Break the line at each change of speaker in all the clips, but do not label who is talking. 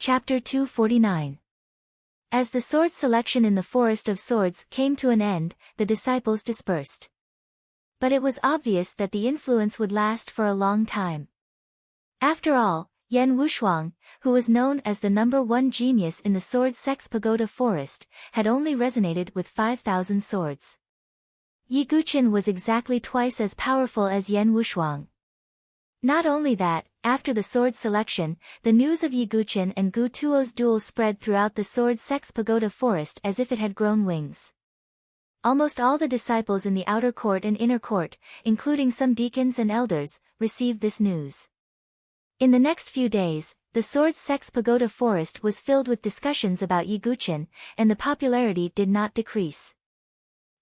Chapter 249. As the sword selection in the Forest of Swords came to an end, the disciples dispersed. But it was obvious that the influence would last for a long time. After all, Yan Wushuang, who was known as the #1 genius in the Sword Sex Pagoda Forest, had only resonated with 5,000 swords. Yi Guqin was exactly twice as powerful as Yan Wushuang. Not only that, after the sword selection, the news of Yi Guqin and Gu Tuo's duel spread throughout the Sword Sex Pagoda Forest as if it had grown wings. Almost all the disciples in the outer court and inner court, including some deacons and elders, received this news. In the next few days, the Sword Sex Pagoda Forest was filled with discussions about Yi Guqin, and the popularity did not decrease.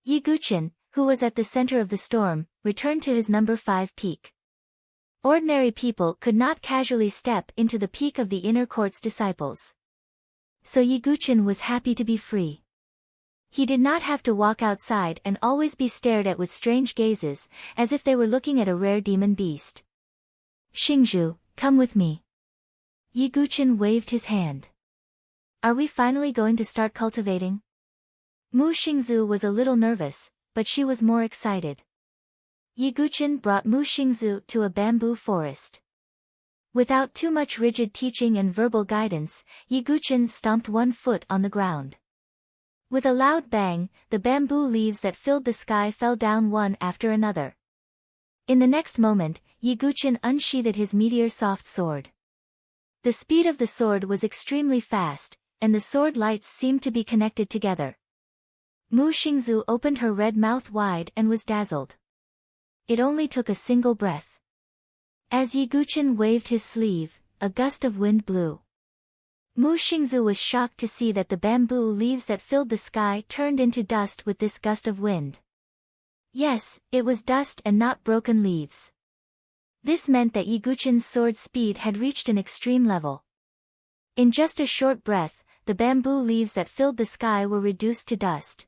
Yi Guqin, who was at the center of the storm, returned to his #5 peak. Ordinary people could not casually step into the peak of the inner court's disciples. So Yi Guqin was happy to be free. He did not have to walk outside and always be stared at with strange gazes, as if they were looking at a rare demon beast. "Xingzhu, come with me." Yi Guqin waved his hand. "Are we finally going to start cultivating?" Mu Xingzhu was a little nervous, but she was more excited. Yi Guqin brought Mu Xingzhu to a bamboo forest. Without too much rigid teaching and verbal guidance, Yi Guqin stomped one foot on the ground. With a loud bang, the bamboo leaves that filled the sky fell down one after another. In the next moment, Yi Guqin unsheathed his meteor-soft sword. The speed of the sword was extremely fast, and the sword lights seemed to be connected together. Mu Xingzhu opened her red mouth wide and was dazzled. It only took a single breath. As Yi Guqin waved his sleeve, a gust of wind blew. Mu Xingzhu was shocked to see that the bamboo leaves that filled the sky turned into dust with this gust of wind. Yes, it was dust and not broken leaves. This meant that Yi Guqin's sword speed had reached an extreme level. In just a short breath, the bamboo leaves that filled the sky were reduced to dust.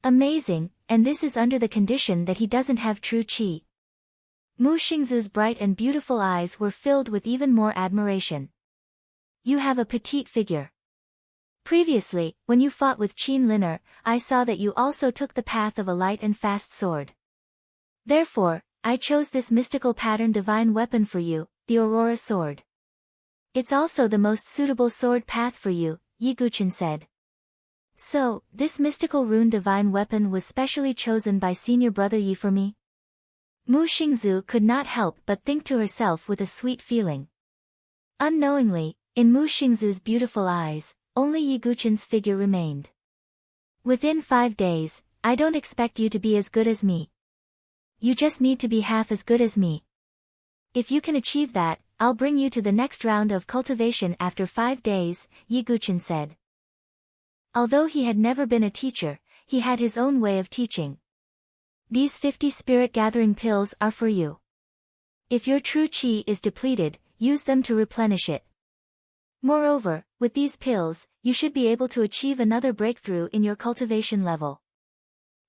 Amazing, and this is under the condition that he doesn't have true qi. Mu Xingzhu's bright and beautiful eyes were filled with even more admiration. "You have a petite figure. Previously, when you fought with Qin Liner, I saw that you also took the path of a light and fast sword. Therefore, I chose this mystical pattern divine weapon for you, the Aurora Sword. It's also the most suitable sword path for you," Yi Guqin said. "So, this mystical rune divine weapon was specially chosen by senior brother Yi for me?" Mu Xingzhu could not help but think to herself with a sweet feeling. Unknowingly, in Mu Xingzhu's beautiful eyes, only Yi Guqin's figure remained. "Within 5 days, I don't expect you to be as good as me. You just need to be half as good as me. If you can achieve that, I'll bring you to the next round of cultivation after 5 days, Yi Guqin said. Although he had never been a teacher, he had his own way of teaching. "These 50 spirit gathering pills are for you. If your true qi is depleted, use them to replenish it. Moreover, with these pills, you should be able to achieve another breakthrough in your cultivation level."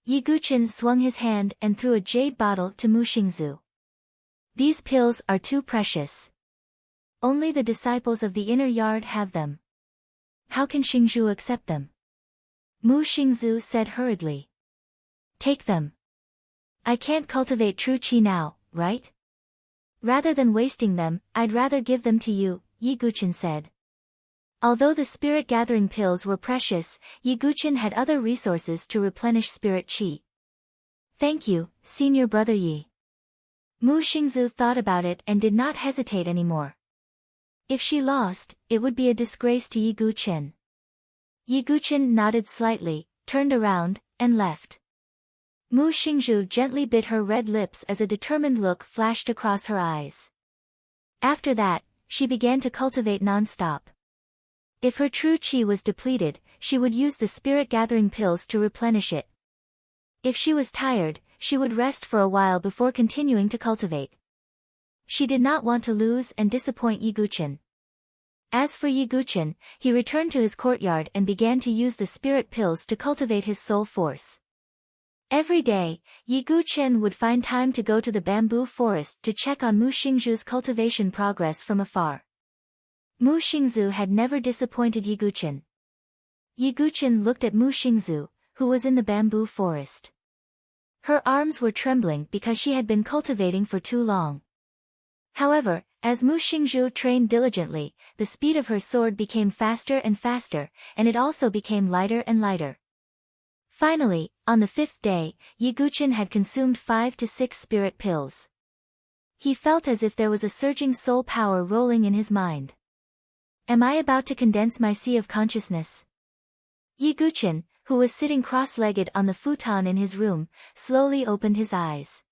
Yi Guqin swung his hand and threw a jade bottle to Mu Xingzhu. "These pills are too precious. Only the disciples of the inner yard have them. How can Xingzhu accept them?" Mu Xingzhu said hurriedly. "Take them. I can't cultivate true qi now, right? Rather than wasting them, I'd rather give them to you," Yi Guqin said. Although the spirit gathering pills were precious, Yi Guqin had other resources to replenish spirit qi. "Thank you, senior brother Yi." Mu Xingzhu thought about it and did not hesitate anymore. If she lost, it would be a disgrace to Yi Guqin. Yi Guqin nodded slightly, turned around, and left. Mu Xingzhu gently bit her red lips as a determined look flashed across her eyes. After that, she began to cultivate non-stop. If her true qi was depleted, she would use the spirit gathering pills to replenish it. If she was tired, she would rest for a while before continuing to cultivate. She did not want to lose and disappoint Yi Guqin. As for Yi Guqin, he returned to his courtyard and began to use the spirit pills to cultivate his soul force. Every day, Yi Guqin would find time to go to the bamboo forest to check on Mu Xingzhu's cultivation progress from afar. Mu Xingzu had never disappointed Ye Guqin. Ye Guqin looked at Mu Xingzu, who was in the bamboo forest. Her arms were trembling because she had been cultivating for too long. However, as Mu Xingzu trained diligently, the speed of her sword became faster and faster, and it also became lighter and lighter. Finally, on the 5th day, Ye Guqin had consumed 5 to 6 spirit pills. He felt as if there was a surging soul power rolling in his mind. Am I about to condense my sea of consciousness? Ye Guqin, who was sitting cross-legged on the futon in his room, slowly opened his eyes.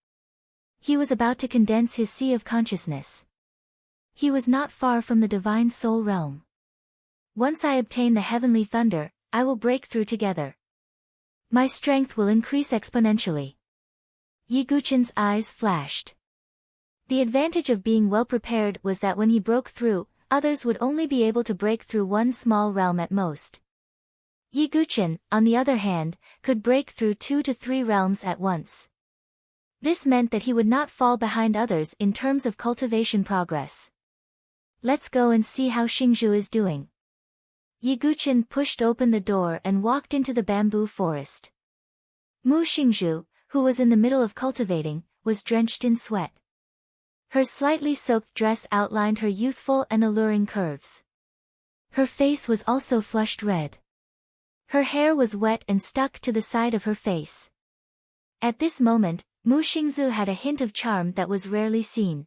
He was about to condense his sea of consciousness. He was not far from the divine soul realm. Once I obtain the heavenly thunder, I will break through together. My strength will increase exponentially. Ye Guqin's eyes flashed. The advantage of being well prepared was that when he broke through, others would only be able to break through one small realm at most. Ye Guqin, on the other hand, could break through 2 to 3 realms at once. This meant that he would not fall behind others in terms of cultivation progress. Let's go and see how Xingzhu is doing. Ye Guqin pushed open the door and walked into the bamboo forest. Mu Xingzhu, who was in the middle of cultivating, was drenched in sweat. Her slightly soaked dress outlined her youthful and alluring curves. Her face was also flushed red. Her hair was wet and stuck to the side of her face. At this moment, Mu Xingzhu had a hint of charm that was rarely seen.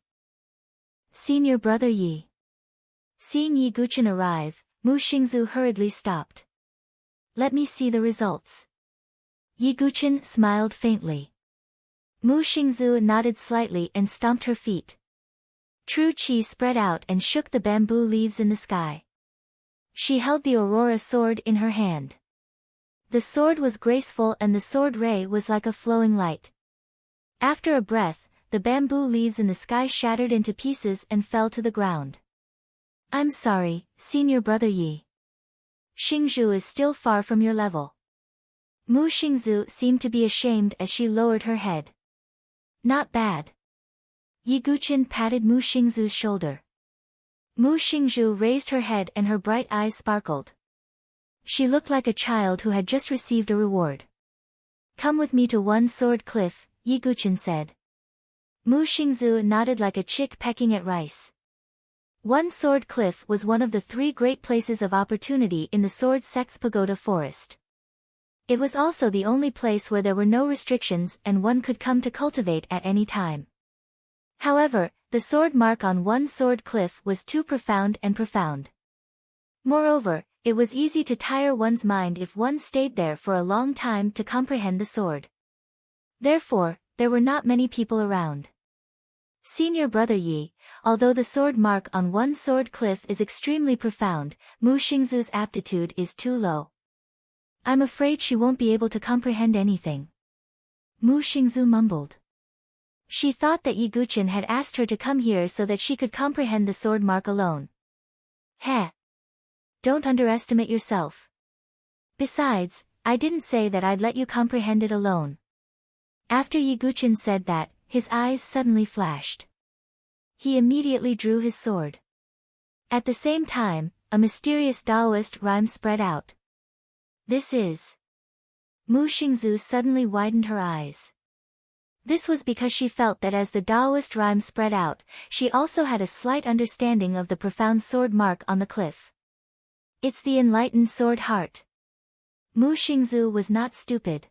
Senior brother Yi. Seeing Ye Guqin arrive, Mu Xingzhu hurriedly stopped. Let me see the results. Ye Guqin smiled faintly. Mu Xingzhu nodded slightly and stomped her feet. True Qi spread out and shook the bamboo leaves in the sky. She held the Aurora sword in her hand. The sword was graceful and the sword ray was like a flowing light. After a breath, the bamboo leaves in the sky shattered into pieces and fell to the ground. I'm sorry, senior brother Yi. Xingzhu is still far from your level. Mu Xingzhu seemed to be ashamed as she lowered her head. Not bad. Ye Guqin patted Mu Xingzhu's shoulder. Mu Xingzhu raised her head and her bright eyes sparkled. She looked like a child who had just received a reward. Come with me to One Sword Cliff, Ye Guqin said. Mu Xingzhu nodded like a chick pecking at rice. One Sword Cliff was one of the 3 great places of opportunity in the Sword Sect's Pagoda Forest. It was also the only place where there were no restrictions and one could come to cultivate at any time. However, the sword mark on One Sword Cliff was too profound and profound. Moreover, it was easy to tire one's mind if one stayed there for a long time to comprehend the sword. Therefore, there were not many people around. Senior brother Yi, although the sword mark on One Sword Cliff is extremely profound, Mu Xingzhu's aptitude is too low. I'm afraid she won't be able to comprehend anything. Mu Xingzhu mumbled. She thought that Ye Guqin had asked her to come here so that she could comprehend the sword mark alone. Heh. Don't underestimate yourself. Besides, I didn't say that I'd let you comprehend it alone. After Ye Guqin said that, his eyes suddenly flashed. He immediately drew his sword. At the same time, a mysterious Taoist rhyme spread out. This is. Mu Xingzhu suddenly widened her eyes. This was because she felt that as the Taoist rhyme spread out, she also had a slight understanding of the profound sword mark on the cliff. It's the enlightened sword heart. Mu Xingzhu was not stupid.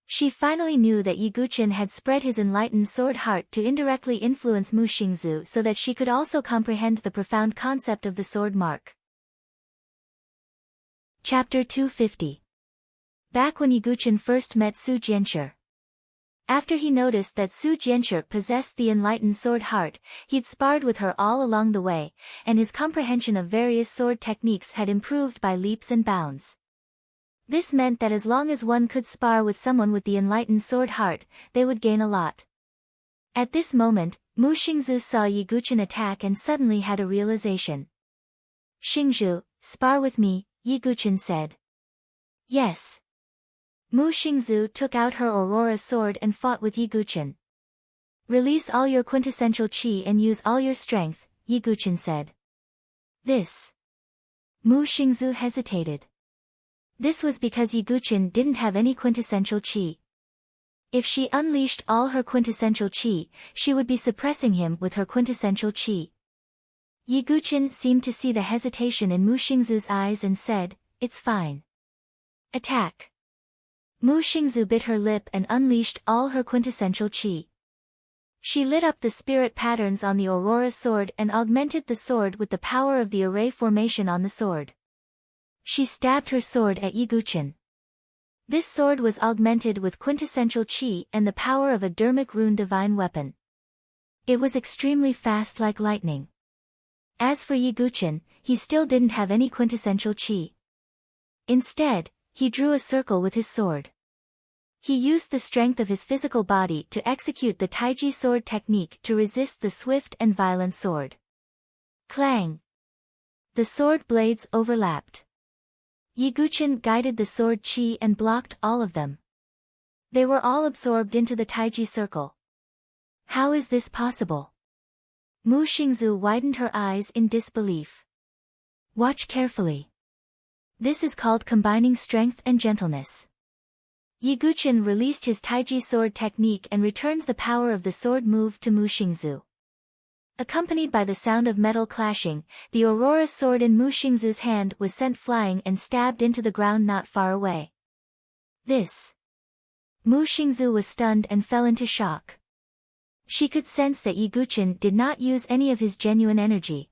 She finally knew that Ye Guqin had spread his enlightened sword heart to indirectly influence Mu Xingzhu so that she could also comprehend the profound concept of the sword mark. Chapter 250. Back when Ye Guqin first met Su Jianshi. After he noticed that Su Jianshi possessed the enlightened sword heart, he'd sparred with her all along the way, and his comprehension of various sword techniques had improved by leaps and bounds. This meant that as long as one could spar with someone with the enlightened sword heart, they would gain a lot. At this moment, Mu Xingzhu saw Ye Guqin attack and suddenly had a realization. Xingzhu, spar with me, Ye Guqin said. Yes. Mu Xingzhu took out her Aurora sword and fought with Ye Guqin. Release all your quintessential qi and use all your strength, Ye Guqin said. This. Mu Xingzu hesitated. This was because Yiguchen didn't have any quintessential qi. If she unleashed all her quintessential qi, she would be suppressing him with her quintessential qi. Yiguchen seemed to see the hesitation in Mu Xingzu's eyes and said, "It's fine. Attack." Mu Xingzu bit her lip and unleashed all her quintessential qi. She lit up the spirit patterns on the Aurora sword and augmented the sword with the power of the array formation on the sword. She stabbed her sword at Yiguchen. This sword was augmented with quintessential qi and the power of a dermic rune divine weapon. It was extremely fast like lightning. As for Yiguchen, he still didn't have any quintessential qi. Instead, he drew a circle with his sword. He used the strength of his physical body to execute the Taiji sword technique to resist the swift and violent sword. Clang! The sword blades overlapped. Yiguchen guided the sword qi and blocked all of them. They were all absorbed into the Taiji circle. How is this possible? Mu Xingzu widened her eyes in disbelief. Watch carefully. This is called combining strength and gentleness. Yiguchen released his Taiji sword technique and returned the power of the sword move to Mu Xingzu. Accompanied by the sound of metal clashing, the Aurora sword in Mu Xingzu's hand was sent flying and stabbed into the ground not far away. This. Mu Xingzu was stunned and fell into shock. She could sense that Yiguchen did not use any of his genuine energy.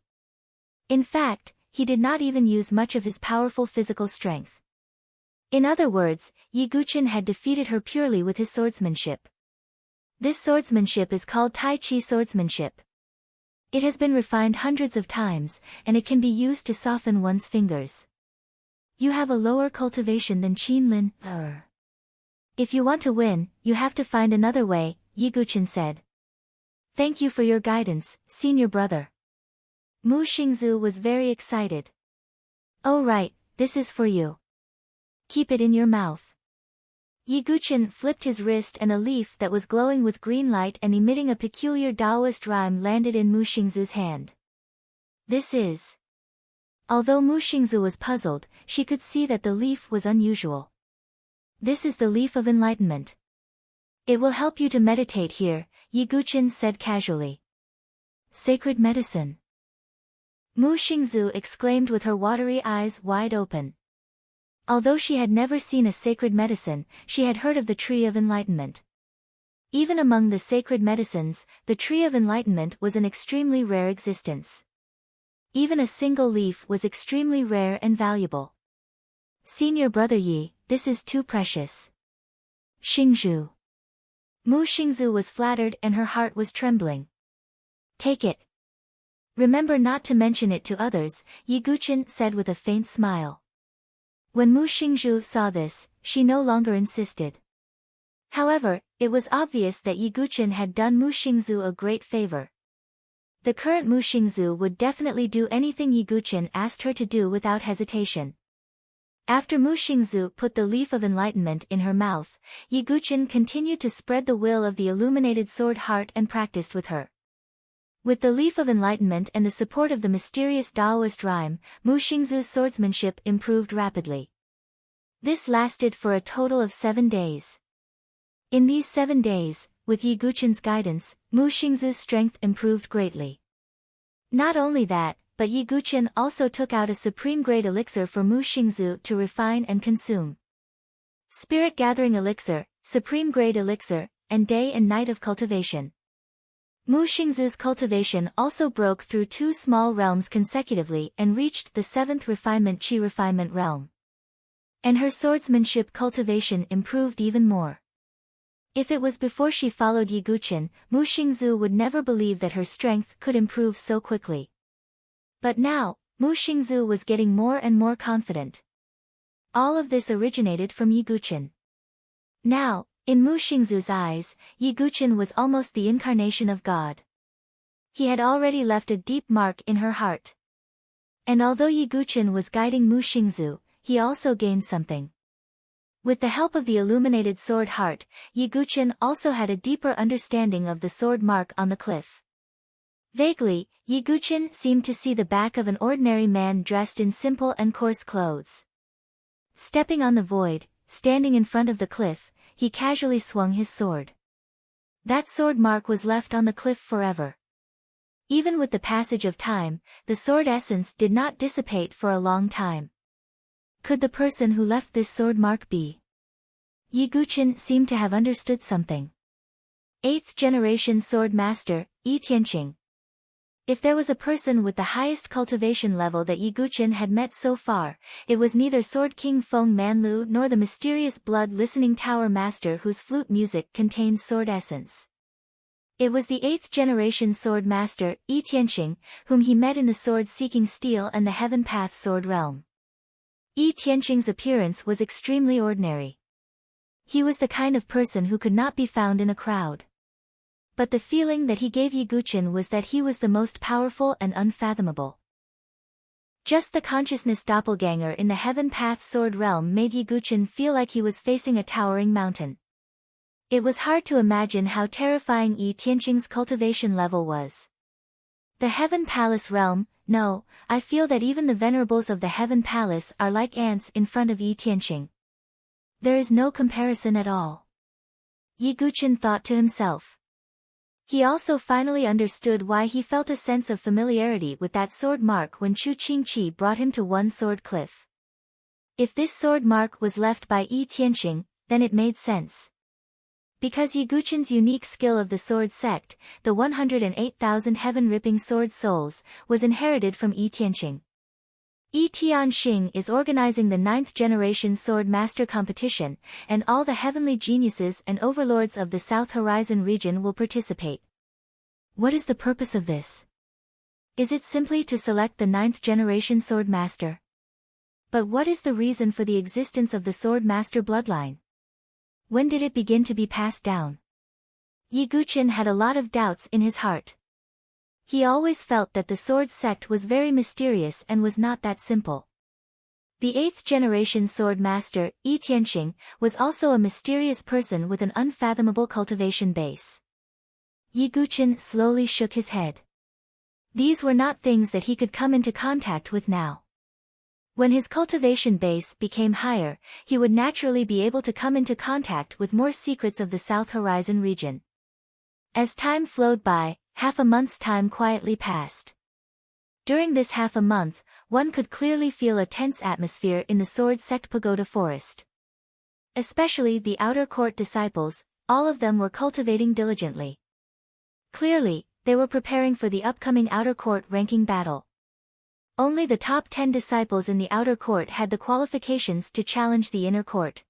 In fact, he did not even use much of his powerful physical strength. In other words, Yiguchen had defeated her purely with his swordsmanship. This swordsmanship is called Tai Chi swordsmanship. It has been refined hundreds of times, and it can be used to soften one's fingers. You have a lower cultivation than Qinlin. If you want to win, you have to find another way, Yiguchen said. Thank you for your guidance, senior brother. Mu Xingzu was very excited. Oh right, this is for you. Keep it in your mouth. Yiguchen flipped his wrist and a leaf that was glowing with green light and emitting a peculiar Taoist rhyme landed in Mu Xingzu's hand. This is. Although Mu Xingzu was puzzled, she could see that the leaf was unusual. This is the leaf of enlightenment. It will help you to meditate here, Yiguchen said casually. Sacred medicine. Mu Xingzu exclaimed with her watery eyes wide open. Although she had never seen a sacred medicine, she had heard of the Tree of Enlightenment. Even among the sacred medicines, the Tree of Enlightenment was an extremely rare existence. Even a single leaf was extremely rare and valuable. Senior brother Yi, this is too precious. Xingzhu. Mu Xingzu was flattered and her heart was trembling. Take it. Remember not to mention it to others, Yiguchen said with a faint smile. When Mu Xingzhu saw this, she no longer insisted. However, it was obvious that Yiguchen had done Mu Xingzhu a great favor. The current Mu Xingzhu would definitely do anything Yiguchen asked her to do without hesitation. After Mu Xingzhu put the leaf of enlightenment in her mouth, Yiguchen continued to spread the will of the illuminated sword heart and practiced with her. With the leaf of enlightenment and the support of the mysterious Taoist rhyme, Mu Xingzu's swordsmanship improved rapidly. This lasted for a total of 7 days. In these 7 days, with Yiguchen's guidance, Mu Xingzu's strength improved greatly. Not only that, but Yiguchen also took out a supreme-grade elixir for Mu Xingzu to refine and consume. Spirit-gathering elixir, supreme-grade elixir, and day and night of cultivation. Mu Xingzu's cultivation also broke through 2 small realms consecutively and reached the 7th refinement Qi refinement realm. And her swordsmanship cultivation improved even more. If it was before she followed Yiguchen, Mu Xingzu would never believe that her strength could improve so quickly. But now, Mu Xingzu was getting more and more confident. All of this originated from Yiguchen. Now, in Mu Xingzu's eyes, Yiguchen was almost the incarnation of God. He had already left a deep mark in her heart. And although Yiguchen was guiding Mu Xingzu, he also gained something. With the help of the illuminated sword heart, Yiguchen also had a deeper understanding of the sword mark on the cliff. Vaguely, Yi Guqin seemed to see the back of an ordinary man dressed in simple and coarse clothes. Stepping on the void, standing in front of the cliff, he casually swung his sword. That sword mark was left on the cliff forever. Even with the passage of time, the sword essence did not dissipate for a long time. Could the person who left this sword mark be? Yi Guqin seemed to have understood something. 8th generation sword master, Yi Tianqing. If there was a person with the highest cultivation level that Yi Guqin had met so far, it was neither Sword King Feng Manlu nor the mysterious blood listening tower master whose flute music contained sword essence. It was the 8th generation sword master, Yi Tianqing, whom he met in the sword-seeking steel and the Heaven Path sword realm. Yi Tianqing's appearance was extremely ordinary. He was the kind of person who could not be found in a crowd. But the feeling that he gave Yi Guqin was that he was the most powerful and unfathomable. Just the consciousness doppelganger in the Heaven Path sword realm made Yi Guqin feel like he was facing a towering mountain. It was hard to imagine how terrifying Yi Tianqing's cultivation level was. The Heaven Palace realm, no, I feel that even the venerables of the Heaven Palace are like ants in front of Yi Tianqing. There is no comparison at all. Yi Guqin thought to himself. He also finally understood why he felt a sense of familiarity with that sword mark when Chu Qingqi brought him to One Sword Cliff. If this sword mark was left by Yi Tianqing, then it made sense. Because Yi Guqin's unique skill of the sword sect, the 108,000 heaven-ripping sword souls, was inherited from Yi Tianqing. Yi Tianqing is organizing the 9th generation sword master competition, and all the heavenly geniuses and overlords of the South Horizon region will participate. What is the purpose of this? Is it simply to select the 9th generation sword master? But what is the reason for the existence of the sword master bloodline? When did it begin to be passed down? Yi Guqin had a lot of doubts in his heart. He always felt that the sword sect was very mysterious and was not that simple. The 8th generation sword master, Yi Tianqing, was also a mysterious person with an unfathomable cultivation base. Yi Guqin slowly shook his head. These were not things that he could come into contact with now. When his cultivation base became higher, he would naturally be able to come into contact with more secrets of the South Horizon region. As time flowed by, half a month's time quietly passed. During this half a month, one could clearly feel a tense atmosphere in the Sword Sect Pagoda Forest. Especially the outer court disciples, all of them were cultivating diligently. Clearly, they were preparing for the upcoming outer court ranking battle. Only the top 10 disciples in the outer court had the qualifications to challenge the inner court.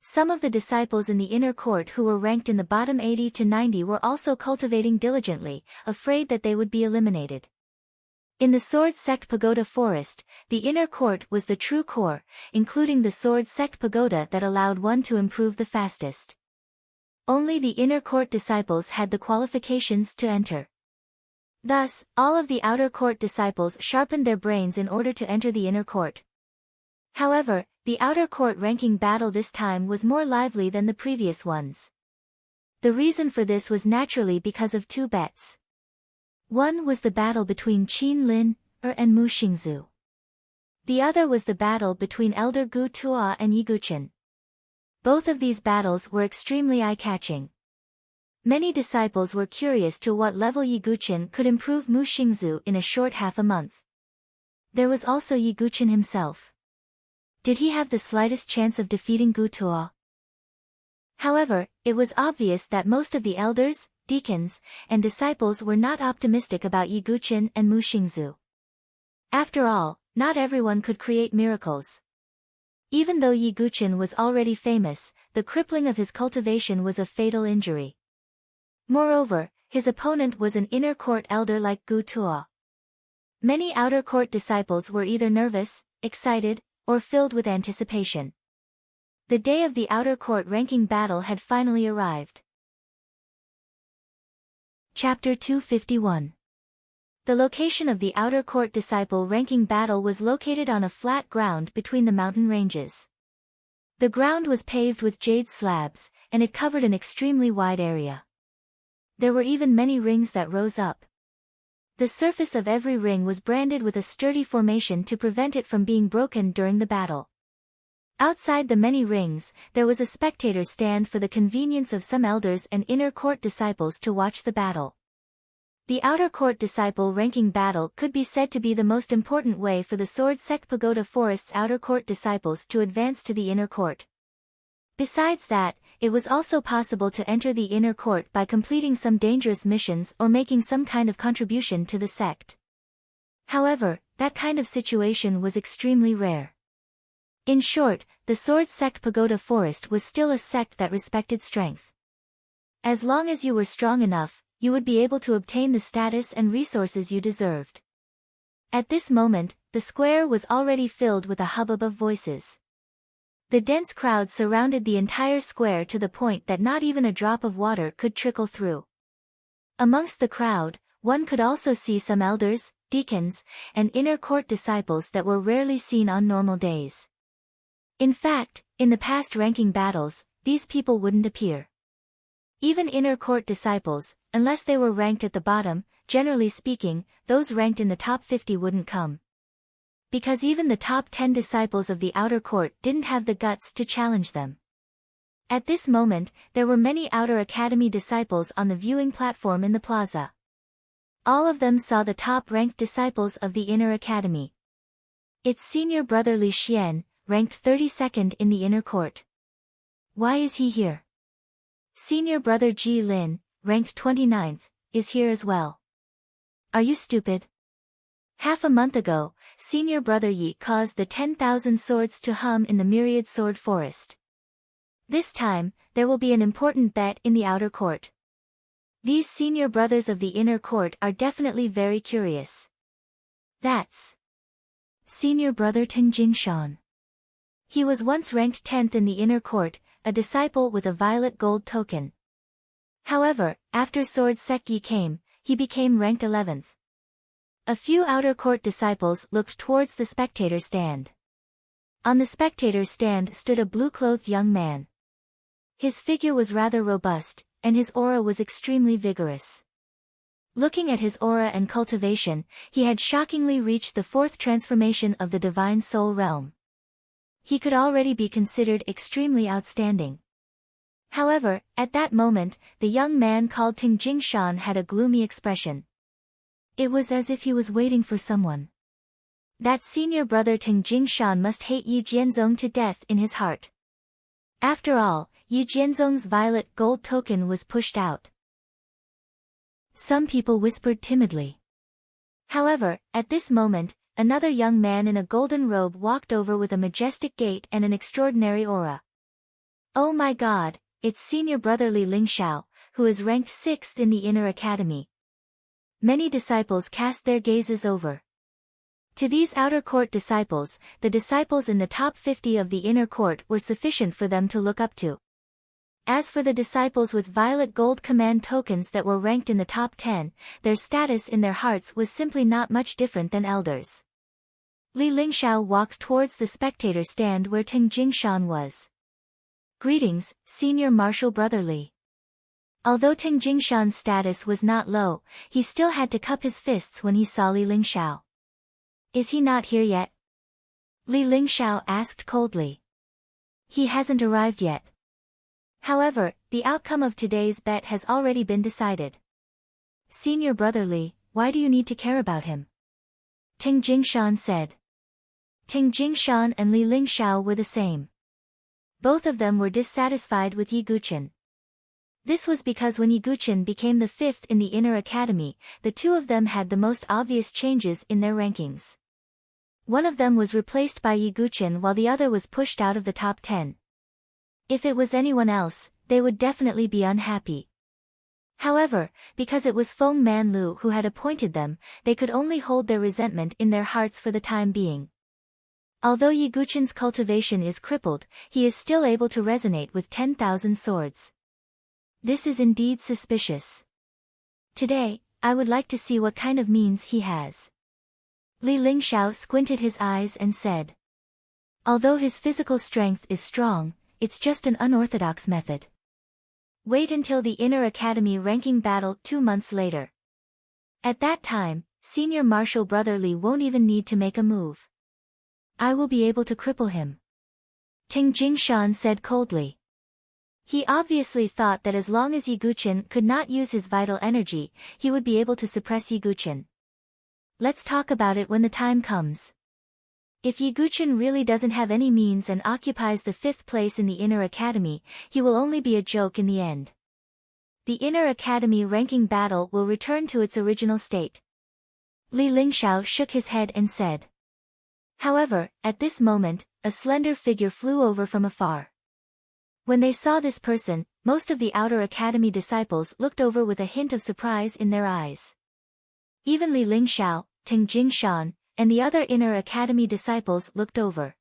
Some of the disciples in the inner court who were ranked in the bottom 80 to 90 were also cultivating diligently, afraid that they would be eliminated. In the Sword Sect Pagoda Forest, the inner court was the true core, including the Sword Sect Pagoda that allowed one to improve the fastest. Only the inner court disciples had the qualifications to enter. Thus, all of the outer court disciples sharpened their brains in order to enter the inner court. However, the outer court ranking battle this time was more lively than the previous ones. The reason for this was naturally because of two bets. One was the battle between Qin Lin and Mu Xingzu. The other was the battle between Elder Gu Tuo and Yi Guqin. Both of these battles were extremely eye-catching. Many disciples were curious to what level Yi Guqin could improve Mu Xingzu in a short half a month. There was also Yi Guqin himself. Did he have the slightest chance of defeating Gu Tuo? However, it was obvious that most of the elders, deacons, and disciples were not optimistic about Yi Guqin and Mu Xingzu. After all, not everyone could create miracles. Even though Yi Guqin was already famous, the crippling of his cultivation was a fatal injury. Moreover, his opponent was an inner court elder like Gu Tuo. Many outer court disciples were either nervous, excited, or filled with anticipation. The day of the outer court ranking battle had finally arrived. Chapter 251. The location of the outer court disciple ranking battle was located on a flat ground between the mountain ranges. The ground was paved with jade slabs, and it covered an extremely wide area. There were even many rings that rose up. The surface of every ring was branded with a sturdy formation to prevent it from being broken during the battle. Outside the many rings, there was a spectator stand for the convenience of some elders and inner court disciples to watch the battle. The outer court disciple ranking battle could be said to be the most important way for the Sword Sect Pagoda Forest's outer court disciples to advance to the inner court. Besides that, it was also possible to enter the inner court by completing some dangerous missions or making some kind of contribution to the sect. However, that kind of situation was extremely rare. In short, the Sword Sect Pagoda Forest was still a sect that respected strength. As long as you were strong enough, you would be able to obtain the status and resources you deserved. At this moment, the square was already filled with a hubbub of voices. The dense crowd surrounded the entire square to the point that not even a drop of water could trickle through. Amongst the crowd, one could also see some elders, deacons, and inner court disciples that were rarely seen on normal days. In fact, in the past ranking battles, these people wouldn't appear. Even inner court disciples, unless they were ranked at the bottom, generally speaking, those ranked in the top 50 wouldn't come. Because even the top 10 disciples of the outer court didn't have the guts to challenge them. At this moment, there were many outer academy disciples on the viewing platform in the plaza. All of them saw the top-ranked disciples of the inner academy. Its senior brother Li Xian, ranked 32nd in the inner court. Why is he here? Senior brother Ji Lin, ranked 29th, is here as well. Are you stupid? Half a month ago, senior brother Yi caused the 10,000 swords to hum in the myriad sword forest. This time, there will be an important bet in the outer court. These senior brothers of the inner court are definitely very curious. That's senior brother Ting Jingshan. He was once ranked 10th in the inner court, a disciple with a violet gold token. However, after Sword Sect Yi came, he became ranked 11th. A few outer court disciples looked towards the spectator stand. On the spectator stand stood a blue-clothed young man. His figure was rather robust, and his aura was extremely vigorous. Looking at his aura and cultivation, he had shockingly reached the 4th transformation of the Divine Soul Realm. He could already be considered extremely outstanding. However, at that moment, the young man called Ting Jingshan had a gloomy expression. It was as if he was waiting for someone. That senior brother Ting Jingshan must hate Yi Jianzong to death in his heart. After all, Yi Jianzong's violet gold token was pushed out. Some people whispered timidly. However, at this moment, another young man in a golden robe walked over with a majestic gait and an extraordinary aura. Oh my God, it's senior brother Li Lingxiao, who is ranked 6th in the inner academy. Many disciples cast their gazes over. To these outer court disciples, the disciples in the top 50 of the inner court were sufficient for them to look up to. As for the disciples with violet gold command tokens that were ranked in the top 10, their status in their hearts was simply not much different than elders. Li Lingxiao walked towards the spectator stand where Ting Jingshan was. Greetings, senior martial brother Li. Although Ting Jingshan's status was not low, he still had to cup his fists when he saw Li Lingxiao. Is he not here yet? Li Lingxiao asked coldly. He hasn't arrived yet. However, the outcome of today's bet has already been decided. Senior brother Li, why do you need to care about him? Ting Jingshan said. Ting Jingshan and Li Lingxiao were the same. Both of them were dissatisfied with Yi Guchen. This was because when Yi Guchen became the 5th in the inner academy, the two of them had the most obvious changes in their rankings. One of them was replaced by Yi Guchen while the other was pushed out of the top 10. If it was anyone else, they would definitely be unhappy. However, because it was Feng Manlu who had appointed them, they could only hold their resentment in their hearts for the time being. Although Yi Guchen's cultivation is crippled, he is still able to resonate with 10,000 swords. This is indeed suspicious. Today, I would like to see what kind of means he has. Li Lingxiao squinted his eyes and said. Although his physical strength is strong, it's just an unorthodox method. Wait until the inner academy ranking battle 2 months later. At that time, Senior Marshal Brother Li won't even need to make a move. I will be able to cripple him. Ting Jingshan said coldly. He obviously thought that as long as Yi Guqin could not use his vital energy, he would be able to suppress Yi Guqin. Let's talk about it when the time comes. If Yi Guqin really doesn't have any means and occupies the 5th place in the Inner Academy, he will only be a joke in the end. The Inner Academy ranking battle will return to its original state. Li Lingxiao shook his head and said. However, at this moment, a slender figure flew over from afar. When they saw this person, most of the Outer Academy disciples looked over with a hint of surprise in their eyes. Even Li Lingxiao, Ting Jingshan, and the other Inner Academy disciples looked over.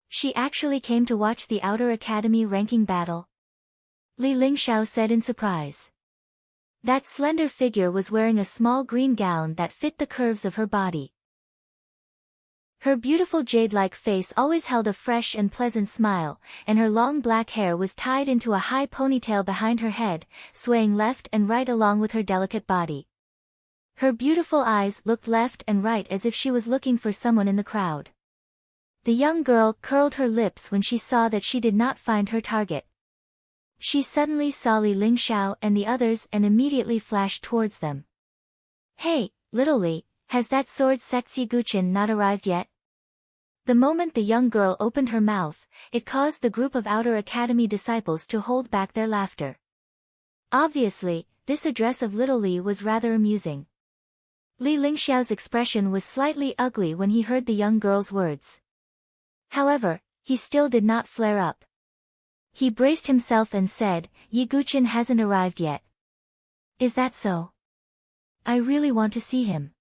She actually came to watch the Outer Academy ranking battle? Li Lingxiao said in surprise. That slender figure was wearing a small green gown that fit the curves of her body. Her beautiful jade-like face always held a fresh and pleasant smile, and her long black hair was tied into a high ponytail behind her head, swaying left and right along with her delicate body. Her beautiful eyes looked left and right as if she was looking for someone in the crowd. The young girl curled her lips when she saw that she did not find her target. She suddenly saw Li Lingxiao and the others and immediately flashed towards them. Hey, little Li, has that sword sect Yi Guqin not arrived yet? The moment the young girl opened her mouth, it caused the group of Outer Academy disciples to hold back their laughter. Obviously, this address of little Li was rather amusing. Li Lingxiao's expression was slightly ugly when he heard the young girl's words. However, he still did not flare up. He braced himself and said, Yi Guqin hasn't arrived yet. Is that so? I really want to see him.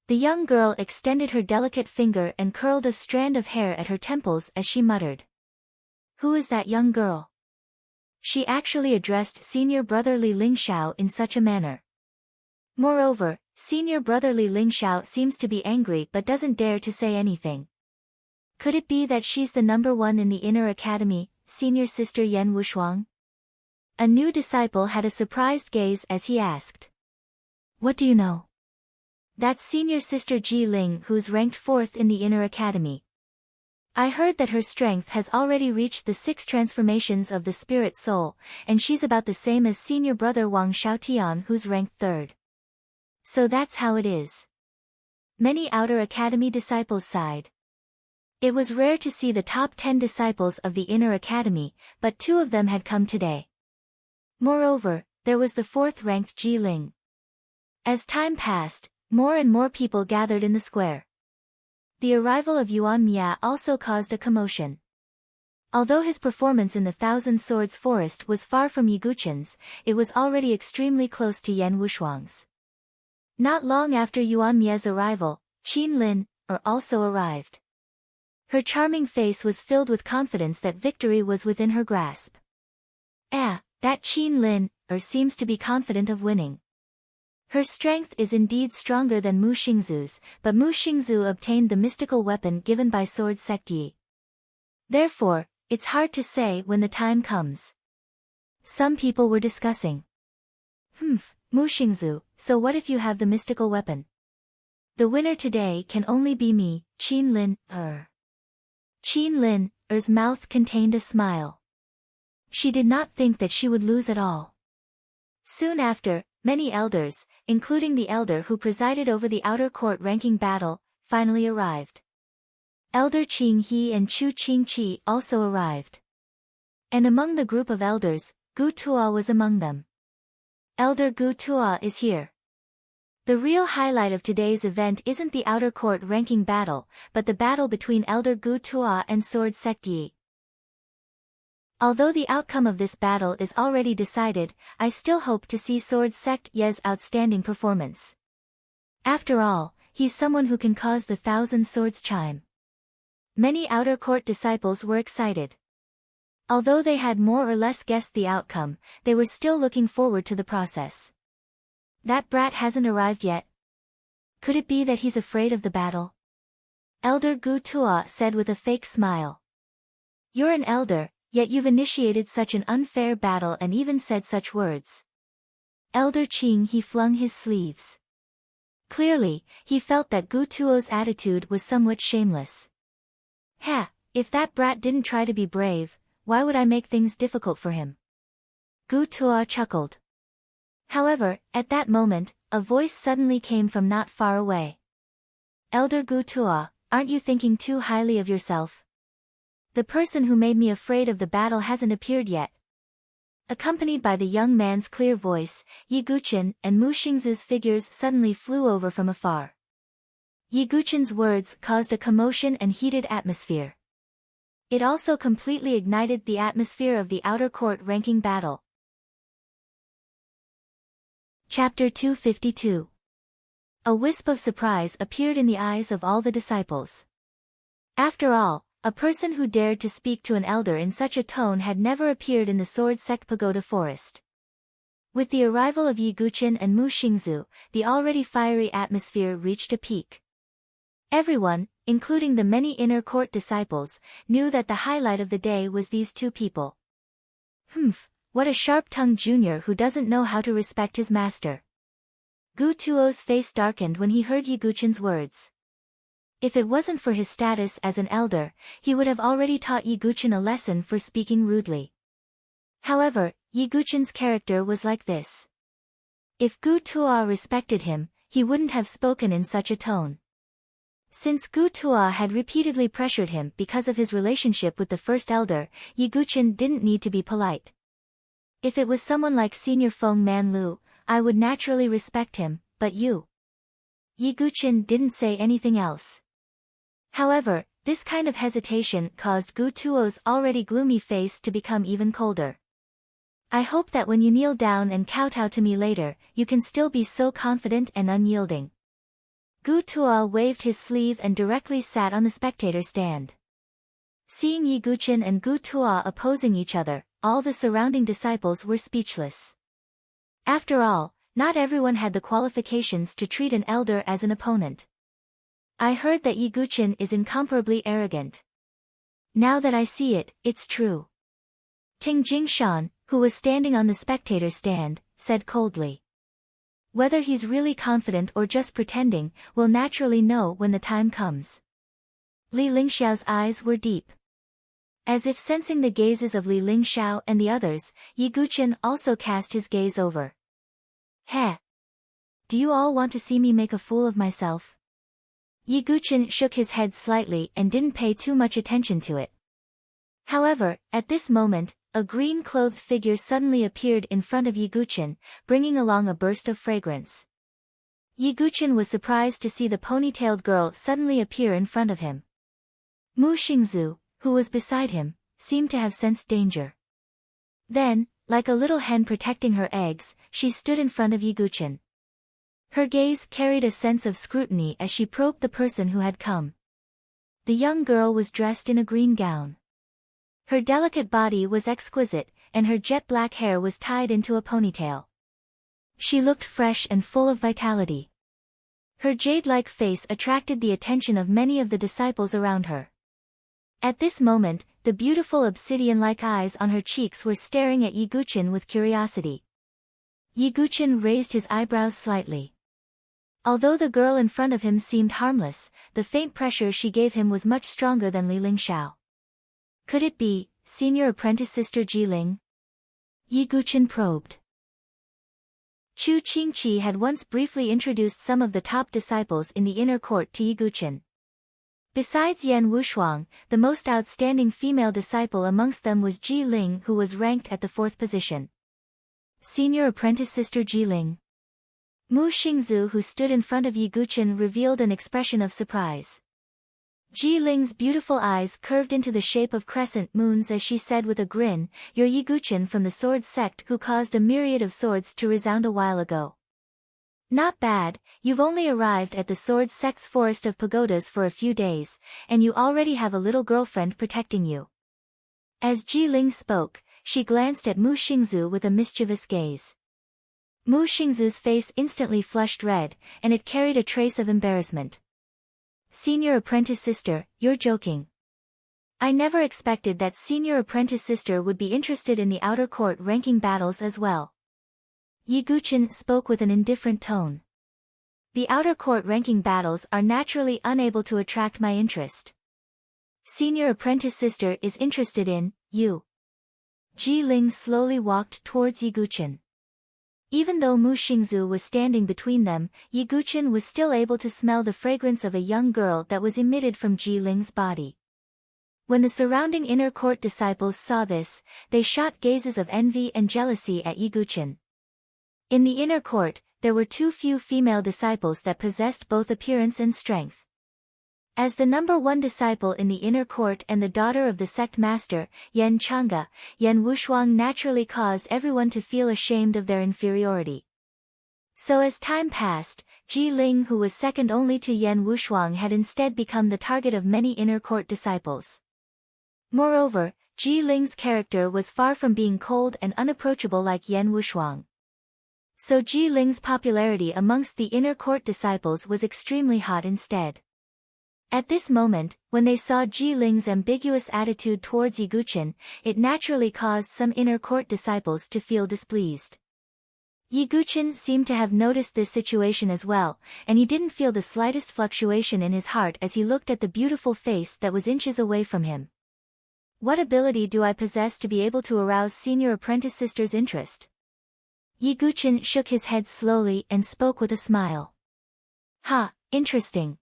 The young girl extended her delicate finger and curled a strand of hair at her temples as she muttered. Who is that young girl? She actually addressed Senior Brother Li Lingxiao in such a manner. Moreover, Senior Brother Li Lingxiao seems to be angry but doesn't dare to say anything. Could it be that she's the number 1 in the Inner Academy, Senior Sister Yan Wushuang? A new disciple had a surprised gaze as he asked. What do you know? That's Senior Sister Ji Ling, who's ranked 4th in the Inner Academy. I heard that her strength has already reached the 6 transformations of the spirit soul, and she's about the same as Senior Brother Wang Xiaotian, who's ranked 3rd. So that's how it is. Many Outer Academy disciples sighed. It was rare to see the top 10 disciples of the Inner Academy, but 2 of them had come today. Moreover, there was the 4th-ranked Ji Ling. As time passed, more and more people gathered in the square. The arrival of Yuan Mia also caused a commotion. Although his performance in the Thousand Swords Forest was far from Yi Guqin's, it was already extremely close to Yan Wushuang's. Not long after Yuan Mia's arrival, Qin Lin, also arrived. Her charming face was filled with confidence that victory was within her grasp. That Qin Lin, seems to be confident of winning. Her strength is indeed stronger than Mu Xingzu's, but Mu Xingzu obtained the mystical weapon given by Sword Sect Yi. Therefore, it's hard to say when the time comes. Some people were discussing. Mu Xingzu, so what if you have the mystical weapon? The winner today can only be me, Qin Lin, Qin Lin's mouth contained a smile. She did not think that she would lose at all. Soon after, many elders, including the elder who presided over the outer court ranking battle, finally arrived. Elder Qing He and Chu Qingqi also arrived. And among the group of elders, Gu Tuo was among them. Elder Gu Tuo is here. The real highlight of today's event isn't the outer court ranking battle, but the battle between Elder Gu Tuo and Sword Sect Yi. Although the outcome of this battle is already decided, I still hope to see Sword Sect Ye's outstanding performance. After all, he's someone who can cause the 1,000 swords chime. Many outer court disciples were excited. Although they had more or less guessed the outcome, they were still looking forward to the process. That brat hasn't arrived yet. Could it be that he's afraid of the battle? Elder Gu Tuo said with a fake smile. You're an elder, yet you've initiated such an unfair battle and even said such words. Elder Qing He flung his sleeves. Clearly, he felt that Gu Tuo's attitude was somewhat shameless. Ha, if that brat didn't try to be brave, why would I make things difficult for him? Gu Tuo chuckled. However, at that moment, a voice suddenly came from not far away. Elder Gu Tuo, aren't you thinking too highly of yourself? The person who made me afraid of the battle hasn't appeared yet. Accompanied by the young man's clear voice, Yi Guqin and Mu Xingzu's figures suddenly flew over from afar. Yi Guqin's words caused a commotion and heated atmosphere. It also completely ignited the atmosphere of the outer court ranking battle. Chapter 252. A wisp of surprise appeared in the eyes of all the disciples. After all, a person who dared to speak to an elder in such a tone had never appeared in the Sword Sect Pagoda Forest. With the arrival of Yi Guqin and Mu Xingzu, the already fiery atmosphere reached a peak. Everyone, including the many inner court disciples, knew that the highlight of the day was these two people. Humph, what a sharp-tongued junior who doesn't know how to respect his master. Gu Tuo's face darkened when he heard Yi Guqin's words. If it wasn't for his status as an elder, he would have already taught Yi Guqin a lesson for speaking rudely. However, Yi Guqin's character was like this. If Gu Tuo respected him, he wouldn't have spoken in such a tone. Since Gu Tuo had repeatedly pressured him because of his relationship with the first elder, Yi Guqin didn't need to be polite. If it was someone like Senior Feng Manlu, I would naturally respect him, but you. Yi Guqin didn't say anything else. However, this kind of hesitation caused Gu Tuo's already gloomy face to become even colder. I hope that when you kneel down and kowtow to me later, you can still be so confident and unyielding. Gu Tuo waved his sleeve and directly sat on the spectator stand. Seeing Yi Guqin and Gu Tuo opposing each other, all the surrounding disciples were speechless. After all, not everyone had the qualifications to treat an elder as an opponent. I heard that Yi Guqin is incomparably arrogant. Now that I see it, it's true. Ting Jingshan, who was standing on the spectator stand, said coldly. Whether he's really confident or just pretending, we'll naturally know when the time comes. Li Lingxiao's eyes were deep. As if sensing the gazes of Li Lingxiao and the others, Yi Guqin also cast his gaze over. Heh. Do you all want to see me make a fool of myself? Yi Guqin shook his head slightly and didn't pay too much attention to it. However, at this moment, a green-clothed figure suddenly appeared in front of Yi Guqin, bringing along a burst of fragrance. Yi Guqin was surprised to see the ponytailed girl suddenly appear in front of him. Mu Xingzu, who was beside him, seemed to have sensed danger. Then, like a little hen protecting her eggs, she stood in front of Yi Guqin. Her gaze carried a sense of scrutiny as she probed the person who had come. The young girl was dressed in a green gown. Her delicate body was exquisite, and her jet-black hair was tied into a ponytail. She looked fresh and full of vitality. Her jade-like face attracted the attention of many of the disciples around her. At this moment, the beautiful obsidian-like eyes on her cheeks were staring at Yi Guqin with curiosity. Yi Guqin raised his eyebrows slightly. Although the girl in front of him seemed harmless, the faint pressure she gave him was much stronger than Li Lingxiao. Could it be senior apprentice sister Jiling? Yi Guqin probed. Chu Qingqi had once briefly introduced some of the top disciples in the inner court to Yi Guqin. Besides Yan Wushuang, the most outstanding female disciple amongst them was Ji Ling, who was ranked at the 4th position. Senior apprentice sister Ji Ling. Mu Xingzu, who stood in front of Yi Guqin, revealed an expression of surprise. Ji Ling's beautiful eyes curved into the shape of crescent moons as she said with a grin, "You're Yi Guqin from the Sword Sect who caused a myriad of swords to resound a while ago. Not bad, you've only arrived at the Sword Sect's forest of pagodas for a few days, and you already have a little girlfriend protecting you." As Ji Ling spoke, she glanced at Mu Xingzu with a mischievous gaze. Mu Xingzu's face instantly flushed red, and it carried a trace of embarrassment. "Senior apprentice sister, you're joking. I never expected that senior apprentice sister would be interested in the outer court ranking battles as well." Yi Guqin spoke with an indifferent tone. The outer court ranking battles are naturally unable to attract my interest. Senior apprentice sister is interested in you. Ji Ling slowly walked towards Yiguchen. Even though Mu Xingzu was standing between them, Yiguchen was still able to smell the fragrance of a young girl that was emitted from Ji Ling's body. When the surrounding inner court disciples saw this, they shot gazes of envy and jealousy at Yiguchen. In the inner court, there were too few female disciples that possessed both appearance and strength. As the number one disciple in the inner court and the daughter of the sect master, Yan Chang'e, Yan Wushuang naturally caused everyone to feel ashamed of their inferiority. So as time passed, Ji Ling, who was second only to Yan Wushuang, had instead become the target of many inner court disciples. Moreover, Ji Ling's character was far from being cold and unapproachable like Yan Wushuang. So Ji Ling's popularity amongst the inner court disciples was extremely hot instead. At this moment, when they saw Ji Ling's ambiguous attitude towards Yiguchen, it naturally caused some inner court disciples to feel displeased. Yiguchen seemed to have noticed this situation as well, and he didn't feel the slightest fluctuation in his heart as he looked at the beautiful face that was inches away from him. What ability do I possess to be able to arouse senior apprentice sister's interest? Yiguchen shook his head slowly and spoke with a smile. Interesting.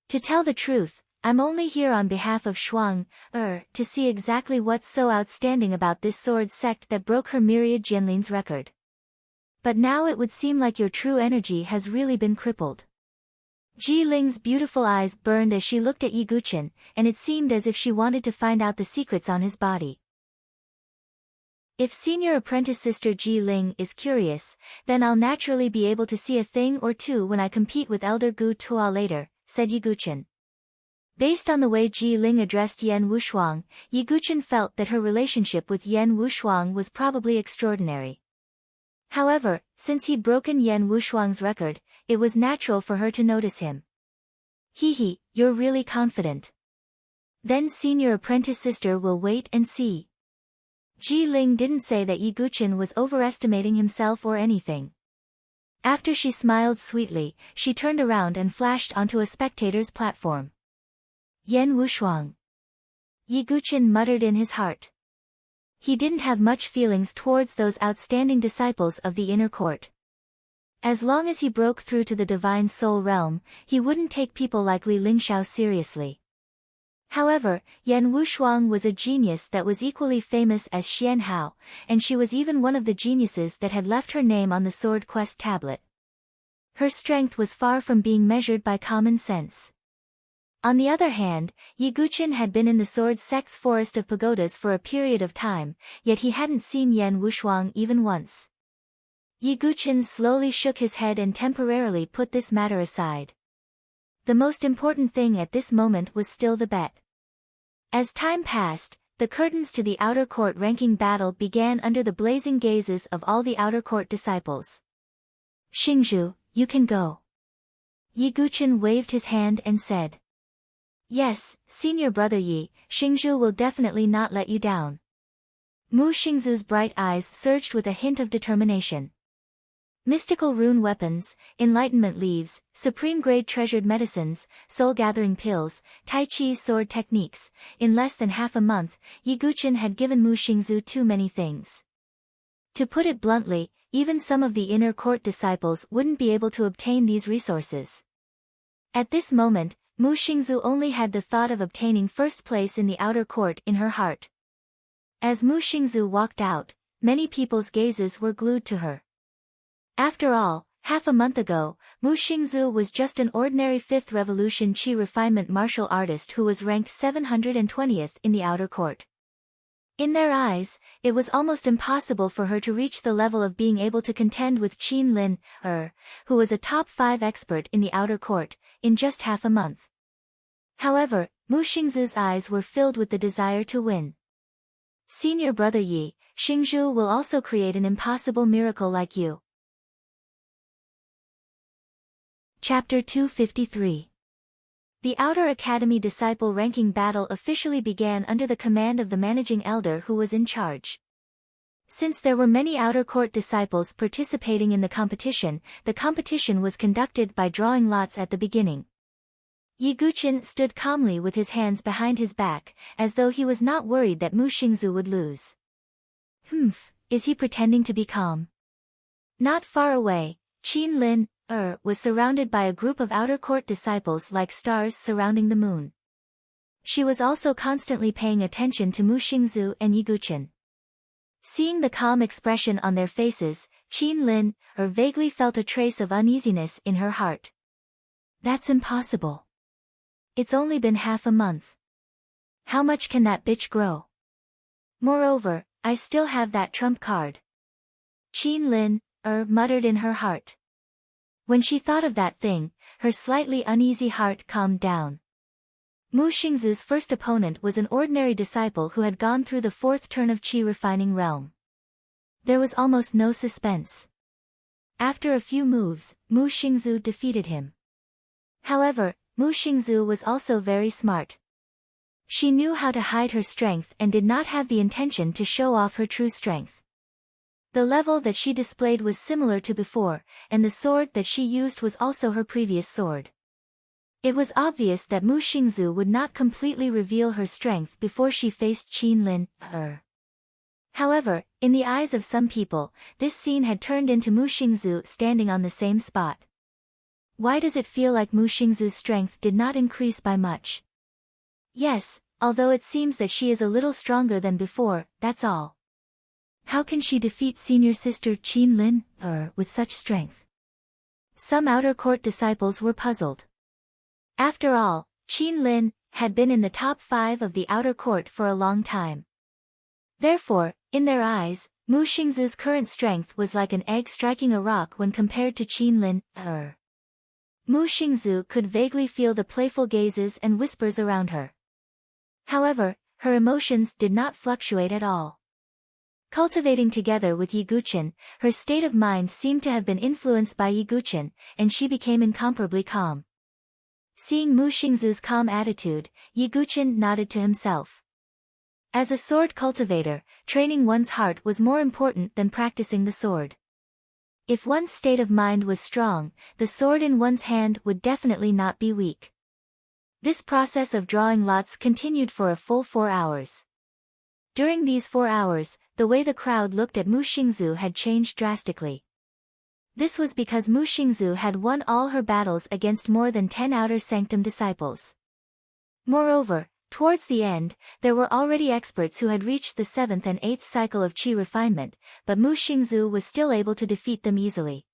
To tell the truth, I'm only here on behalf of Shuang, to see exactly what's so outstanding about this sword sect that broke her myriad Jianlin's record. But now it would seem like your true energy has really been crippled. Ji Ling's beautiful eyes burned as she looked at Yiguchen, and it seemed as if she wanted to find out the secrets on his body. If senior apprentice sister Ji Ling is curious, then I'll naturally be able to see a thing or two when I compete with Elder Gu Tuo later, said Yiguchen. Based on the way Ji Ling addressed Yan Wushuang, Yiguchen felt that her relationship with Yan Wushuang was probably extraordinary. However, since he'd broken Yan Wushuang's record, it was natural for her to notice him. You're really confident. Then senior apprentice sister will wait and see. Ji Ling didn't say that Yiguchen was overestimating himself or anything. After she smiled sweetly, she turned around and flashed onto a spectator's platform. Yan Wushuang. Yiguchen muttered in his heart. He didn't have much feelings towards those outstanding disciples of the inner court. As long as he broke through to the divine soul realm, he wouldn't take people like Li Lingxiao seriously. However, Yan Wushuang was a genius that was equally famous as Xian Hao, and she was even one of the geniuses that had left her name on the Sword Quest tablet. Her strength was far from being measured by common sense. On the other hand, Yiguchen had been in the Sword Sect's forest of pagodas for a period of time, yet he hadn't seen Yan Wushuang even once. Yiguchen slowly shook his head and temporarily put this matter aside. The most important thing at this moment was still the bet. As time passed, the curtains to the outer court ranking battle began under the blazing gazes of all the outer court disciples. Xingzhu, you can go. Yiguchen waved his hand and said. Yes, senior brother Yi, Xingzhu will definitely not let you down. Mu Xingzhu's bright eyes surged with a hint of determination. Mystical rune weapons, enlightenment leaves, supreme-grade treasured medicines, soul-gathering pills, Tai Chi's sword techniques. In less than half a month, Yiguchen had given Mu Xingzhu too many things. To put it bluntly, even some of the inner court disciples wouldn't be able to obtain these resources. At this moment, Mu Xingzhu only had the thought of obtaining first place in the outer court in her heart. As Mu Xingzhu walked out, many people's gazes were glued to her. After all, half a month ago, Mu Xingzhu was just an ordinary 5th Revolution Qi refinement martial artist who was ranked 720th in the outer court. In their eyes, it was almost impossible for her to reach the level of being able to contend with Qin Lin, who was a top 5 expert in the outer court, in just half a month. However, Mu Xingzhu's eyes were filled with the desire to win. Senior brother Yi, Xingzhu will also create an impossible miracle like you. Chapter 253. The Outer Academy Disciple Ranking Battle officially began under the command of the Managing Elder who was in charge. Since there were many outer court disciples participating in the competition was conducted by drawing lots at the beginning. Yiguchen stood calmly with his hands behind his back, as though he was not worried that Mu Xingzu would lose. Is he pretending to be calm? Not far away, Qin Lin was surrounded by a group of outer court disciples like stars surrounding the moon. She was also constantly paying attention to Mu Xingzu and Yiguchen. Seeing the calm expression on their faces, Qin Lin vaguely felt a trace of uneasiness in her heart. That's impossible. It's only been half a month. How much can that bitch grow? Moreover, I still have that trump card. Qin Lin muttered in her heart. When she thought of that thing, her slightly uneasy heart calmed down. Mu Xingzu's first opponent was an ordinary disciple who had gone through the 4th turn of Qi refining realm. There was almost no suspense. After a few moves, Mu Xingzu defeated him. However, Mu Xingzu was also very smart. She knew how to hide her strength and did not have the intention to show off her true strength. The level that she displayed was similar to before, and the sword that she used was also her previous sword. It was obvious that Mu Xingzu would not completely reveal her strength before she faced Qin Lin. However, in the eyes of some people, this scene had turned into Mu Xingzu standing on the same spot. Why does it feel like Mu Xingzu's strength did not increase by much? Yes, although it seems that she is a little stronger than before, that's all. How can she defeat senior sister Qin Lin with such strength? Some outer court disciples were puzzled. After all, Qin Lin had been in the top 5 of the outer court for a long time. Therefore, in their eyes, Mu Xingzu's current strength was like an egg striking a rock when compared to Qin Lin. Mu Xingzu could vaguely feel the playful gazes and whispers around her. However, her emotions did not fluctuate at all. Cultivating together with Yiguchen, her state of mind seemed to have been influenced by Yiguchen, and she became incomparably calm. Seeing Mu Xingzu's calm attitude, Yiguchen nodded to himself. As a sword cultivator, training one's heart was more important than practicing the sword. If one's state of mind was strong, the sword in one's hand would definitely not be weak. This process of drawing lots continued for a full 4 hours. During these 4 hours, the way the crowd looked at Mu Xingzu had changed drastically. This was because Mu Xingzu had won all her battles against more than 10 outer sanctum disciples. Moreover, towards the end, there were already experts who had reached the 7th and 8th cycle of Qi refinement, but Mu Xingzu was still able to defeat them easily.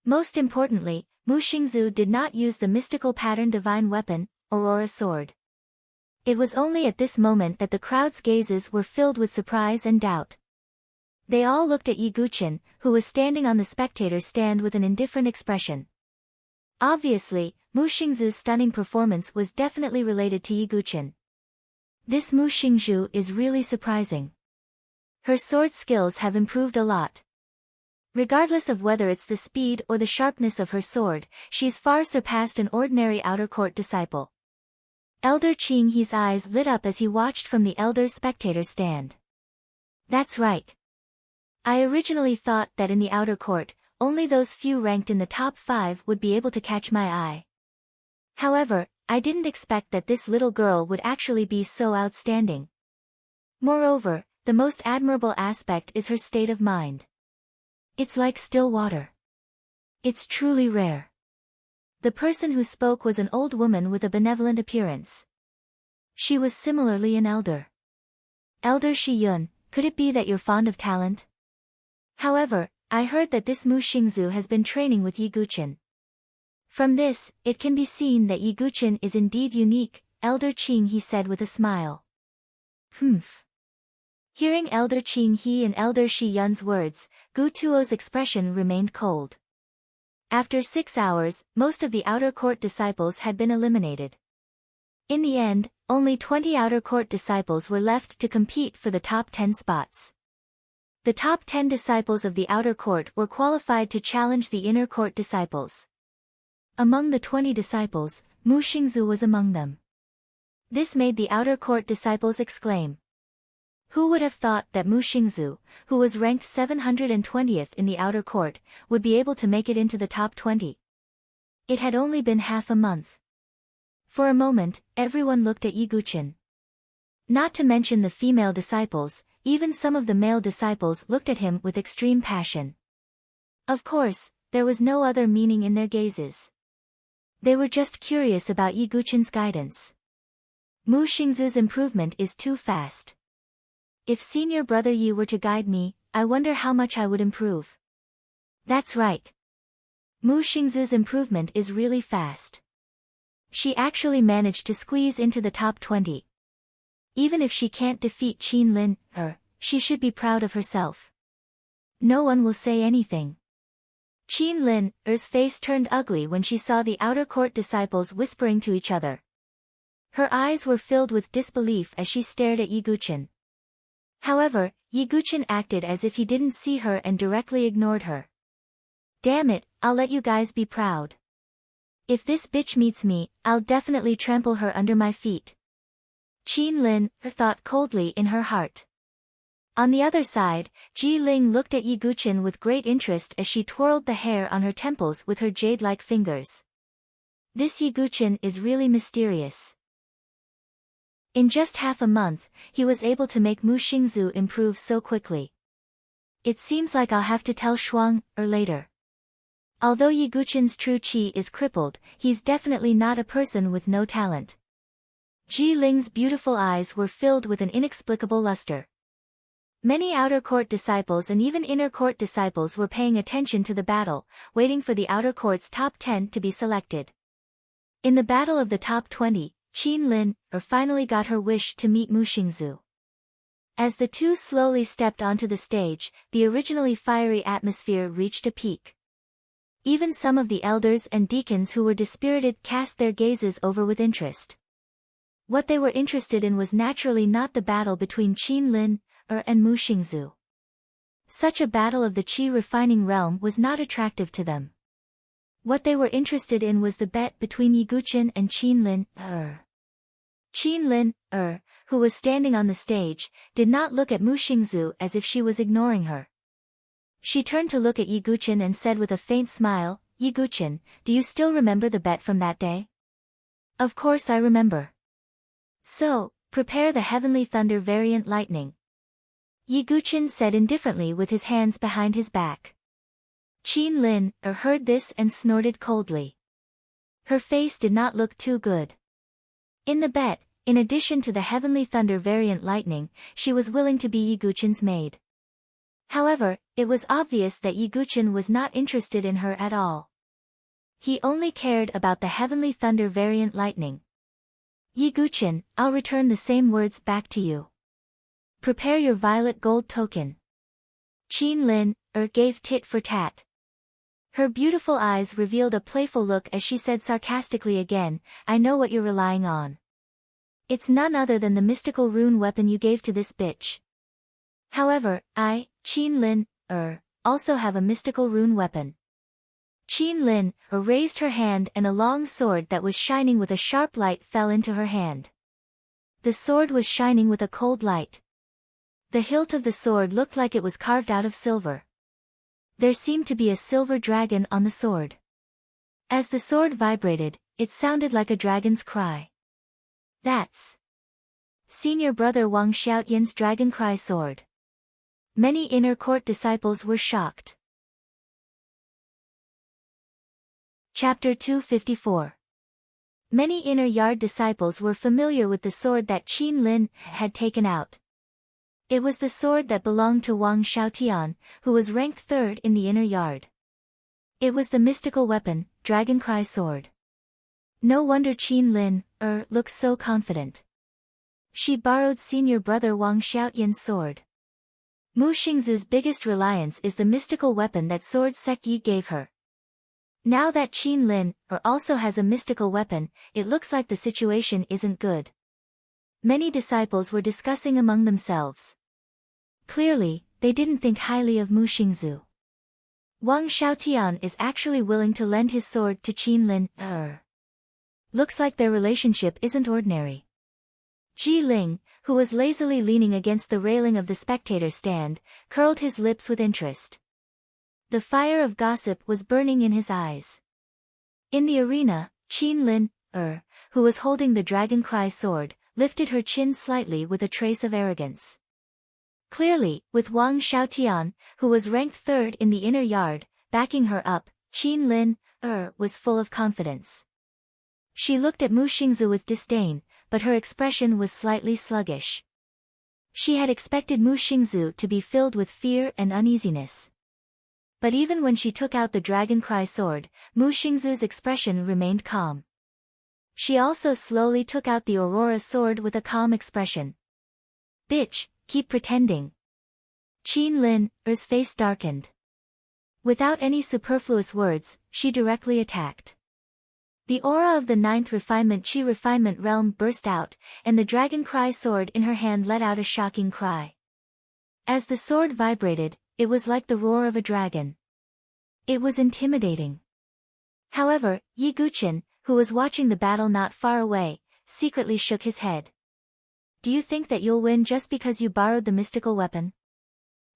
Most importantly, Mu Xingzu did not use the mystical pattern divine weapon, Aurora sword. It was only at this moment that the crowd's gazes were filled with surprise and doubt. They all looked at Yiguchen, who was standing on the spectator's stand with an indifferent expression. Obviously, Mu Xingzu's stunning performance was definitely related to Yiguchen. This Mu Xingzu is really surprising. Her sword skills have improved a lot. Regardless of whether it's the speed or the sharpness of her sword, she's far surpassed an ordinary outer court disciple. Elder Qing He's eyes lit up as he watched from the elder's spectator stand. That's right. I originally thought that in the outer court, only those few ranked in the top 5 would be able to catch my eye. However, I didn't expect that this little girl would actually be so outstanding. Moreover, the most admirable aspect is her state of mind. It's like still water. It's truly rare. The person who spoke was an old woman with a benevolent appearance. She was similarly an elder. Elder Shi Yun, could it be that you're fond of talent? However, I heard that this Mu Xingzu has been training with Yiguchen. From this, it can be seen that Yiguchen is indeed unique, Elder Qing He said with a smile. Hearing Elder Qing He and Elder Shi Yun's words, Gu Tuo's expression remained cold. After 6 hours, most of the outer court disciples had been eliminated. In the end, only 20 outer court disciples were left to compete for the top 10 spots. The top 10 disciples of the outer court were qualified to challenge the inner court disciples. Among the 20 disciples, Mu Xingzu was among them. This made the outer court disciples exclaim. Who would have thought that Mu Xingzu, who was ranked 720th in the outer court, would be able to make it into the top 20? It had only been half a month. For a moment, everyone looked at Yi Guqin. Not to mention the female disciples, even some of the male disciples looked at him with extreme passion. Of course, there was no other meaning in their gazes. They were just curious about Yi Guqin's guidance. Mu Xingzu's improvement is too fast. If senior brother Yi were to guide me, I wonder how much I would improve. That's right. Mu Xingzu's improvement is really fast. She actually managed to squeeze into the top 20. Even if she can't defeat Qin Lin, she should be proud of herself. No one will say anything. Qin Lin's face turned ugly when she saw the outer court disciples whispering to each other. Her eyes were filled with disbelief as she stared at Yi Guqin. However, Yi Guqin acted as if he didn't see her and directly ignored her. Damn it, I'll let you guys be proud. If this bitch meets me, I'll definitely trample her under my feet. Qin Lin thought coldly in her heart. On the other side, Ji Ling looked at Yi Guqin with great interest as she twirled the hair on her temples with her jade-like fingers. This Yi Guqin is really mysterious. In just half a month, he was able to make Mu Xingzu improve so quickly. It seems like I'll have to tell Shuang later. Although Yi Guqin's true qi is crippled, he's definitely not a person with no talent. Ji Ling's beautiful eyes were filled with an inexplicable luster. Many outer court disciples and even inner court disciples were paying attention to the battle, waiting for the outer court's top 10 to be selected. In the battle of the top 20, Qin Lin finally got her wish to meet Mu Xingzu. As the two slowly stepped onto the stage, the originally fiery atmosphere reached a peak. Even some of the elders and deacons who were dispirited cast their gazes over with interest. What they were interested in was naturally not the battle between Qin Lin and Mu Xingzu. Such a battle of the qi refining realm was not attractive to them. What they were interested in was the bet between Yi Guqin and Qin Lin. Qin Lin, who was standing on the stage, did not look at Mu Xingzu as if she was ignoring her. She turned to look at Yi Guqin and said with a faint smile, Yi Guqin, do you still remember the bet from that day? Of course I remember. So, prepare the heavenly thunder variant lightning. Yi Guqin said indifferently with his hands behind his back. Qin Lin heard this and snorted coldly. Her face did not look too good. In the bet, in addition to the heavenly thunder variant lightning, she was willing to be Yi Guqin's maid. However, it was obvious that Yi Guqin was not interested in her at all. He only cared about the heavenly thunder variant lightning. Yi Guqin, I'll return the same words back to you. Prepare your violet gold token. Qin Lin gave tit for tat. Her beautiful eyes revealed a playful look as she said sarcastically again, I know what you're relying on. It's none other than the mystical rune weapon you gave to this bitch. However, I, Qin Lin, also have a mystical rune weapon. Qin Lin raised her hand and a long sword that was shining with a sharp light fell into her hand. The sword was shining with a cold light. The hilt of the sword looked like it was carved out of silver. There seemed to be a silver dragon on the sword. As the sword vibrated, it sounded like a dragon's cry. That's Senior Brother Wang Xiaotian's dragon cry sword. Many inner court disciples were shocked. Chapter 254. Many inner yard disciples were familiar with the sword that Qin Lin had taken out. It was the sword that belonged to Wang Xiaotian, who was ranked third in the inner yard. It was the mystical weapon, Dragon Cry Sword. No wonder Qin Lin looked so confident. She borrowed senior brother Wang Xiaotian's sword. Mu Xingzu's biggest reliance is the mystical weapon that Sword Sect Yi gave her. Now that Qin Lin also has a mystical weapon, it looks like the situation isn't good. Many disciples were discussing among themselves. Clearly, they didn't think highly of Mu Xingzu. Wang Xiaotian is actually willing to lend his sword to Qin Lin. Looks like their relationship isn't ordinary. Ji Ling, who was lazily leaning against the railing of the spectator stand, curled his lips with interest. The fire of gossip was burning in his eyes. In the arena, Qin Lin, who was holding the Dragon Cry sword, lifted her chin slightly with a trace of arrogance. Clearly, with Wang Xiaotian, who was ranked third in the inner yard, backing her up, Qin Lin, was full of confidence. She looked at Mu Xingzu with disdain, but her expression was slightly sluggish. She had expected Mu Xingzu to be filled with fear and uneasiness. But even when she took out the Dragon Cry sword, Mu Xingzu's expression remained calm. She also slowly took out the Aurora sword with a calm expression. "Bitch, keep pretending." Qin Lin's face darkened. Without any superfluous words, she directly attacked. The aura of the 9th refinement Qi refinement realm burst out, and the Dragon Cry sword in her hand let out a shocking cry. As the sword vibrated, it was like the roar of a dragon. It was intimidating. However, Yi Guqin, who was watching the battle not far away, secretly shook his head. "Do you think that you'll win just because you borrowed the mystical weapon?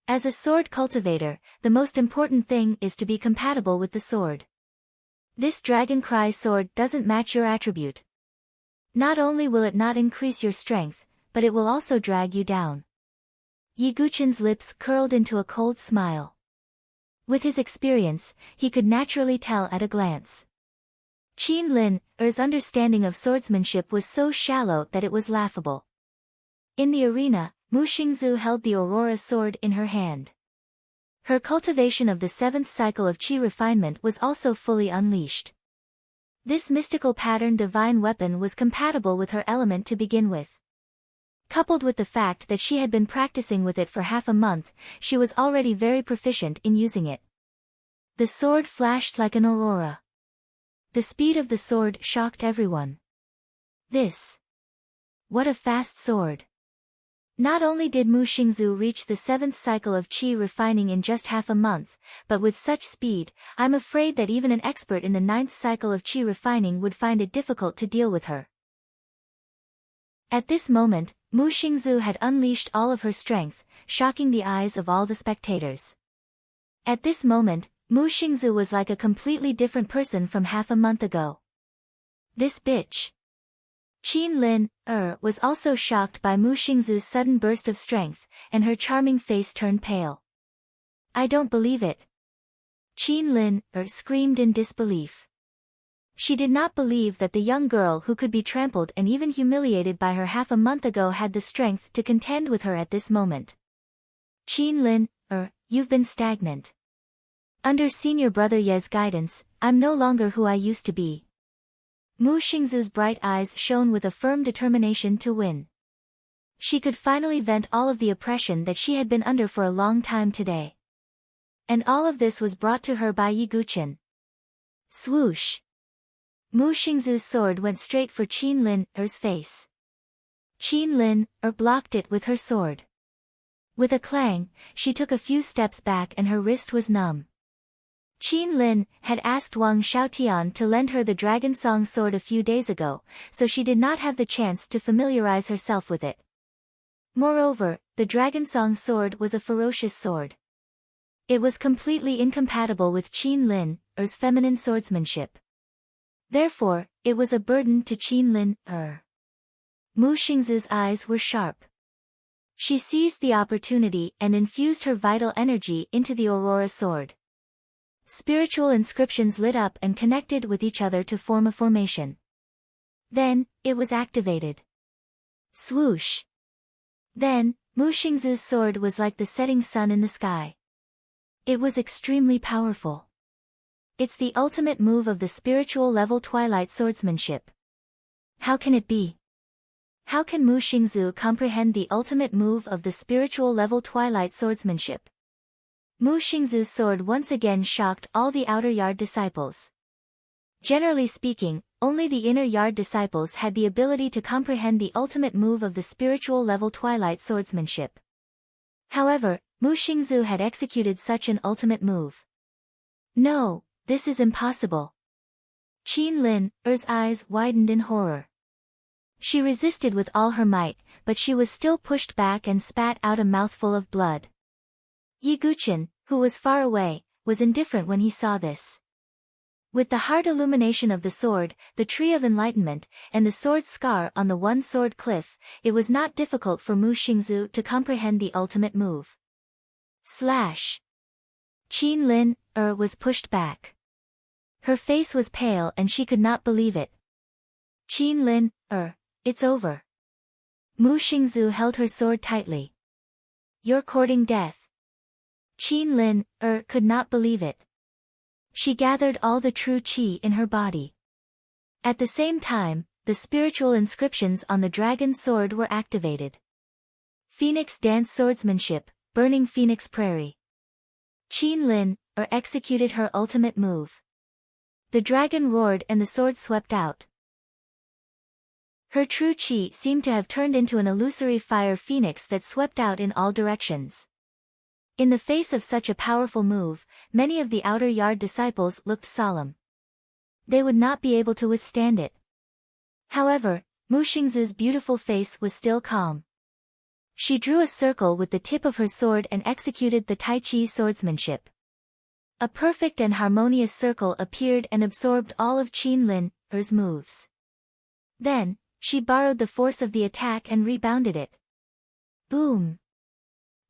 As a sword cultivator, the most important thing is to be compatible with the sword. This Dragon Cry sword doesn't match your attribute. Not only will it not increase your strength, but it will also drag you down." Yi Guqin's lips curled into a cold smile. With his experience, he could naturally tell at a glance. Qin Lin's understanding of swordsmanship was so shallow that it was laughable. In the arena, Mu Xingzu held the Aurora sword in her hand. Her cultivation of the 7th cycle of Qi refinement was also fully unleashed. This mystical pattern divine weapon was compatible with her element to begin with. Coupled with the fact that she had been practicing with it for half a month, she was already very proficient in using it. The sword flashed like an aurora. The speed of the sword shocked everyone. What a fast sword! Not only did Mu Xingzu reach the 7th cycle of Qi refining in just half a month, but with such speed, I'm afraid that even an expert in the 9th cycle of Qi refining would find it difficult to deal with her. At this moment, Mu Xingzu had unleashed all of her strength, shocking the eyes of all the spectators. At this moment, Mu Xingzu was like a completely different person from half a month ago. "This bitch." Qin Lin was also shocked by Mu Xingzu's sudden burst of strength, and her charming face turned pale. "I don't believe it." Qin Lin screamed in disbelief. She did not believe that the young girl who could be trampled and even humiliated by her half a month ago had the strength to contend with her at this moment. "Qin Lin, you've been stagnant. Under senior brother Ye's guidance, I'm no longer who I used to be." Mu Xingzu's bright eyes shone with a firm determination to win. She could finally vent all of the oppression that she had been under for a long time today. And all of this was brought to her by Yi Guqin. Swoosh! Mu Xingzu's sword went straight for Qin Lin's face. Qin Lin blocked it with her sword. With a clang, she took a few steps back and her wrist was numb. Qin Lin had asked Wang Xiaotian to lend her the Dragon Song sword a few days ago, so she did not have the chance to familiarize herself with it. Moreover, the Dragon Song sword was a ferocious sword. It was completely incompatible with Qin Lin's feminine swordsmanship. Therefore, it was a burden to Qin Lin. Mu Xingzu's eyes were sharp. She seized the opportunity and infused her vital energy into the Aurora sword. Spiritual inscriptions lit up and connected with each other to form a formation. Then, it was activated. Swoosh! Then, Mu Xingzu's sword was like the setting sun in the sky. It was extremely powerful. It's the ultimate move of the spiritual level twilight swordsmanship. How can it be? How can Mu Xingzu comprehend the ultimate move of the spiritual level twilight swordsmanship? Mu Xingzu's sword once again shocked all the outer yard disciples. Generally speaking, only the inner yard disciples had the ability to comprehend the ultimate move of the spiritual level twilight swordsmanship. However, Mu Xingzu had executed such an ultimate move. No, this is impossible. Qin Lin's eyes widened in horror. She resisted with all her might, but she was still pushed back and spat out a mouthful of blood. Yi Guqian, who was far away, was indifferent when he saw this. With the heart illumination of the sword, the tree of enlightenment, and the sword scar on the one-sword cliff, it was not difficult for Mu Xingzu to comprehend the ultimate move. Slash! Qin Lin was pushed back. Her face was pale and she could not believe it. Qin Lin it's over. Mu Xingzu held her sword tightly. You're courting death. Qin Lin could not believe it. She gathered all the true qi in her body. At the same time, the spiritual inscriptions on the dragon sword were activated. Phoenix Dance Swordsmanship, Burning Phoenix Prairie. Qin Lin executed her ultimate move. The dragon roared and the sword swept out. Her true qi seemed to have turned into an illusory fire phoenix that swept out in all directions. In the face of such a powerful move, many of the outer yard disciples looked solemn. They would not be able to withstand it. However, Mu Xingzu's beautiful face was still calm. She drew a circle with the tip of her sword and executed the Tai Chi swordsmanship. A perfect and harmonious circle appeared and absorbed all of Qin Lin's moves. Then, she borrowed the force of the attack and rebounded it. Boom!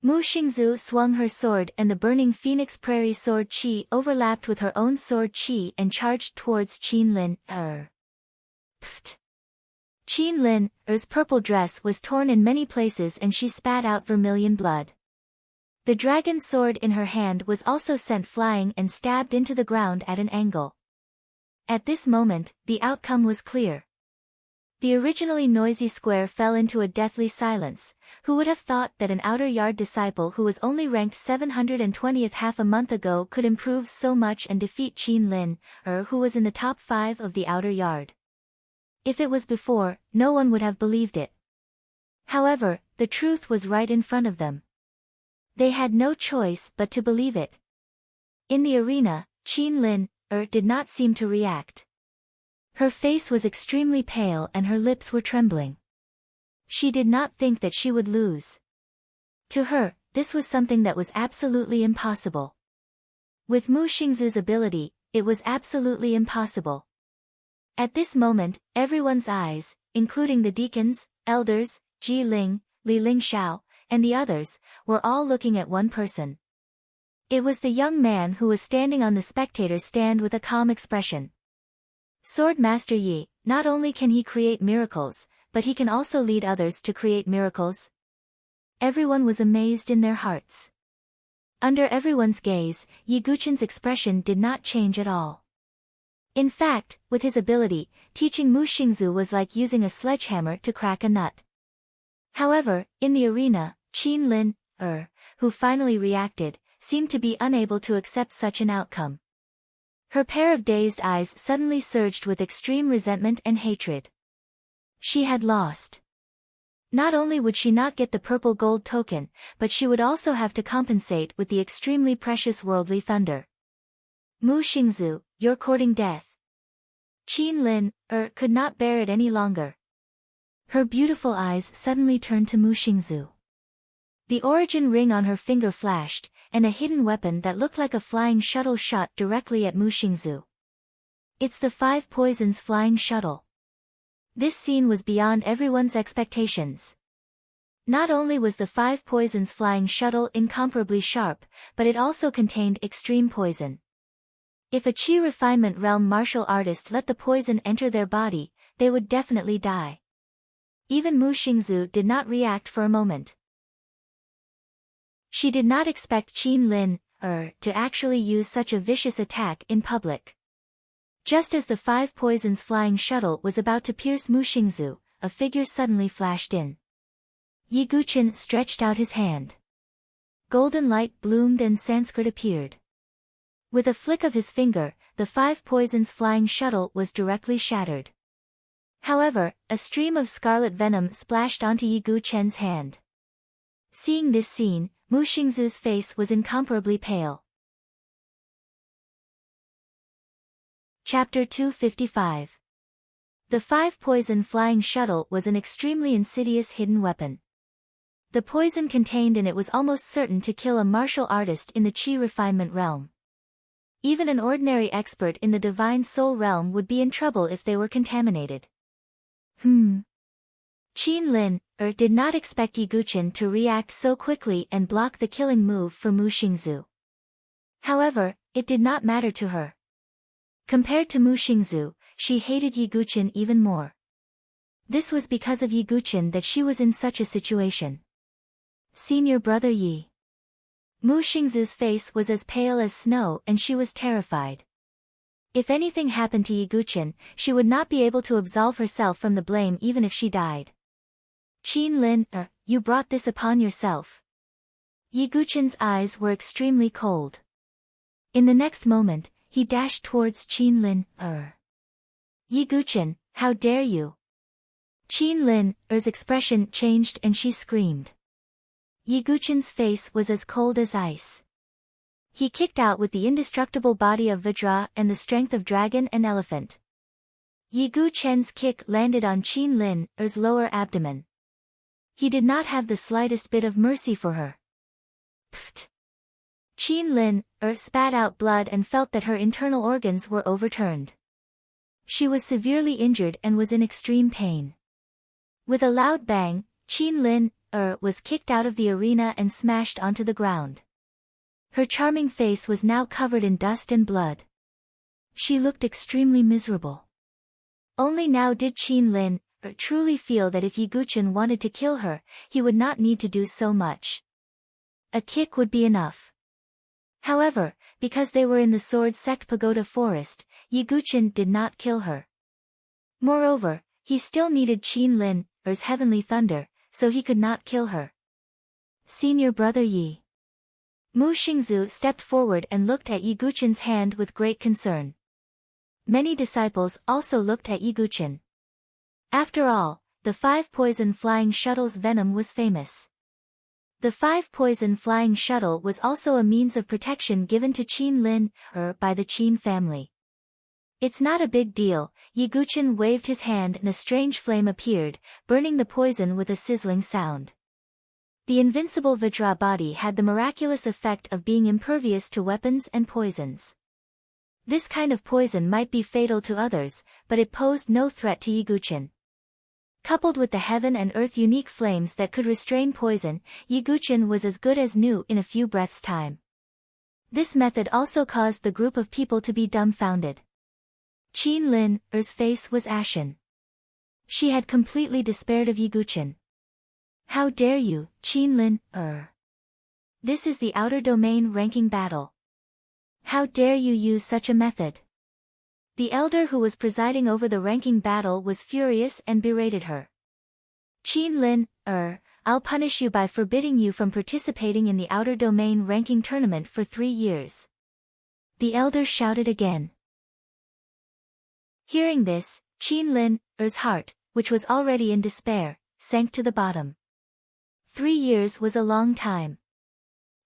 Mu Xingzu swung her sword and the burning Phoenix Prairie sword qi overlapped with her own sword qi and charged towards Qin Lin. Pfft! Qin Lin's purple dress was torn in many places and she spat out vermilion blood. The dragon sword in her hand was also sent flying and stabbed into the ground at an angle. At this moment, the outcome was clear. The originally noisy square fell into a deathly silence. Who would have thought that an outer yard disciple who was only ranked 720th half a month ago could improve so much and defeat Qin Lin, who was in the top 5 of the outer yard? If it was before, no one would have believed it. However, the truth was right in front of them. They had no choice but to believe it. In the arena, Qin Lin did not seem to react. Her face was extremely pale and her lips were trembling. She did not think that she would lose. To her, this was something that was absolutely impossible. With Mu Xingzu's ability, it was absolutely impossible. At this moment, everyone's eyes, including the deacons, elders, Ji Ling, Li Lingxiao, and the others, were all looking at one person. It was the young man who was standing on the spectator stand with a calm expression. Sword Master Yi, not only can he create miracles, but he can also lead others to create miracles. Everyone was amazed in their hearts. Under everyone's gaze, Yi Guqian's expression did not change at all. In fact, with his ability, teaching Mu Xingzu was like using a sledgehammer to crack a nut. However, in the arena, Qin Lin, who finally reacted, seemed to be unable to accept such an outcome. Her pair of dazed eyes suddenly surged with extreme resentment and hatred. She had lost. Not only would she not get the purple gold token, but she would also have to compensate with the extremely precious worldly thunder. Mu Xingzu, you're courting death. Qin Lin, could not bear it any longer. Her beautiful eyes suddenly turned to Mu Xingzu. The origin ring on her finger flashed, and a hidden weapon that looked like a flying shuttle shot directly at Mu Xingzu. It's the 5 poisons flying shuttle. This scene was beyond everyone's expectations. Not only was the 5 poisons flying shuttle incomparably sharp, but it also contained extreme poison. If a Qi refinement realm martial artist let the poison enter their body, they would definitely die. Even Mu Xingzu did not react for a moment. She did not expect Qin Lin, to actually use such a vicious attack in public. Just as the 5 poisons flying shuttle was about to pierce Mu Xingzu, a figure suddenly flashed in. Yi Guqian stretched out his hand. Golden light bloomed and Sanskrit appeared. With a flick of his finger, the 5 poisons flying shuttle was directly shattered. However, a stream of scarlet venom splashed onto Yi Guqian's hand. Seeing this scene, Mu Xingzu's face was incomparably pale. Chapter 255. The 5-poison flying shuttle was an extremely insidious hidden weapon. The poison contained in it was almost certain to kill a martial artist in the Qi refinement realm. Even an ordinary expert in the divine soul realm would be in trouble if they were contaminated. Qin Lin did not expect Ye Guqin to react so quickly and block the killing move for Mu Xingzu. However, it did not matter to her. Compared to Mu Xingzu, she hated Ye Guqin even more. This was because of Ye Guqin that she was in such a situation. Senior brother Yi. Mu Xingzu's face was as pale as snow and she was terrified. If anything happened to Ye Guqin, she would not be able to absolve herself from the blame even if she died. Qin Lin, you brought this upon yourself. Ye Guqin's eyes were extremely cold. In the next moment, he dashed towards Qin Lin, Ye Guqin, how dare you? Qin Lin's expression changed and she screamed. Ye Guqin's face was as cold as ice. He kicked out with the indestructible body of Vajra and the strength of dragon and elephant. Ye Guqin's kick landed on Qin Lin's lower abdomen. He did not have the slightest bit of mercy for her. Pfft! Qin Lin spat out blood and felt that her internal organs were overturned. She was severely injured and was in extreme pain. With a loud bang, Qin Lin was kicked out of the arena and smashed onto the ground. Her charming face was now covered in dust and blood. She looked extremely miserable. Only now did Qin Lin truly feel that if Ye Guqin wanted to kill her, he would not need to do so much. A kick would be enough. However, because they were in the Sword Sect Pagoda Forest, Ye Guqin did not kill her. Moreover, he still needed Qin Lin's heavenly thunder, so he could not kill her. Senior brother Yi. Mu Xingzu stepped forward and looked at Ye Guqin's hand with great concern. Many disciples also looked at Ye Guqin. After all, the 5-poison flying shuttle's venom was famous. The 5-poison flying shuttle was also a means of protection given to Qin Lin by the Qin family. It's not a big deal. Ye Guqin waved his hand and a strange flame appeared, burning the poison with a sizzling sound. The invincible Vajra body had the miraculous effect of being impervious to weapons and poisons. This kind of poison might be fatal to others, but it posed no threat to Ye Guqin. Coupled with the heaven and earth unique flames that could restrain poison, Ye Guqin was as good as new in a few breaths' time. This method also caused the group of people to be dumbfounded. Qin Lin's face was ashen. She had completely despaired of Ye Guqin. How dare you, Qin Lin, This is the outer domain ranking battle. How dare you use such a method? The elder who was presiding over the ranking battle was furious and berated her. Qin Lin, I'll punish you by forbidding you from participating in the outer domain ranking tournament for 3 years. The elder shouted again. Hearing this, Qin Lin's heart, which was already in despair, sank to the bottom. 3 years was a long time.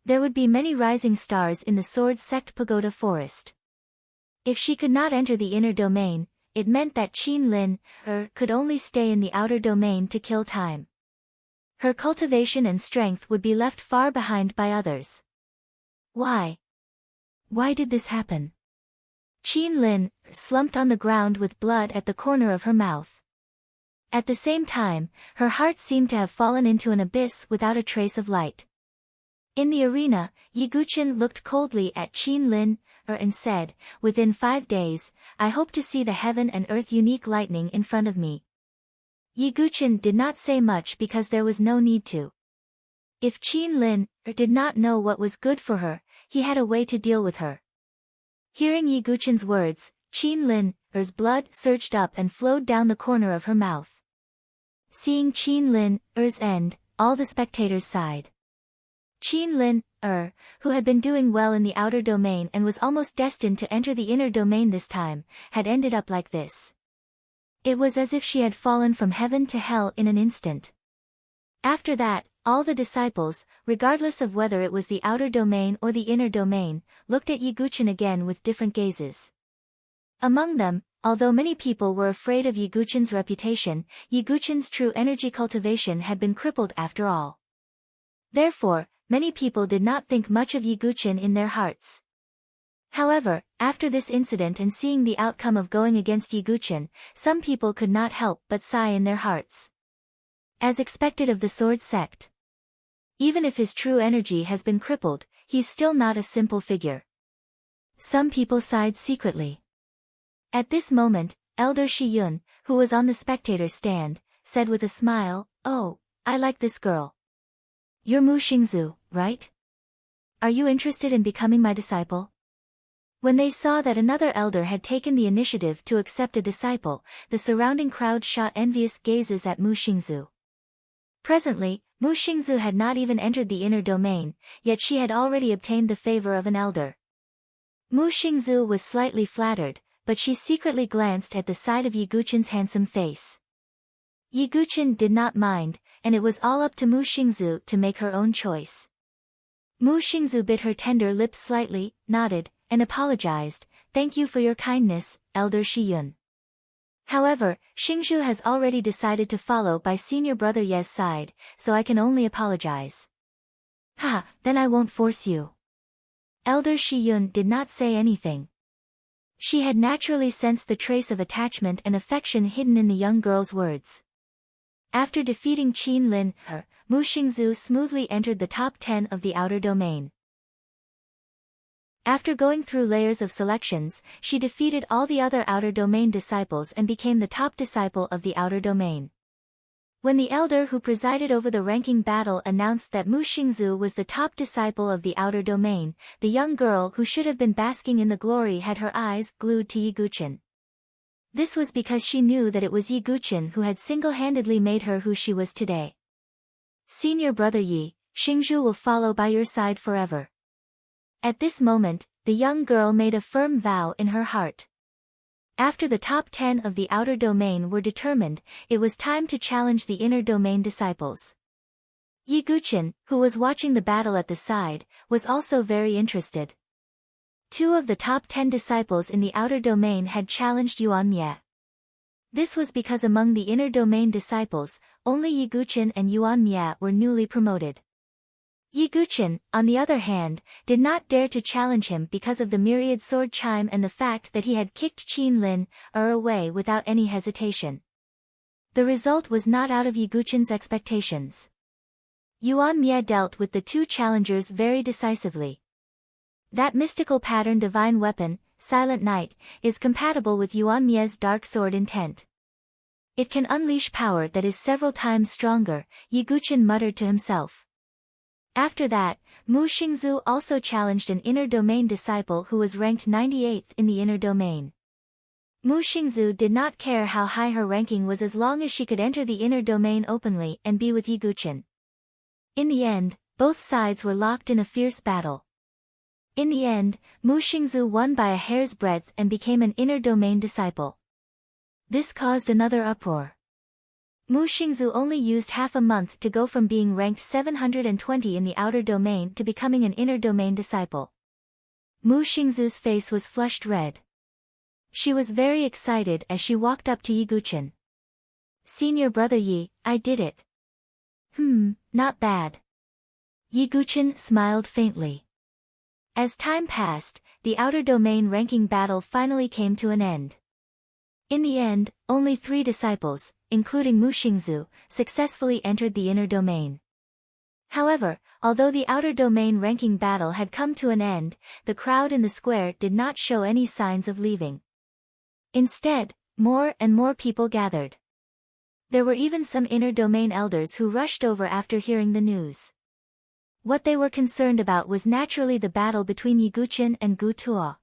There would be many rising stars in the Sword Sect Pagoda Forest. If she could not enter the inner domain, it meant that Qin Lin could only stay in the outer domain to kill time. Her cultivation and strength would be left far behind by others. Why? Why did this happen? Qin Lin slumped on the ground with blood at the corner of her mouth. At the same time, her heart seemed to have fallen into an abyss without a trace of light. In the arena, Ye Guqin looked coldly at Qin Lin and said, "Within 5 days, I hope to see the heaven and earth unique lightning in front of me." Ye Guqin did not say much because there was no need to. If Qin Lin did not know what was good for her, he had a way to deal with her. Hearing Ye Guqin's words, Qin Lin's blood surged up and flowed down the corner of her mouth. Seeing Qin Lin's end, all the spectators sighed. Qin Lin, who had been doing well in the outer domain and was almost destined to enter the inner domain this time, had ended up like this. It was as if she had fallen from heaven to hell in an instant. After that, all the disciples, regardless of whether it was the outer domain or the inner domain, looked at Ye Guqin again with different gazes. Among them, although many people were afraid of Yiguchen's reputation, Yiguchen's true energy cultivation had been crippled after all. Therefore, many people did not think much of Yiguchen in their hearts. However, after this incident and seeing the outcome of going against Yiguchen, some people could not help but sigh in their hearts. As expected of the sword sect. Even if his true energy has been crippled, he's still not a simple figure. Some people sighed secretly. At this moment, Elder Shiyun, who was on the spectator's stand, said with a smile, "Oh, I like this girl. You're Mu Xingzu, right? Are you interested in becoming my disciple?" When they saw that another elder had taken the initiative to accept a disciple, the surrounding crowd shot envious gazes at Mu Xingzu. Presently, Mu Xingzu had not even entered the inner domain, yet she had already obtained the favor of an elder. Mu Xingzu was slightly flattered, but she secretly glanced at the side of Yiguchen's handsome face. Yiguchen did not mind, and it was all up to Mu Xingzu to make her own choice. Mu Xingzu bit her tender lips slightly, nodded, and apologized, "Thank you for your kindness, Elder Shiyun. However, Xingzhu has already decided to follow by senior brother Ye's side, so I can only apologize." "Ha, then I won't force you." Elder Shiyun did not say anything. She had naturally sensed the trace of attachment and affection hidden in the young girl's words. After defeating Qin Lin, Mu Xingzu smoothly entered the top 10 of the outer domain. After going through layers of selections, she defeated all the other outer domain disciples and became the top disciple of the outer domain. When the elder who presided over the ranking battle announced that Mu Xingzu was the top disciple of the outer domain, the young girl who should have been basking in the glory had her eyes glued to Yiguchen. This was because she knew that it was Yiguchen who had single-handedly made her who she was today. "Senior brother Yi, Xingzhu will follow by your side forever." At this moment, the young girl made a firm vow in her heart. After the top 10 of the outer domain were determined, it was time to challenge the inner domain disciples. Yiguchen, who was watching the battle at the side, was also very interested. 2 of the top 10 disciples in the outer domain had challenged Yuan Mie. This was because among the inner domain disciples, only Yiguchen and Yuan Mie were newly promoted. Yiguchen, on the other hand, did not dare to challenge him because of the myriad sword chime and the fact that he had kicked Qin Lin away without any hesitation. The result was not out of Yiguchen's expectations. Yuan Mie dealt with the 2 challengers very decisively. That mystical pattern divine weapon, Silent Night, is compatible with Yuan Mie's dark sword intent. It can unleash power that is several times stronger, Yiguchen muttered to himself. After that, Mu Xingzu also challenged an inner domain disciple who was ranked 98th in the inner domain. Mu Xingzu did not care how high her ranking was as long as she could enter the inner domain openly and be with Yiguchen. In the end, both sides were locked in a fierce battle. In the end, Mu Xingzu won by a hair's breadth and became an inner domain disciple. This caused another uproar. Mu Xingzu only used half a month to go from being ranked 720 in the outer domain to becoming an inner domain disciple. Mu Xingzu's face was flushed red. She was very excited as she walked up to Yiguchen. "Senior brother Yi, I did it." Not bad." Yiguchen smiled faintly. As time passed, the outer domain ranking battle finally came to an end. In the end, only 3 disciples, including Mu Xingzu, successfully entered the inner domain. However, although the outer domain ranking battle had come to an end, the crowd in the square did not show any signs of leaving. Instead, more and more people gathered. There were even some inner domain elders who rushed over after hearing the news. What they were concerned about was naturally the battle between Yiguchen and Gu Tuo.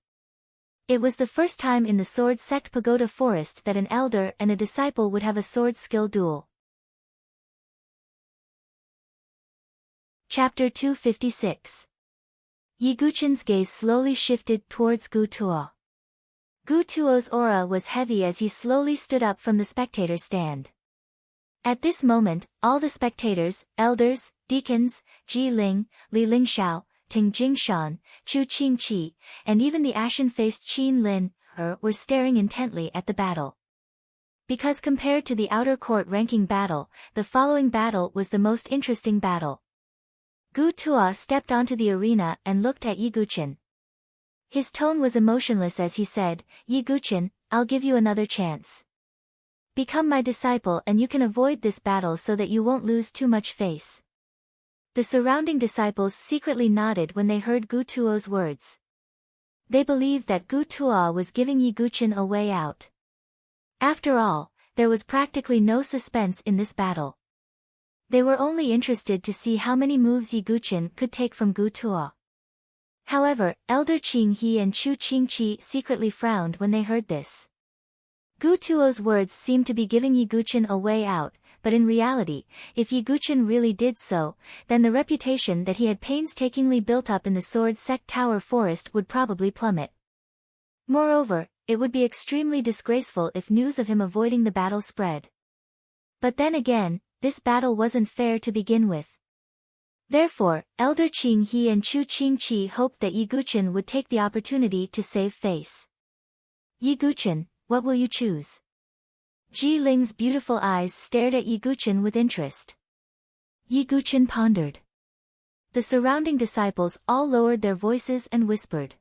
It was the first time in the Sword Sect Pagoda Forest that an elder and a disciple would have a sword skill duel. Chapter 256. Yiguchen's gaze slowly shifted towards Gu Tuo. Gu Tuo's aura was heavy as he slowly stood up from the spectator stand. At this moment, all the spectators, elders, deacons, Ji Ling, Li Lingxiao, Ting Jingshan, Chu Qingqi, and even the ashen-faced Qin Lin, her were staring intently at the battle. Because compared to the outer court ranking battle, the following battle was the most interesting battle. Gu Tuo stepped onto the arena and looked at Yi Guqin. His tone was emotionless as he said, "Yi Guqin, I'll give you another chance. Become my disciple and you can avoid this battle so that you won't lose too much face." The surrounding disciples secretly nodded when they heard Gu Tuo's words. They believed that Gu Tuo was giving Yi Guqin a way out. After all, there was practically no suspense in this battle. They were only interested to see how many moves Yi Guqin could take from Gu Tuo. However, Elder Qing He and Chu Qingqi secretly frowned when they heard this. Gu Tuo's words seemed to be giving Yi Guqin a way out, but in reality, if Yi Guqin really did so, then the reputation that he had painstakingly built up in the Sword Sect Tower Forest would probably plummet. Moreover, it would be extremely disgraceful if news of him avoiding the battle spread. But then again, this battle wasn't fair to begin with. Therefore, Elder Qing He and Chu Qingqi hoped that Yi Guqin would take the opportunity to save face. "Yi Guqin, what will you choose?" Ji Ling's beautiful eyes stared at Yi Guqin with interest. Yi Guqin pondered. The surrounding disciples all lowered their voices and whispered.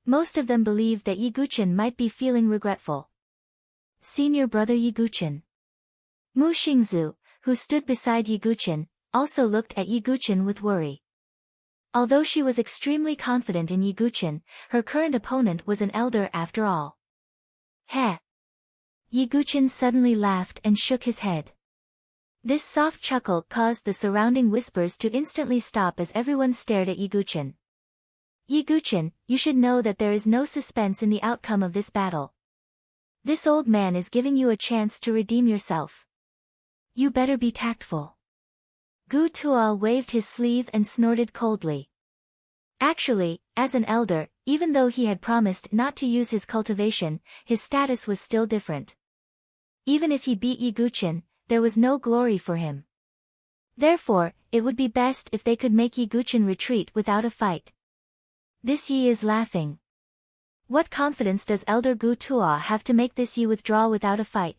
Most of them believed that Yi Guqin might be feeling regretful. Senior brother Yi Guqin. Mu Xingzu, who stood beside Yi Guqin, also looked at Yi Guqin with worry. Although she was extremely confident in Yi Guqin, her current opponent was an elder after all. Heh! Yi Guqin suddenly laughed and shook his head. This soft chuckle caused the surrounding whispers to instantly stop as everyone stared at Yi Guqin. "Yi Guqin, you should know that there is no suspense in the outcome of this battle. This old man is giving you a chance to redeem yourself. You better be tactful." Gu Tuo waved his sleeve and snorted coldly. Actually, as an elder, even though he had promised not to use his cultivation, his status was still different. Even if he beat Yi Guqin, there was no glory for him. Therefore, it would be best if they could make Yi Guqin retreat without a fight. This Yi is laughing. What confidence does Elder Gu Tuo have to make this Yi withdraw without a fight?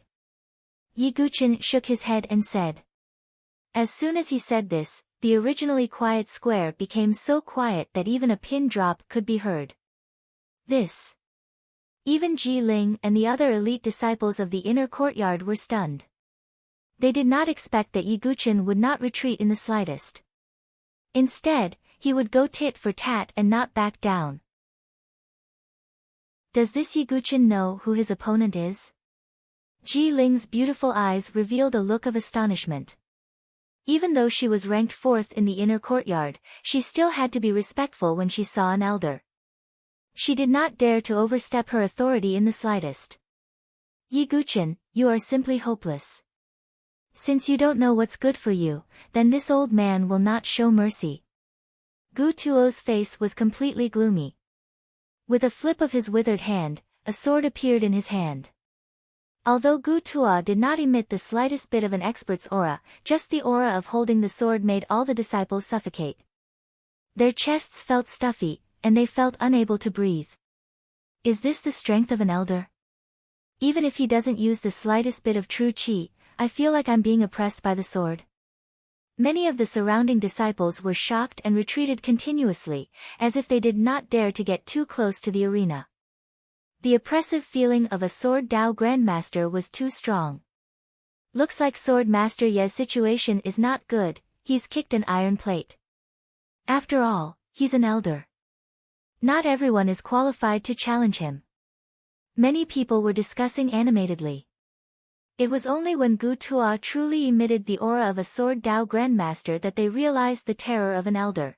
Yi Guqin shook his head and said. As soon as he said this, the originally quiet square became so quiet that even a pin drop could be heard. This. Even Ji Ling and the other elite disciples of the inner courtyard were stunned. They did not expect that Yi Guqin would not retreat in the slightest. Instead, he would go tit for tat and not back down. Does this Yi Guqin know who his opponent is? Ji Ling's beautiful eyes revealed a look of astonishment. Even though she was ranked 4th in the inner courtyard, she still had to be respectful when she saw an elder. She did not dare to overstep her authority in the slightest. Yi Guqin, you are simply hopeless. Since you don't know what's good for you, then this old man will not show mercy. Gu Tuo's face was completely gloomy. With a flip of his withered hand, a sword appeared in his hand. Although Gu Tuo did not emit the slightest bit of an expert's aura, just the aura of holding the sword made all the disciples suffocate. Their chests felt stuffy, and they felt unable to breathe. Is this the strength of an elder? Even if he doesn't use the slightest bit of true qi, I feel like I'm being oppressed by the sword. Many of the surrounding disciples were shocked and retreated continuously, as if they did not dare to get too close to the arena. The oppressive feeling of a Sword Dao Grandmaster was too strong. Looks like Sword Master Ye's situation is not good, he's kicked an iron plate. After all, he's an elder. Not everyone is qualified to challenge him. Many people were discussing animatedly. It was only when Gu Tuo truly emitted the aura of a Sword Dao Grandmaster that they realized the terror of an elder.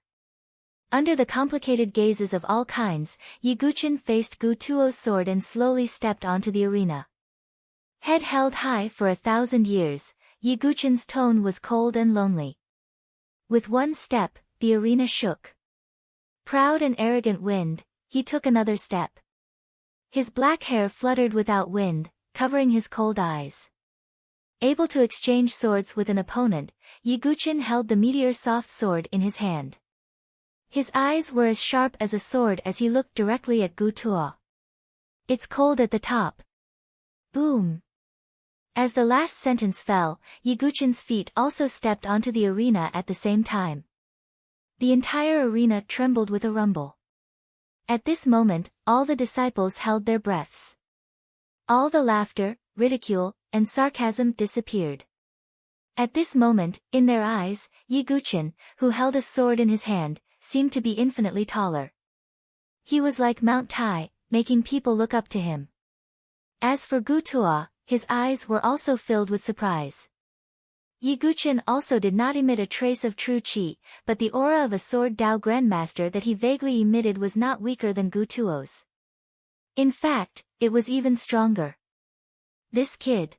Under the complicated gazes of all kinds, Yi Guqin faced Gu Tuo's sword and slowly stepped onto the arena. Head held high for 1,000 years, Yi Guqin's tone was cold and lonely. With one step, the arena shook. Proud and arrogant wind, he took another step. His black hair fluttered without wind, covering his cold eyes. Able to exchange swords with an opponent, Yi Guqin held the meteor soft sword in his hand. His eyes were as sharp as a sword as he looked directly at Gu Tuo. It's cold at the top. Boom. As the last sentence fell, Yiguchin's feet also stepped onto the arena at the same time. The entire arena trembled with a rumble. At this moment, all the disciples held their breaths. All the laughter, ridicule, and sarcasm disappeared. At this moment, in their eyes, Yiguchin, who held a sword in his hand, seemed to be infinitely taller. He was like Mount Tai, making people look up to him. As for Gu Tuo, his eyes were also filled with surprise. Yiguchin also did not emit a trace of true qi, but the aura of a sword Dao Grandmaster that he vaguely emitted was not weaker than Gu Tuo's. In fact, it was even stronger. This kid.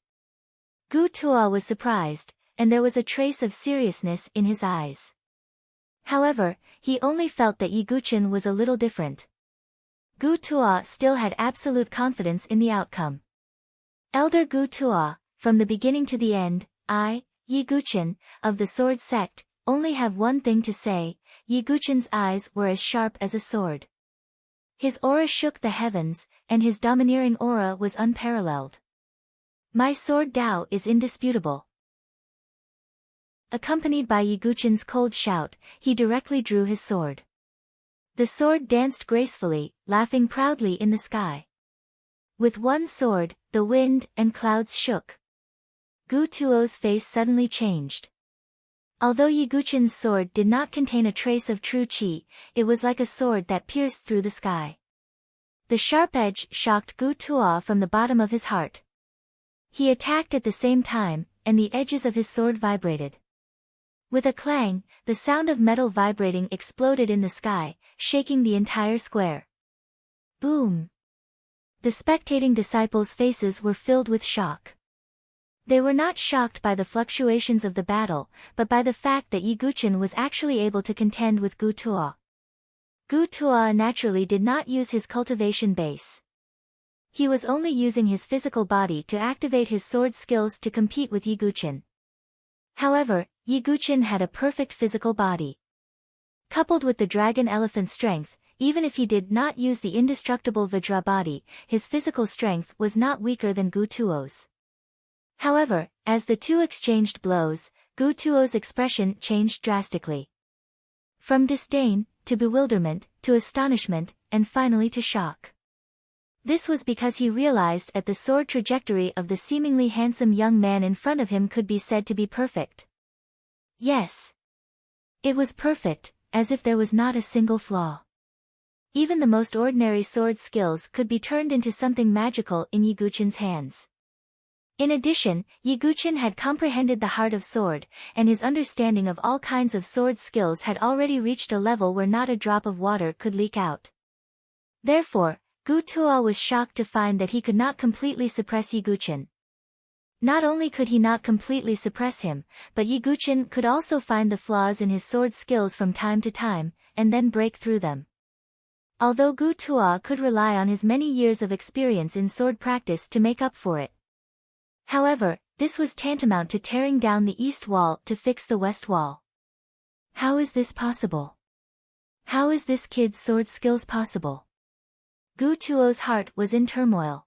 Gu Tuo was surprised, and there was a trace of seriousness in his eyes. However, he only felt that Yiguchin was a little different. Gu Tuo still had absolute confidence in the outcome. Elder Gu Tuo, from the beginning to the end, I, Yiguchin, of the sword sect, only have one thing to say. Yiguchin's eyes were as sharp as a sword. His aura shook the heavens, and his domineering aura was unparalleled. My sword Dao is indisputable. Accompanied by Yiguchin's cold shout, he directly drew his sword. The sword danced gracefully, laughing proudly in the sky. With one sword, the wind and clouds shook. Gu Tuo's face suddenly changed. Although Yiguchin's sword did not contain a trace of true qi, it was like a sword that pierced through the sky. The sharp edge shocked Gu Tuo from the bottom of his heart. He attacked at the same time, and the edges of his sword vibrated. With a clang, the sound of metal vibrating exploded in the sky, shaking the entire square. Boom! The spectating disciples' faces were filled with shock. They were not shocked by the fluctuations of the battle, but by the fact that Yiguchin was actually able to contend with Gu Tuo. Gu Tuo naturally did not use his cultivation base. He was only using his physical body to activate his sword skills to compete with Yiguchin. However, Yiguchin had a perfect physical body. Coupled with the dragon-elephant strength, even if he did not use the indestructible Vajra body, his physical strength was not weaker than Gu Tuo's. However, as the two exchanged blows, Gu Tuo's expression changed drastically. From disdain, to bewilderment, to astonishment, and finally to shock. This was because he realized that the sword trajectory of the seemingly handsome young man in front of him could be said to be perfect. Yes. It was perfect, as if there was not a single flaw. Even the most ordinary sword skills could be turned into something magical in Yiguchin's hands. In addition, Yiguchin had comprehended the heart of sword, and his understanding of all kinds of sword skills had already reached a level where not a drop of water could leak out. Therefore, Gu Tuo was shocked to find that he could not completely suppress Yiguchin. Not only could he not completely suppress him, but Yiguchin could also find the flaws in his sword skills from time to time, and then break through them. Although Gu Tuo could rely on his many years of experience in sword practice to make up for it. However, this was tantamount to tearing down the east wall to fix the west wall. How is this possible? How is this kid's sword skills possible? Gu Tuo's heart was in turmoil.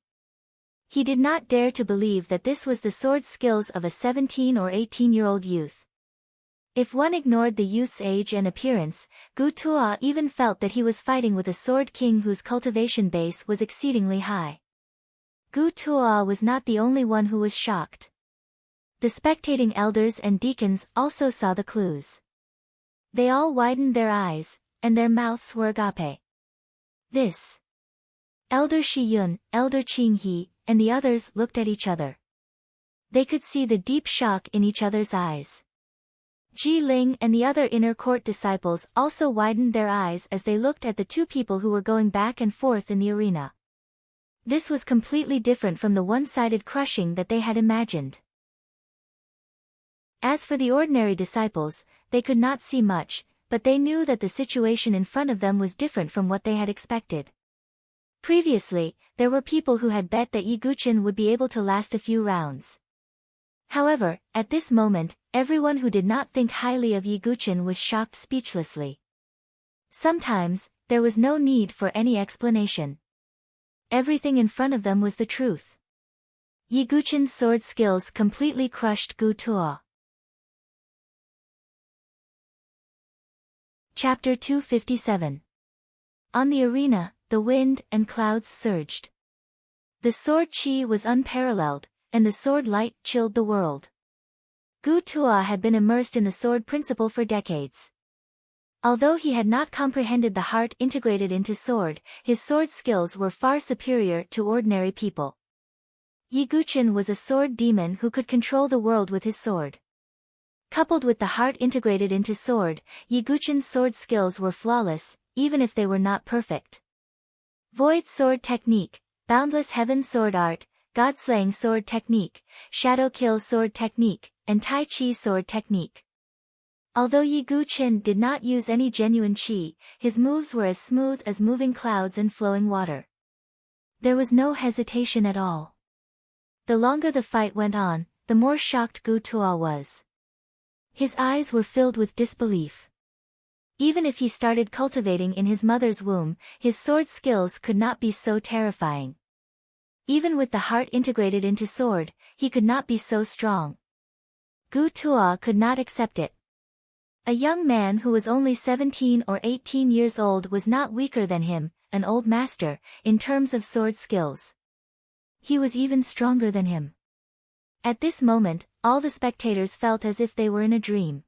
He did not dare to believe that this was the sword skills of a 17 or 18-year-old youth. If one ignored the youth's age and appearance, Gu Tuo even felt that he was fighting with a sword king whose cultivation base was exceedingly high. Gu Tuo was not the only one who was shocked. The spectating elders and deacons also saw the clues. They all widened their eyes, and their mouths were agape. This. Elder Shiyun, Elder Qinghe, and the others looked at each other. They could see the deep shock in each other's eyes. Ji Ling and the other inner court disciples also widened their eyes as they looked at the two people who were going back and forth in the arena. This was completely different from the one-sided crushing that they had imagined. As for the ordinary disciples, they could not see much, but they knew that the situation in front of them was different from what they had expected. Previously, there were people who had bet that Yiguchin would be able to last a few rounds. However, at this moment, everyone who did not think highly of Yiguchin was shocked speechlessly. Sometimes, there was no need for any explanation. everything in front of them was the truth. Yi Guqin's sword skills completely crushed Gu Tuo. Chapter 257. On the arena, the wind and clouds surged. The sword chi was unparalleled, and the sword light chilled the world. Gu Tuo had been immersed in the sword principle for decades. Although he had not comprehended the heart integrated into sword, his sword skills were far superior to ordinary people. Yi Guqin was a sword demon who could control the world with his sword. Coupled with the heart integrated into sword, Yi Guqin's sword skills were flawless, even if they were not perfect. Void sword technique, boundless heaven sword art, god-slaying sword technique, shadow kill sword technique, and tai chi sword technique. Although Yi Guqin did not use any genuine chi, his moves were as smooth as moving clouds and flowing water. There was no hesitation at all. The longer the fight went on, the more shocked Gu Tuo was. His eyes were filled with disbelief. Even if he started cultivating in his mother's womb, his sword skills could not be so terrifying. Even with the heart integrated into sword, he could not be so strong. Gu Tuo could not accept it. A young man who was only 17 or 18 years old was not weaker than him, an old master, in terms of sword skills. He was even stronger than him. At this moment, all the spectators felt as if they were in a dream.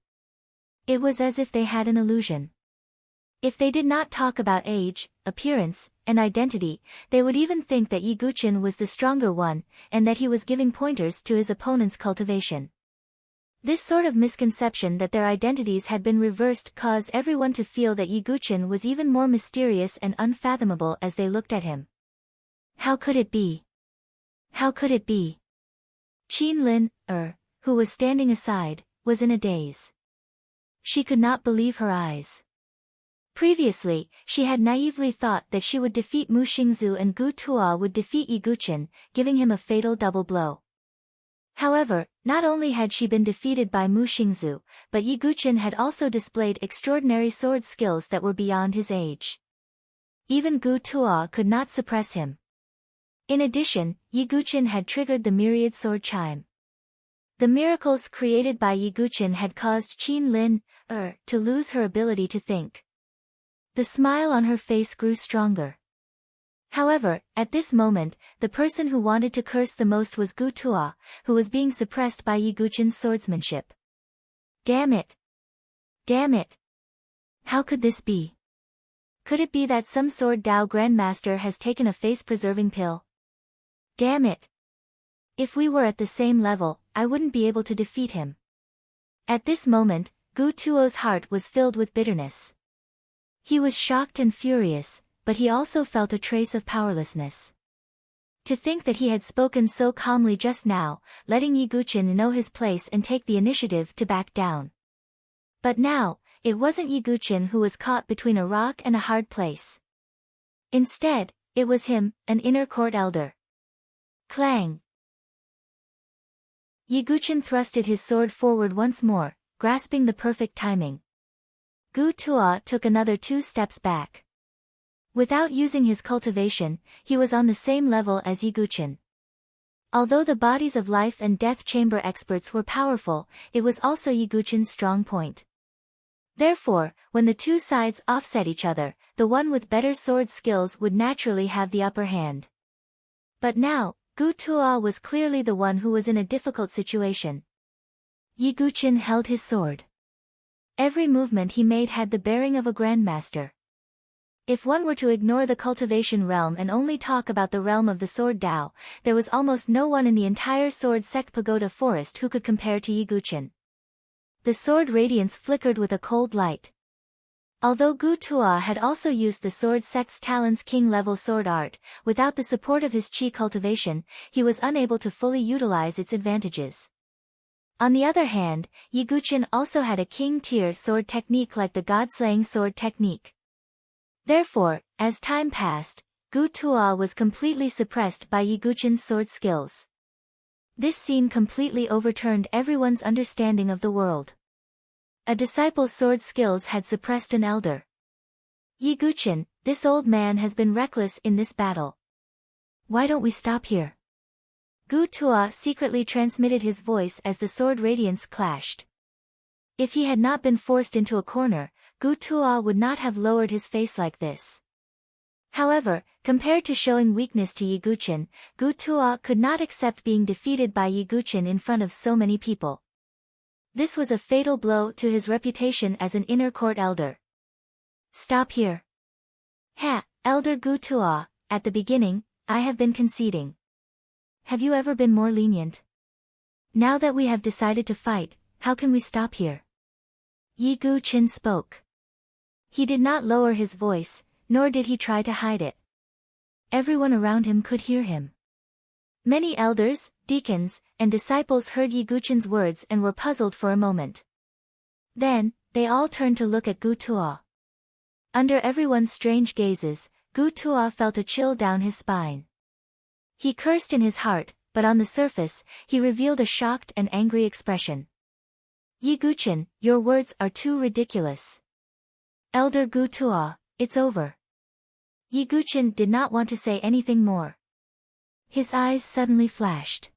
It was as if they had an illusion. If they did not talk about age, appearance, and identity, they would even think that Yi Guqin was the stronger one, and that he was giving pointers to his opponent's cultivation. This sort of misconception that their identities had been reversed caused everyone to feel that Yi Guqin was even more mysterious and unfathomable as they looked at him. How could it be? How could it be? Qin Lin, who was standing aside, was in a daze. She could not believe her eyes. Previously, she had naively thought that she would defeat Mu Xingzu and Gu Tuo would defeat Yi Guqin, giving him a fatal double blow. However, not only had she been defeated by Mu Xingzu, but Yi Guqin had also displayed extraordinary sword skills that were beyond his age. Even Gu Tuo could not suppress him. In addition, Yi Guqin had triggered the myriad sword chime. The miracles created by Yi Guqin had caused Qin Lin, to lose her ability to think. The smile on her face grew stronger. However, at this moment, the person who wanted to curse the most was Gu Tuo, who was being suppressed by Yi Guqin's swordsmanship. Damn it! Damn it! How could this be? Could it be that some sword Dao Grandmaster has taken a face-preserving pill? Damn it! If we were at the same level, I wouldn't be able to defeat him. At this moment, Gu Tuo's heart was filled with bitterness. He was shocked and furious, but he also felt a trace of powerlessness. To think that he had spoken so calmly just now, letting Yi Guqin know his place and take the initiative to back down. But now, it wasn't Yi Guqin who was caught between a rock and a hard place. Instead, it was him, an inner court elder. Clang! Yi Guqin thrusted his sword forward once more, grasping the perfect timing. Gu Tuo took another 2 steps back. Without using his cultivation, he was on the same level as Yi Guqin. Although the bodies of life and death chamber experts were powerful, it was also Yi Guqin's strong point. Therefore, when the two sides offset each other, the one with better sword skills would naturally have the upper hand. But now, Gu Tuo was clearly the one who was in a difficult situation. Yi Guqin held his sword. Every movement he made had the bearing of a grandmaster. If one were to ignore the cultivation realm and only talk about the realm of the sword Dao, there was almost no one in the entire sword sect pagoda forest who could compare to Yi Guqin. The sword radiance flickered with a cold light. Although Gu Tuo had also used the sword sect's Talon's king-level sword art, without the support of his chi cultivation, he was unable to fully utilize its advantages. On the other hand, Yi Guqin also had a king-tier sword technique like the god-slaying sword technique. Therefore, as time passed, Gu Tuo was completely suppressed by Yi Guqin's sword skills. This scene completely overturned everyone's understanding of the world. A disciple's sword skills had suppressed an elder. Yi Guqin, this old man has been reckless in this battle. Why don't we stop here? Gu Tuo secretly transmitted his voice as the sword radiance clashed. If he had not been forced into a corner, Gu Tuo would not have lowered his face like this. However, compared to showing weakness to Yi Guqin, Gu Tuo could not accept being defeated by Yi Guqin in front of so many people. This was a fatal blow to his reputation as an inner court elder. Stop here. Ha, Elder Gu Tuo, at the beginning, I have been conceding. Have you ever been more lenient? Now that we have decided to fight, how can we stop here? Yi Guqin spoke. He did not lower his voice, nor did he try to hide it. Everyone around him could hear him. Many elders, deacons, and disciples heard Yi Guqin's words and were puzzled for a moment. Then, they all turned to look at Gu Tuo. Under everyone's strange gazes, Gu Tuo felt a chill down his spine. He cursed in his heart, but on the surface, he revealed a shocked and angry expression. Yi Guqin, your words are too ridiculous. Elder Gu Tuo, it's over. Yi Guqin did not want to say anything more. His eyes suddenly flashed.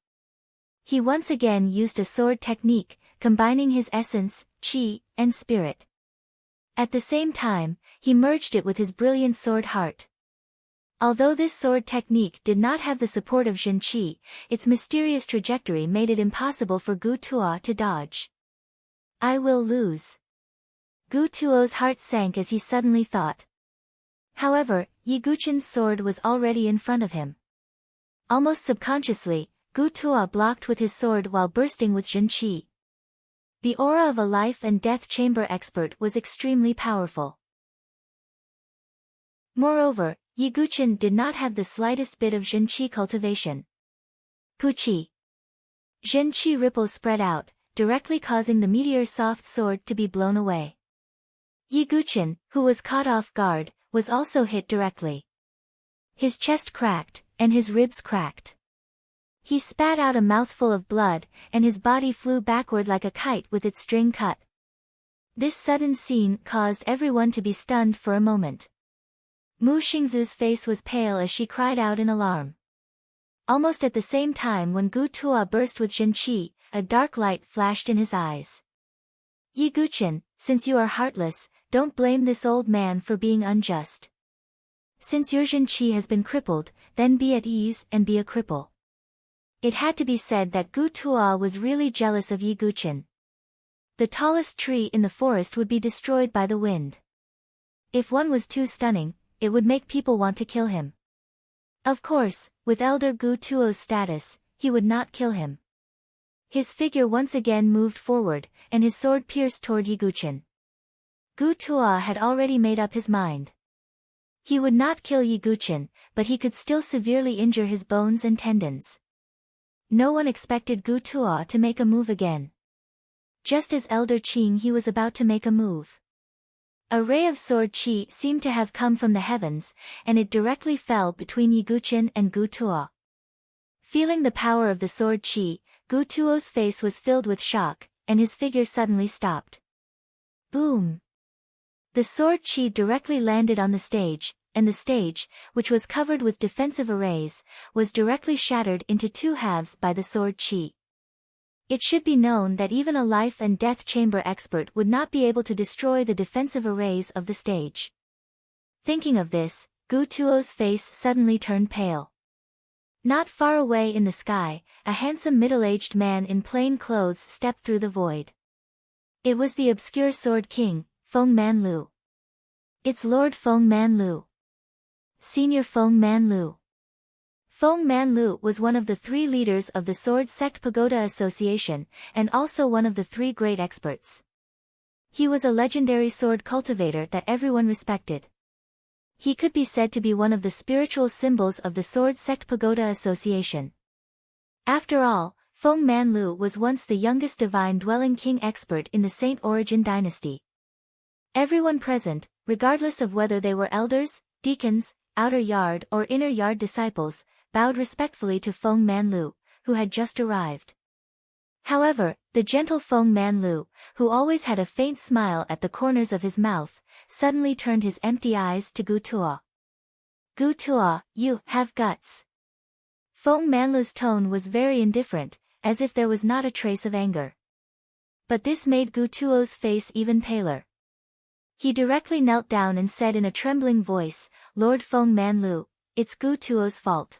He once again used a sword technique, combining his essence, qi, and spirit. At the same time, he merged it with his brilliant sword heart. Although this sword technique did not have the support of Jin Qi, its mysterious trajectory made it impossible for Gu Tuo to dodge. I will lose. Gu Tuo's heart sank as he suddenly thought. However, Yi Guqin's sword was already in front of him. Almost subconsciously, Gu Tuo blocked with his sword while bursting with Jin Qi. The aura of a life and death chamber expert was extremely powerful. Moreover, Yi Guqin did not have the slightest bit of Jin Qi cultivation. Puqi. Jin Qi ripples spread out, directly causing the meteor's soft sword to be blown away. Yi Guqin, who was caught off guard, was also hit directly. His chest cracked, and his ribs cracked. He spat out a mouthful of blood, and his body flew backward like a kite with its string cut. This sudden scene caused everyone to be stunned for a moment. Mu Xingzu's face was pale as she cried out in alarm. Almost at the same time when Gu Tuo burst with Jin Qi, a dark light flashed in his eyes. Yi Guqin, since you are heartless, don't blame this old man for being unjust. Since your Jin Qi has been crippled, then be at ease and be a cripple. It had to be said that Gu Tuo was really jealous of Yi Guqin. The tallest tree in the forest would be destroyed by the wind. If one was too stunning, it would make people want to kill him. Of course, with Elder Gu Tuo's status, he would not kill him. His figure once again moved forward, and his sword pierced toward Yi Guqin. Gu Tuo had already made up his mind. He would not kill Yi Guqin, but he could still severely injure his bones and tendons. No one expected Gu Tuo to make a move again. Just as Elder Qing he was about to make a move. A ray of sword qi seemed to have come from the heavens, and it directly fell between Yi Guqin and Gu Tuo. Feeling the power of the sword qi, Gu Tuo's face was filled with shock, and his figure suddenly stopped. Boom! The sword qi directly landed on the stage, and the stage, which was covered with defensive arrays, was directly shattered into two halves by the sword qi. It should be known that even a life and death chamber expert would not be able to destroy the defensive arrays of the stage. Thinking of this, Gu Tuo's face suddenly turned pale. Not far away in the sky, a handsome middle-aged man in plain clothes stepped through the void. It was the obscure Sword King, Feng Manlu. It's Lord Feng Manlu. Senior Feng Manlu. Feng Manlu was one of the three leaders of the Sword Sect Pagoda Association, and also one of the three great experts. He was a legendary sword cultivator that everyone respected. He could be said to be one of the spiritual symbols of the Sword Sect Pagoda Association. After all, Feng Manlu was once the youngest divine-dwelling king expert in the Saint Origin dynasty. Everyone present, regardless of whether they were elders, deacons, outer yard or inner yard disciples, bowed respectfully to Feng Manlu, who had just arrived. However, the gentle Feng Manlu, who always had a faint smile at the corners of his mouth, suddenly turned his empty eyes to Gu Tuo. Gu Tuo, you have guts. Feng Manlu's tone was very indifferent, as if there was not a trace of anger. But this made Gu Tuo's face even paler. He directly knelt down and said in a trembling voice, "Lord Feng Manlu, it's Gu Tuo's fault.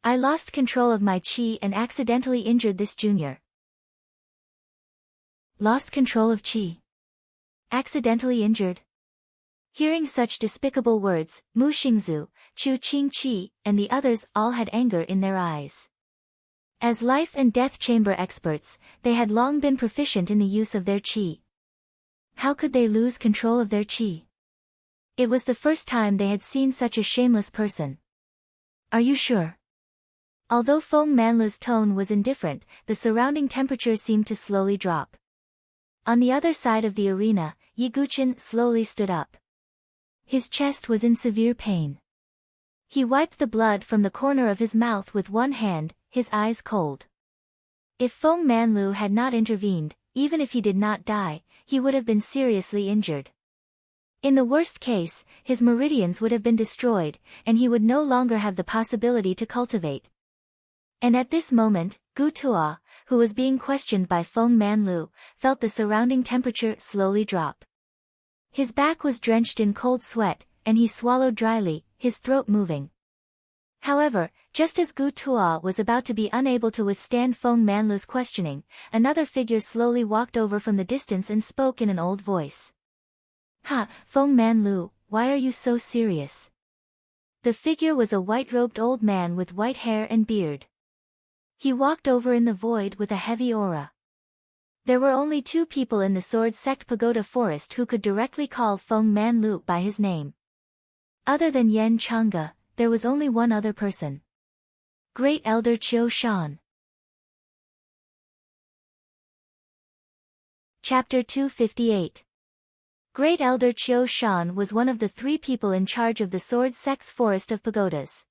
I lost control of my qi and accidentally injured this junior." Lost control of qi. Accidentally injured. Hearing such despicable words, Mu Xingzu, Chu Qingqi, and the others all had anger in their eyes. As life and death chamber experts, they had long been proficient in the use of their qi. How could they lose control of their qi? It was the first time they had seen such a shameless person. "Are you sure?" Although Feng Manlu's tone was indifferent, the surrounding temperature seemed to slowly drop. On the other side of the arena, Yi Guqin slowly stood up. His chest was in severe pain. He wiped the blood from the corner of his mouth with one hand, his eyes cold. If Feng Manlu had not intervened, even if he did not die, he would have been seriously injured. In the worst case, his meridians would have been destroyed, and he would no longer have the possibility to cultivate. And at this moment, Gu Tuo, who was being questioned by Feng Manlu, felt the surrounding temperature slowly drop. His back was drenched in cold sweat, and he swallowed dryly, his throat moving. However, just as Gu Tuo was about to be unable to withstand Feng Manlu's questioning, another figure slowly walked over from the distance and spoke in an old voice. "Ha, Feng Manlu, why are you so serious?" The figure was a white-robed old man with white hair and beard. He walked over in the void with a heavy aura. There were only 2 people in the Sword Sect Pagoda Forest who could directly call Feng Manlu by his name. Other than Yan Changge, there was only one other person. Great Elder Qiu Shan. Chapter 258. Great Elder Qiu Shan was one of the 3 people in charge of the Sword Sect's Forest of Pagodas.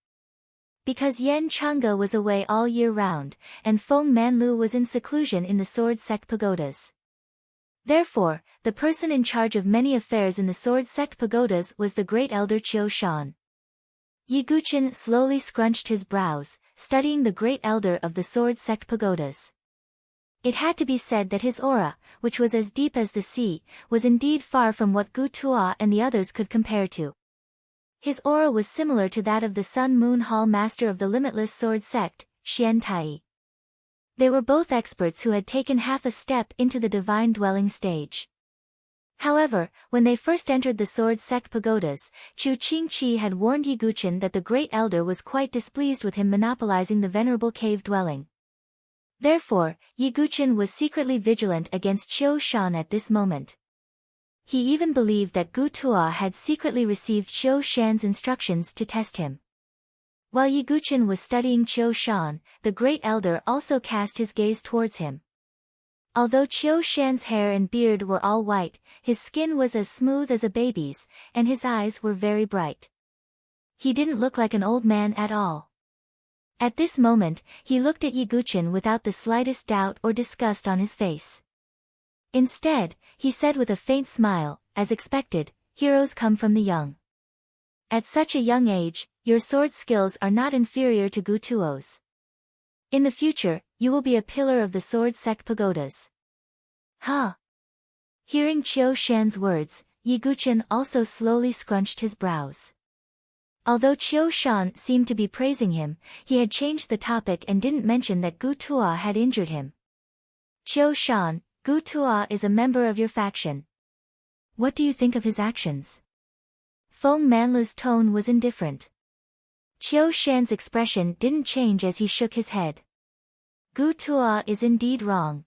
Because Yan Changge was away all year round, and Feng Manlu was in seclusion in the Sword Sect Pagodas. Therefore, the person in charge of many affairs in the Sword Sect Pagodas was the Great Elder Qiu Shan. Yi Guqin slowly scrunched his brows, studying the Great Elder of the Sword Sect Pagodas. It had to be said that his aura, which was as deep as the sea, was indeed far from what Gu Tuo and the others could compare to. His aura was similar to that of the Sun Moon Hall Master of the Limitless Sword Sect, Xian Tai. They were both experts who had taken half a step into the divine dwelling stage. However, when they first entered the Sword Sect Pagodas, Chu Qingqi had warned Yi Guqin that the Great Elder was quite displeased with him monopolizing the venerable cave dwelling. Therefore, Yi Guqin was secretly vigilant against Qiu Shan at this moment. He even believed that Gu Tuo had secretly received Qiu Shan's instructions to test him. While Yi Guqin was studying Qiu Shan, the Great Elder also cast his gaze towards him. Although Qiu Shan's hair and beard were all white, his skin was as smooth as a baby's, and his eyes were very bright. He didn't look like an old man at all. At this moment, he looked at Yi Guqin without the slightest doubt or disgust on his face. Instead, he said with a faint smile, as expected, "Heroes come from the young. At such a young age, your sword skills are not inferior to Gu Tuo's. In the future, you will be a pillar of the Sword Sect Pagodas." "Huh?" Hearing Qiu Shan's words, Yi Guqin also slowly scrunched his brows. Although Qiu Shan seemed to be praising him, he had changed the topic and didn't mention that Gu Tuo had injured him. "Qiu Shan, Gu Tuo is a member of your faction. What do you think of his actions?" Feng Manlu's tone was indifferent. Qiu Shan's expression didn't change as he shook his head. "Gu Tuo is indeed wrong.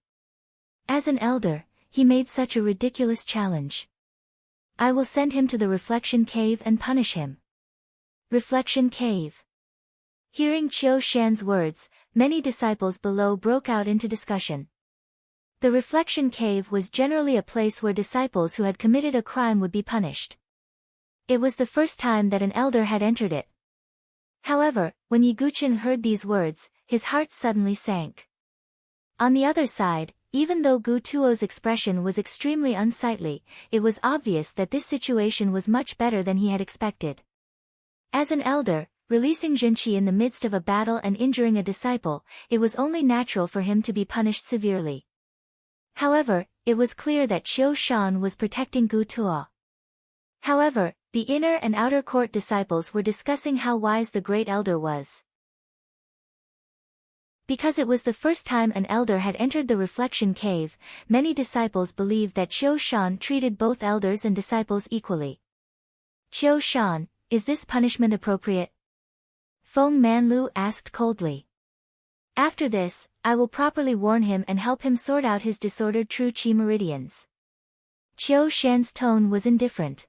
As an elder, he made such a ridiculous challenge. I will send him to the Reflection Cave and punish him." Reflection Cave. Hearing Qiu Shan's words, many disciples below broke out into discussion. The Reflection Cave was generally a place where disciples who had committed a crime would be punished. It was the first time that an elder had entered it. However, when Yi Guqin heard these words, his heart suddenly sank. On the other side, even though Gu Tuo's expression was extremely unsightly, it was obvious that this situation was much better than he had expected. As an elder, releasing Zhenqi in the midst of a battle and injuring a disciple, it was only natural for him to be punished severely. However, it was clear that Qiu Shan was protecting Gu Tuo. However, the inner and outer court disciples were discussing how wise the great elder was. Because it was the first time an elder had entered the reflection cave, many disciples believed that Qiu Shan treated both elders and disciples equally. Qiu Shan, is this punishment appropriate? Feng Manlu asked coldly. After this, I will properly warn him and help him sort out his disordered true qi meridians. Qiu Shan's tone was indifferent.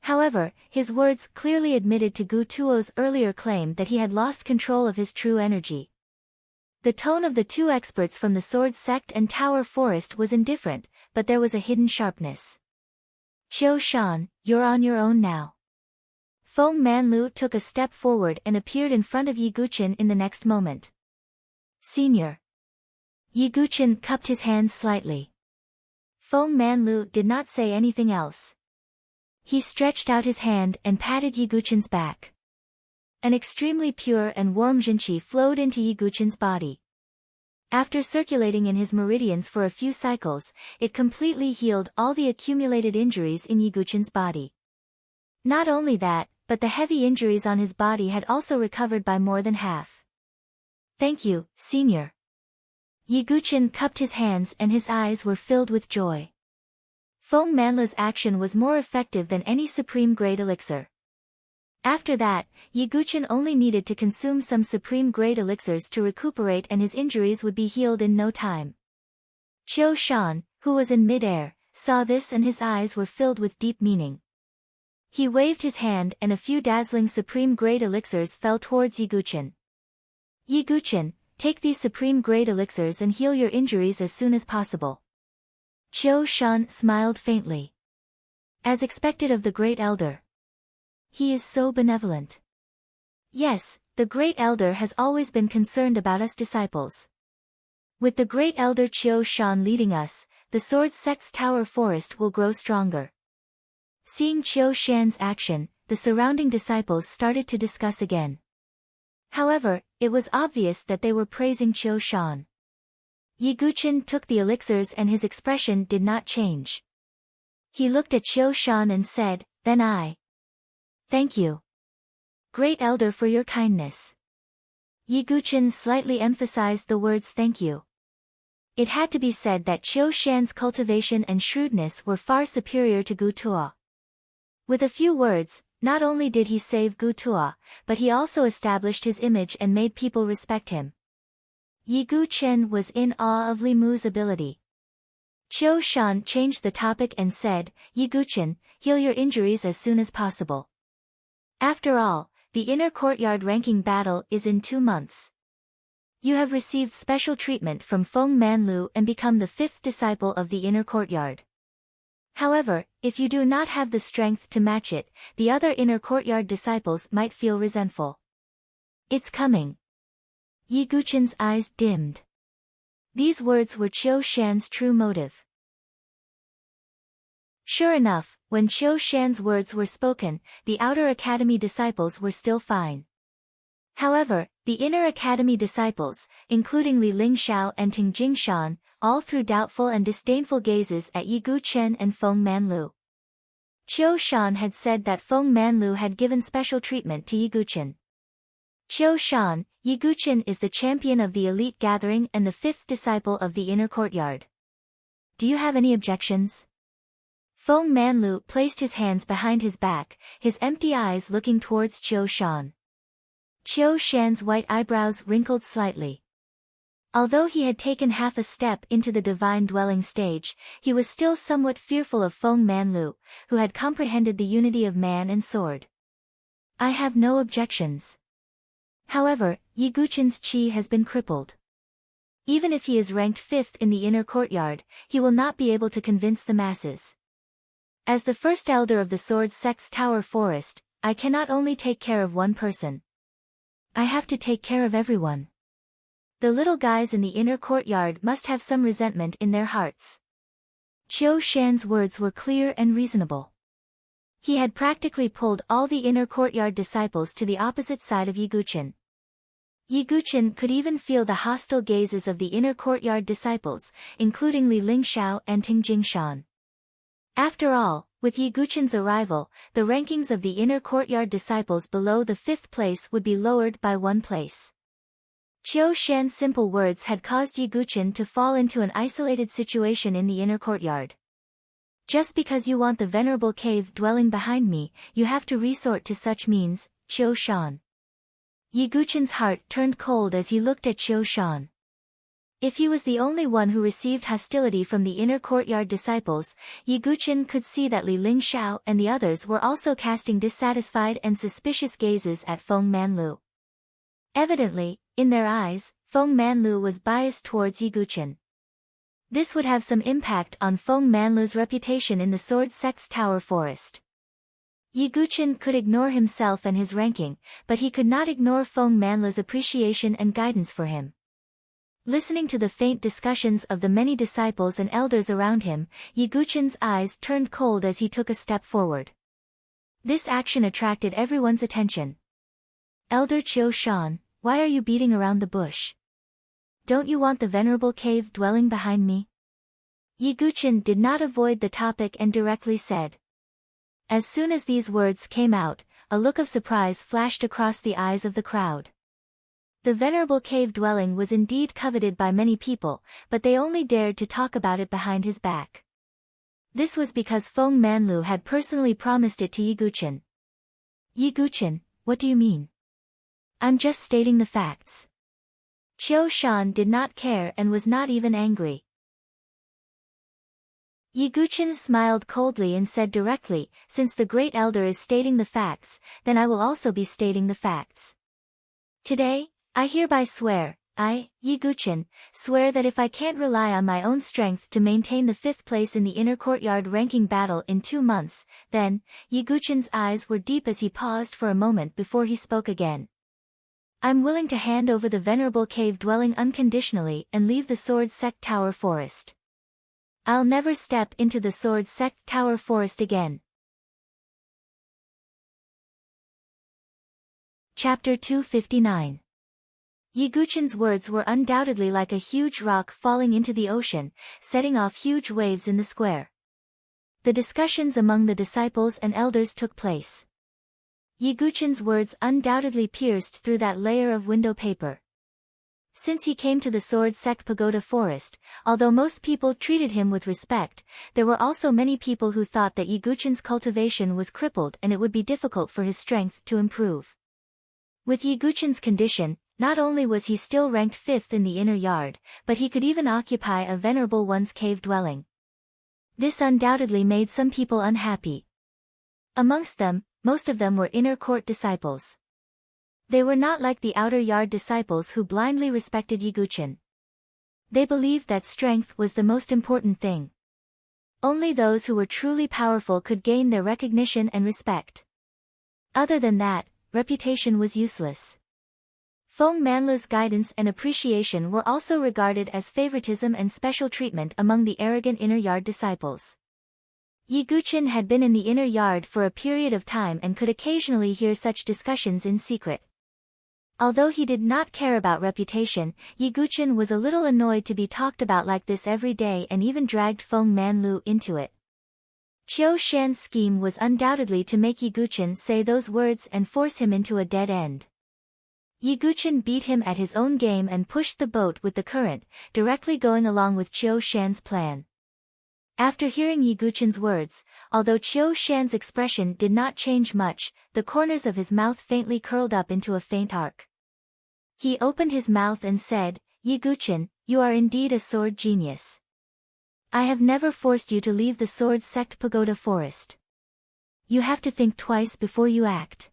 However, his words clearly admitted to Gu Tuo's earlier claim that he had lost control of his true energy. The tone of the two experts from the Sword Sect and Tower Forest was indifferent, but there was a hidden sharpness. Qiu Shan, you're on your own now. Feng Manlu took a step forward and appeared in front of Yi Guqin in the next moment. Senior. Yi Guqin cupped his hands slightly. Feng Manlu did not say anything else. He stretched out his hand and patted Yi Guqin's back. An extremely pure and warm Zhenqi flowed into Yi Guqin's body. After circulating in his meridians for a few cycles, it completely healed all the accumulated injuries in Yi Guqin's body. Not only that, but the heavy injuries on his body had also recovered by more than half. Thank you, Senior. Yi Guqin cupped his hands and his eyes were filled with joy. Feng Manlu's action was more effective than any supreme-grade elixir. After that, Yi Guqin only needed to consume some supreme-grade elixirs to recuperate and his injuries would be healed in no time. Qiu Shan, who was in mid-air, saw this and his eyes were filled with deep meaning. He waved his hand and a few dazzling supreme-grade elixirs fell towards Yi Guqin. Yi Guqin, take these supreme-grade elixirs and heal your injuries as soon as possible. Qiu Shan smiled faintly. As expected of the great elder. He is so benevolent. Yes, the great elder has always been concerned about us disciples. With the great elder Qiu Shan leading us, the Sword Sect's Tower Forest will grow stronger. Seeing Qiu Shan's action, the surrounding disciples started to discuss again. However, it was obvious that they were praising Qiu Shan. Yi Guqin took the elixirs and his expression did not change. He looked at Qiu Shan and said, then I. Thank you. Great elder for your kindness. Yi Guqin slightly emphasized the words thank you. It had to be said that Qiu Shan's cultivation and shrewdness were far superior to Gu Tuo. With a few words, not only did he save Gu Tuo, but he also established his image and made people respect him. Yi Guqin was in awe of Li Mu's ability. Qiu Shan changed the topic and said, Yi Guqin, heal your injuries as soon as possible. After all, the inner courtyard ranking battle is in 2 months. You have received special treatment from Feng Manlu and become the 5th disciple of the inner courtyard. However, if you do not have the strength to match it, the other inner courtyard disciples might feel resentful. It's coming. Yi Guqin's eyes dimmed. These words were Qiu Shan's true motive. Sure enough, when Qiu Shan's words were spoken, the outer academy disciples were still fine. However, the inner academy disciples, including Li Lingxiao and Ting Jingshan, all threw doubtful and disdainful gazes at Yi Guqin and Feng Manlu. Qiu Shan had said that Feng Manlu had given special treatment to Yi Guqin. Qiu Shan, Yi Guqin is the champion of the elite gathering and the 5th disciple of the inner courtyard. Do you have any objections? Feng Manlu placed his hands behind his back, his empty eyes looking towards Qiu Shan. Qiu Shan's white eyebrows wrinkled slightly. Although he had taken half a step into the divine dwelling stage, he was still somewhat fearful of Feng Manlu, who had comprehended the unity of man and sword. I have no objections. However, Yi Guqin's qi has been crippled. Even if he is ranked 5th in the inner courtyard, he will not be able to convince the masses. As the first elder of the Sword Sect's Tower Forest, I cannot only take care of one person. I have to take care of everyone. The little guys in the inner courtyard must have some resentment in their hearts. Qiu Shan's words were clear and reasonable. He had practically pulled all the inner courtyard disciples to the opposite side of Yiguchen. Yiguchen could even feel the hostile gazes of the inner courtyard disciples, including Li Lingxiao and Ting Jingshan. After all, with Yiguchen's arrival, the rankings of the inner courtyard disciples below the 5th place would be lowered by 1 place. Qiu Shan's simple words had caused Yiguchen to fall into an isolated situation in the inner courtyard. Just because you want the venerable cave dwelling behind me, you have to resort to such means, Qiu Shan. Yiguchen's heart turned cold as he looked at Qiu Shan. If he was the only one who received hostility from the inner courtyard disciples, Yiguchen could see that Li Lingxiao and the others were also casting dissatisfied and suspicious gazes at Feng Manlu. Evidently, in their eyes, Feng Manlu was biased towards Yiguchen. This would have some impact on Feng Manlu's reputation in the Sword Sect's Tower Forest. Yiguchen could ignore himself and his ranking, but he could not ignore Feng Manlu's appreciation and guidance for him. Listening to the faint discussions of the many disciples and elders around him, Yiguchen's eyes turned cold as he took a step forward. This action attracted everyone's attention. Elder Qiu Shan, why are you beating around the bush? Don't you want the venerable cave dwelling behind me? Yiguchen did not avoid the topic and directly said. As soon as these words came out, a look of surprise flashed across the eyes of the crowd. The venerable cave dwelling was indeed coveted by many people, but they only dared to talk about it behind his back. This was because Feng Manlu had personally promised it to Yiguchen. Yiguchen, what do you mean? I'm just stating the facts. Qiu Shan did not care and was not even angry. Yiguchen smiled coldly and said directly, since the great elder is stating the facts, then I will also be stating the facts. Today, I hereby swear, Yiguchen, swear that if I can't rely on my own strength to maintain the 5th place in the inner courtyard ranking battle in 2 months, then, Yiguchen's eyes were deep as he paused for a moment before he spoke again. I'm willing to hand over the venerable cave dwelling unconditionally and leave the Sword Sect Tower Forest. I'll never step into the Sword Sect Tower Forest again. Chapter 259. Yiguchen's words were undoubtedly like a huge rock falling into the ocean, setting off huge waves in the square. The discussions among the disciples and elders took place. Yiguchen's words undoubtedly pierced through that layer of window paper. Since he came to the Sword Sect Pagoda Forest, although most people treated him with respect, there were also many people who thought that Yiguchen's cultivation was crippled and it would be difficult for his strength to improve. With Yiguchen's condition, not only was he still ranked 5th in the inner yard, but he could even occupy a venerable one's cave dwelling. This undoubtedly made some people unhappy. Amongst them, most of them were inner court disciples. They were not like the outer yard disciples who blindly respected Yiguchen. They believed that strength was the most important thing. Only those who were truly powerful could gain their recognition and respect. Other than that, reputation was useless. Feng Manlu's guidance and appreciation were also regarded as favoritism and special treatment among the arrogant inner yard disciples. Yiguchen had been in the inner yard for a period of time and could occasionally hear such discussions in secret. Although he did not care about reputation, Yiguchen was a little annoyed to be talked about like this every day and even dragged Feng Manlu into it. Qiu Shan's scheme was undoubtedly to make Yiguchen say those words and force him into a dead end. Yiguchen beat him at his own game and pushed the boat with the current, directly going along with Qiu Shan's plan. After hearing Yiguchen's words, although Qiu Shan's expression did not change much, the corners of his mouth faintly curled up into a faint arc. He opened his mouth and said, Yiguchen, you are indeed a sword genius. I have never forced you to leave the Sword Sect Pagoda Forest. You have to think twice before you act.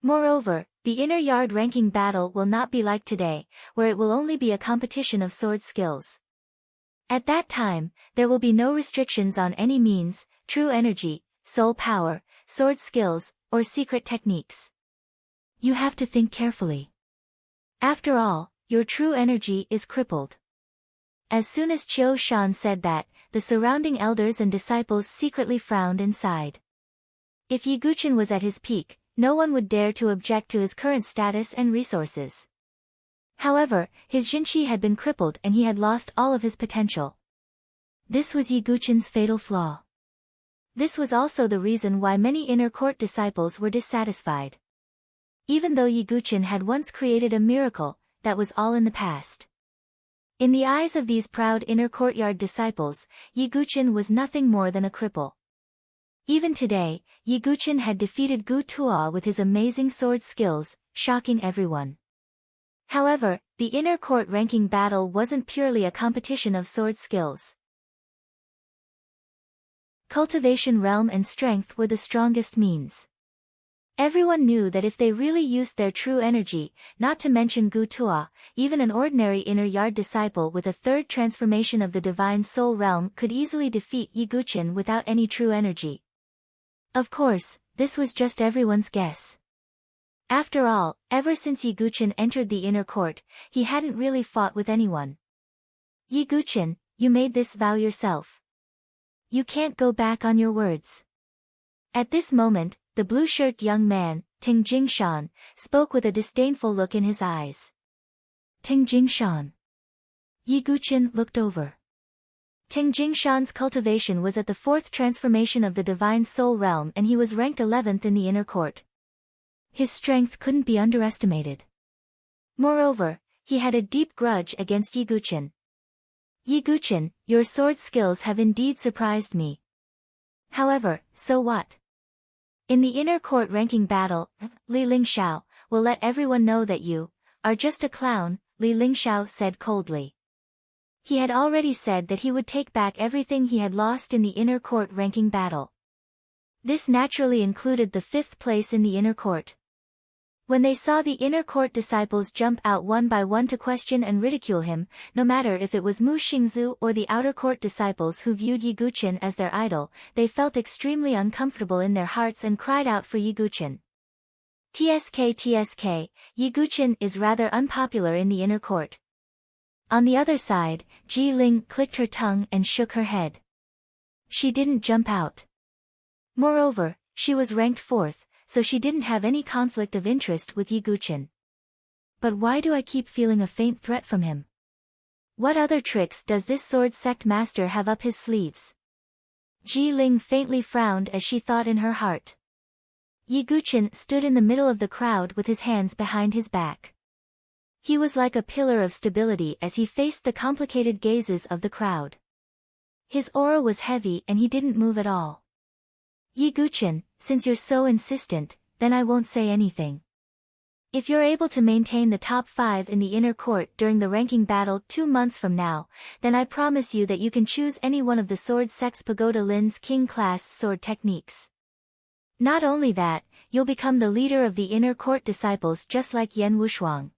Moreover, the inner yard ranking battle will not be like today, where it will only be a competition of sword skills. At that time, there will be no restrictions on any means, true energy, soul power, sword skills, or secret techniques. You have to think carefully. After all, your true energy is crippled. As soon as Qiu Shan said that, the surrounding elders and disciples secretly frowned and sighed. If Yiguchen was at his peak, no one would dare to object to his current status and resources. However, his Jinqi had been crippled and he had lost all of his potential. This was Yiguchen's fatal flaw. This was also the reason why many inner court disciples were dissatisfied. Even though Yiguchen had once created a miracle, that was all in the past. In the eyes of these proud inner courtyard disciples, Yiguchen was nothing more than a cripple. Even today, Yiguchen had defeated Gu Tuo with his amazing sword skills, shocking everyone. However, the inner court ranking battle wasn't purely a competition of sword skills. Cultivation realm and strength were the strongest means. Everyone knew that if they really used their true energy, not to mention Gu Tuo, even an ordinary inner yard disciple with a third transformation of the divine soul realm could easily defeat Yiguchen without any true energy. Of course, this was just everyone's guess. After all, ever since Yiguchen entered the inner court, he hadn't really fought with anyone. Yiguchen, you made this vow yourself. You can't go back on your words. At this moment, the blue-shirted young man, Ting Jingshan, spoke with a disdainful look in his eyes. Ting Jingshan. Yiguchen looked over. Ting Jingshan's cultivation was at the 4th transformation of the divine soul realm and he was ranked 11th in the inner court. His strength couldn't be underestimated. Moreover, he had a deep grudge against Yiguchen. Yiguchen, your sword skills have indeed surprised me. However, so what? In the inner court ranking battle, Li Lingxiao will let everyone know that you are just a clown, Li Lingxiao said coldly. He had already said that he would take back everything he had lost in the inner court ranking battle. This naturally included the 5th place in the inner court. When they saw the inner court disciples jump out one by one to question and ridicule him, no matter if it was Mu Xingzu or the outer court disciples who viewed Yiguchen as their idol, they felt extremely uncomfortable in their hearts and cried out for Yiguchen. TSK, Yiguchen is rather unpopular in the inner court. On the other side, Ji Ling clicked her tongue and shook her head. She didn't jump out. Moreover, she was ranked 4th, so she didn't have any conflict of interest with Yiguchen. But why do I keep feeling a faint threat from him? What other tricks does this sword sect master have up his sleeves? Ji Ling faintly frowned as she thought in her heart. Yiguchen stood in the middle of the crowd with his hands behind his back. He was like a pillar of stability as he faced the complicated gazes of the crowd. His aura was heavy and he didn't move at all. Yiguchen, since you're so insistent, then I won't say anything. If you're able to maintain the top 5 in the inner court during the ranking battle 2 months from now, then I promise you that you can choose any one of the sword sect's Pagoda Lin's king-class sword techniques. Not only that, you'll become the leader of the inner court disciples just like Yan Wushuang.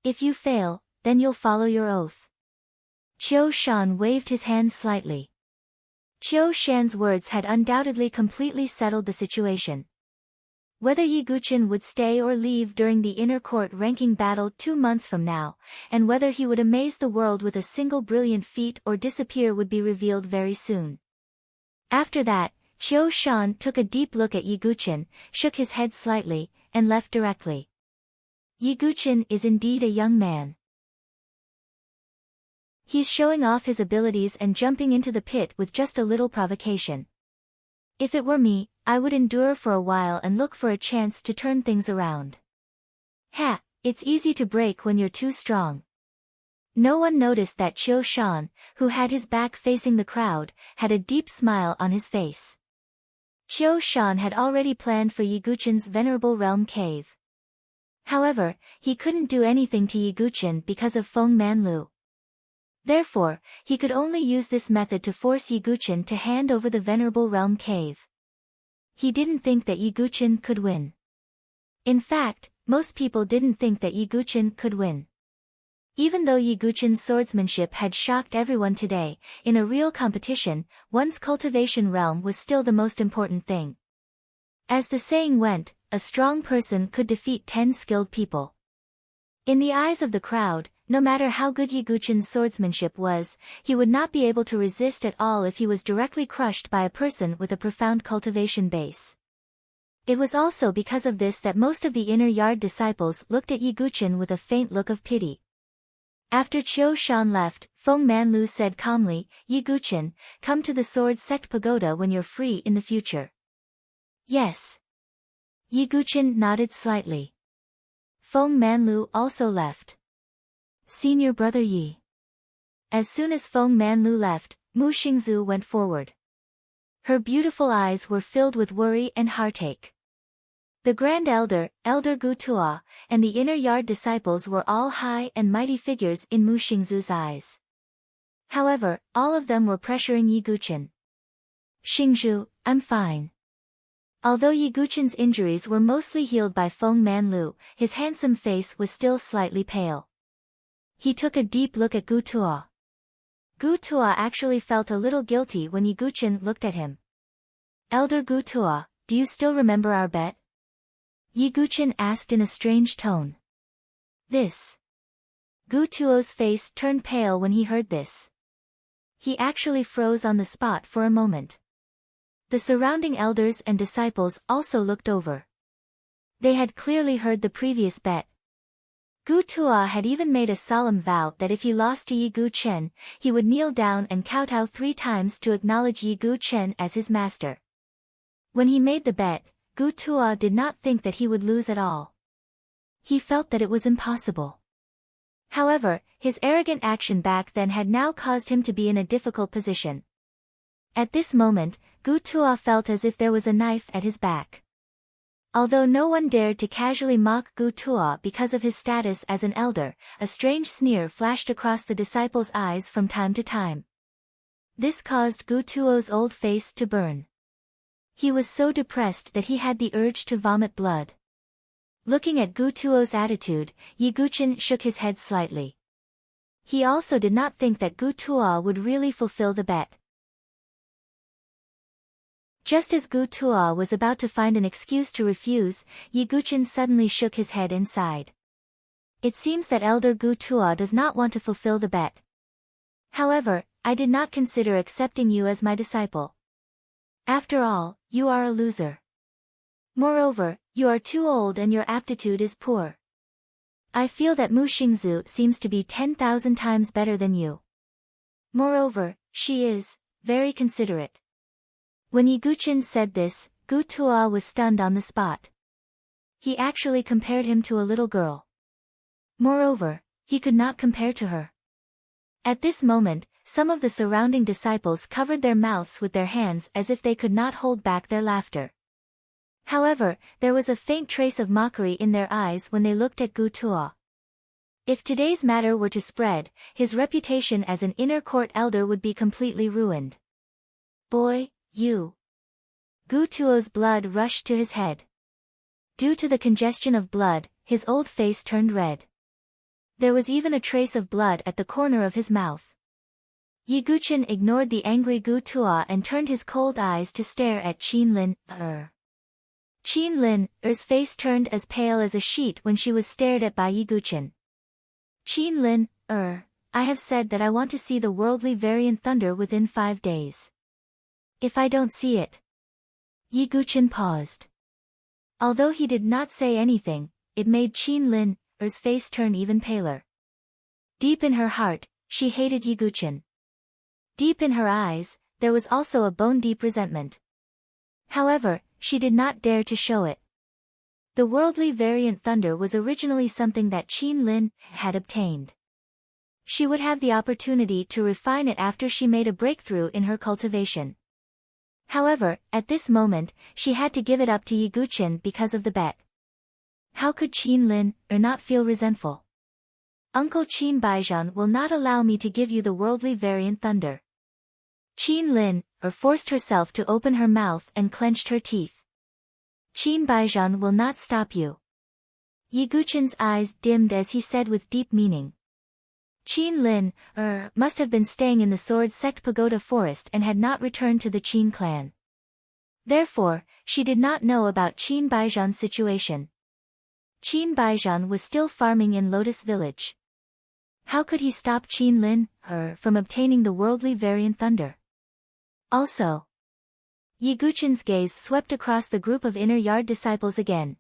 If you fail, then you'll follow your oath. Qiu Shan waved his hand slightly. Qiu Shan's words had undoubtedly completely settled the situation. Whether Yiguchen would stay or leave during the inner court ranking battle 2 months from now, and whether he would amaze the world with a single brilliant feat or disappear would be revealed very soon. After that, Qiu Shan took a deep look at Yiguchen, shook his head slightly, and left directly. Yiguchen is indeed a young man. He's showing off his abilities and jumping into the pit with just a little provocation. If it were me, I would endure for a while and look for a chance to turn things around. Ha, it's easy to break when you're too strong. No one noticed that Qiu Shan, who had his back facing the crowd, had a deep smile on his face. Qiu Shan had already planned for Yiguchen's venerable realm cave. However, he couldn't do anything to Yiguchen because of Feng Manlu. Therefore, he could only use this method to force Yiguchen to hand over the venerable realm cave. He didn't think that Yiguchen could win. In fact, most people didn't think that Yiguchen could win. Even though Yiguchen's swordsmanship had shocked everyone today, in a real competition, one's cultivation realm was still the most important thing. As the saying went, a strong person could defeat 10 skilled people. In the eyes of the crowd, no matter how good Yiguchen's swordsmanship was, he would not be able to resist at all if he was directly crushed by a person with a profound cultivation base. It was also because of this that most of the inner yard disciples looked at Yi Guchen with a faint look of pity. After Qiu Shan left, Feng Manlu said calmly, "Yi Guchen, come to the Sword Sect Pagoda when you're free in the future." "Yes." Yi Guchen nodded slightly. Feng Manlu also left. Senior brother Yi. As soon as Feng Manlu left, Mu Xingzu went forward. Her beautiful eyes were filled with worry and heartache. The Grand Elder, Elder Gu Tuo, and the inner yard disciples were all high and mighty figures in Mu Xingzu's eyes. However, all of them were pressuring Yi Guchen. "Xingzhu, I'm fine." Although Yi Guchen's injuries were mostly healed by Feng Manlu, his handsome face was still slightly pale. He took a deep look at Gu Tuo. Gu Tuo actually felt a little guilty when Yi Guchen looked at him. "Elder Gu Tuo, do you still remember our bet?" Yi Guchen asked in a strange tone. "This." Gu Tuo's face turned pale when he heard this. He actually froze on the spot for a moment. The surrounding elders and disciples also looked over. They had clearly heard the previous bet. Gu Tuo had even made a solemn vow that if he lost to Yi Guchen, he would kneel down and kowtow 3 times to acknowledge Yi Guchen as his master. When he made the bet, Gu Tuo did not think that he would lose at all. He felt that it was impossible. However, his arrogant action back then had now caused him to be in a difficult position. At this moment, Gu Tuo felt as if there was a knife at his back. Although no one dared to casually mock Gu Tuo because of his status as an elder, a strange sneer flashed across the disciples' eyes from time to time. This caused Gu Tuo's old face to burn. He was so depressed that he had the urge to vomit blood. Looking at Gu Tuo's attitude, Yi Guchen shook his head slightly. He also did not think that Gu Tuo would really fulfill the bet. Just as Gu Tuo was about to find an excuse to refuse, Yi Guchen suddenly shook his head and sighed. "It seems that Elder Gu Tuo does not want to fulfill the bet. However, I did not consider accepting you as my disciple. After all, you are a loser. Moreover, you are too old and your aptitude is poor. I feel that Mu Xingzu seems to be 10,000 times better than you. Moreover, she is very considerate." When Yi Guchen said this, Gu Tuo was stunned on the spot. He actually compared him to a little girl. Moreover, he could not compare to her. At this moment, some of the surrounding disciples covered their mouths with their hands as if they could not hold back their laughter. However, there was a faint trace of mockery in their eyes when they looked at Gu Tuo. If today's matter were to spread, his reputation as an inner court elder would be completely ruined. "Boy, you." Gu Tuo's blood rushed to his head. Due to the congestion of blood, his old face turned red. There was even a trace of blood at the corner of his mouth. Yi Guchen ignored the angry Gu Tuo and turned his cold eyes to stare at Qin Lin. Qin Lin's face turned as pale as a sheet when she was stared at by Yi Guchen. "Qin Lin, I have said that I want to see the worldly variant thunder within 5 days. If I don't see it..." Yi Guchen paused. Although he did not say anything, it made Qin Lin's face turn even paler. Deep in her heart, she hated Yi Guchen. Deep in her eyes, there was also a bone-deep resentment. However, she did not dare to show it. The worldly variant thunder was originally something that Qin Lin had obtained. She would have the opportunity to refine it after she made a breakthrough in her cultivation. However, at this moment, she had to give it up to Yi Guchen because of the bet. How could Qin Lin not feel resentful? "Uncle Qin Baijian will not allow me to give you the worldly variant thunder." Qin Lin forced herself to open her mouth and clenched her teeth. "Qin Baijian will not stop you." Yi Guchen's eyes dimmed as he said with deep meaning. Qin Lin must have been staying in the Sword Sect Pagoda Forest and had not returned to the Qin clan. Therefore, she did not know about Qin Baijian's situation. Qin Baijian was still farming in Lotus Village. How could he stop Qin Lin from obtaining the worldly variant thunder? Also, Yi Guchen's gaze swept across the group of inner yard disciples again.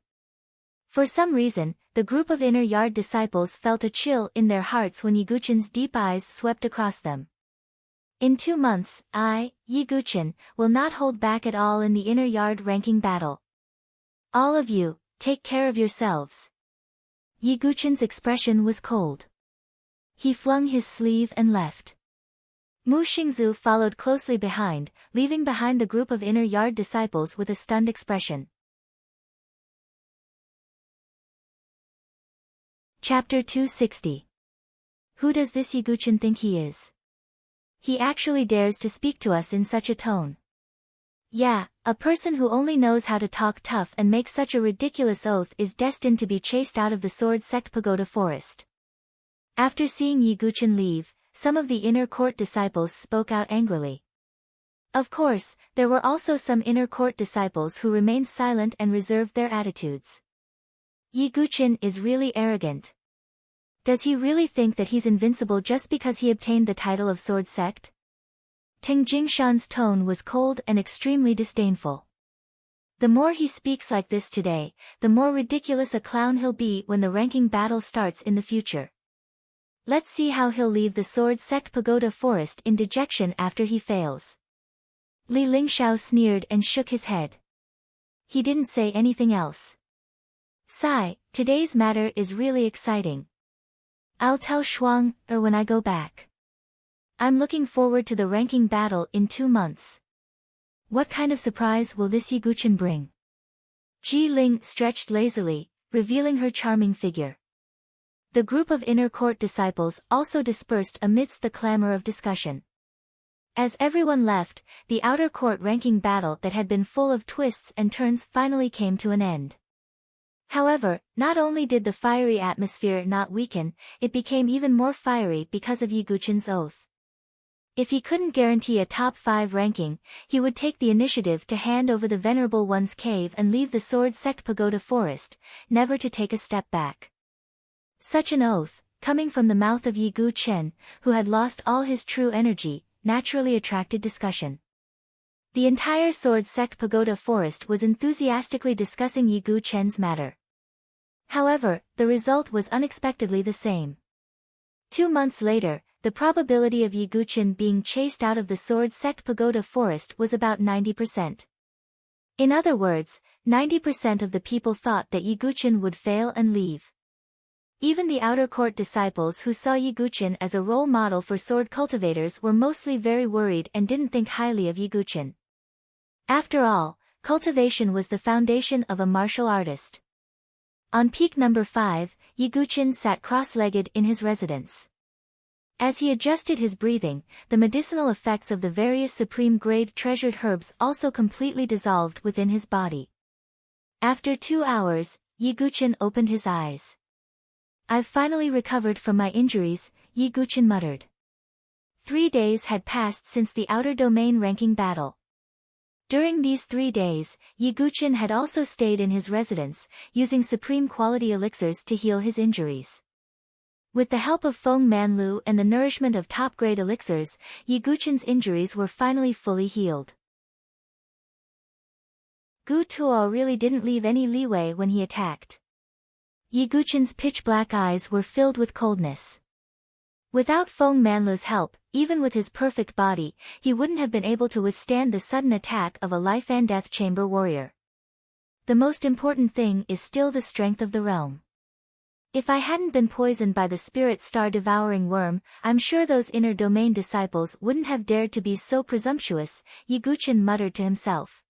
For some reason, the group of inner yard disciples felt a chill in their hearts when Yi Guchen's deep eyes swept across them. In 2 months, I, Yi Guchen, will not hold back at all in the inner yard ranking battle. All of you, take care of yourselves. Yi Guchen's expression was cold. He flung his sleeve and left. Mu Xingzu followed closely behind, leaving behind the group of inner yard disciples with a stunned expression. Chapter 260. Who does this Yi Guchen think he is? He actually dares to speak to us in such a tone. Yeah, a person who only knows how to talk tough and make such a ridiculous oath is destined to be chased out of the Sword Sect Pagoda Forest. After seeing Yi Guchen leave, some of the inner court disciples spoke out angrily. Of course, there were also some inner court disciples who remained silent and reserved their attitudes. Yi Guchen is really arrogant. Does he really think that he's invincible just because he obtained the title of Sword Sect? Teng Jingshan's tone was cold and extremely disdainful. The more he speaks like this today, the more ridiculous a clown he'll be when the ranking battle starts in the future. Let's see how he'll leave the Sword Sect Pagoda Forest in dejection after he fails. Li Lingxiao sneered and shook his head. He didn't say anything else. Sigh, today's matter is really exciting. I'll tell Shuang when I go back. I'm looking forward to the ranking battle in 2 months. What kind of surprise will this Yi Guchen bring? Ji Ling stretched lazily, revealing her charming figure. The group of inner court disciples also dispersed amidst the clamor of discussion. As everyone left, the outer court ranking battle that had been full of twists and turns finally came to an end. However, not only did the fiery atmosphere not weaken, it became even more fiery because of Yi Guchen's oath. If he couldn't guarantee a top 5 ranking, he would take the initiative to hand over the Venerable One's cave and leave the Sword Sect Pagoda Forest, never to take a step back. Such an oath, coming from the mouth of Yi Guchen, who had lost all his true energy, naturally attracted discussion. The entire Sword Sect Pagoda Forest was enthusiastically discussing Yi Guchen's matter. However, the result was unexpectedly the same. 2 months later, the probability of Yi Guchen being chased out of the Sword Sect Pagoda Forest was about 90%. In other words, 90% of the people thought that Yi Guchen would fail and leave. Even the outer court disciples who saw Yi Guchen as a role model for sword cultivators were mostly very worried and didn't think highly of Yi Guchen. After all, cultivation was the foundation of a martial artist. On peak number 5, Yi Guchen sat cross-legged in his residence. As he adjusted his breathing, the medicinal effects of the various supreme-grade treasured herbs also completely dissolved within his body. After 2 hours, Yi Guchen opened his eyes. I've finally recovered from my injuries, Yi Guchen muttered. 3 days had passed since the outer domain ranking battle. During these 3 days, Yi Guchen had also stayed in his residence, using supreme quality elixirs to heal his injuries. With the help of Feng Manlu and the nourishment of top-grade elixirs, Yi Guchen's injuries were finally fully healed. Gu Tuo really didn't leave any leeway when he attacked. Yi Guchen's pitch-black eyes were filled with coldness. Without Feng Manlu's help, even with his perfect body, he wouldn't have been able to withstand the sudden attack of a life-and-death chamber warrior. The most important thing is still the strength of the realm. If I hadn't been poisoned by the spirit star-devouring worm, I'm sure those inner domain disciples wouldn't have dared to be so presumptuous, Yi Guchen muttered to himself.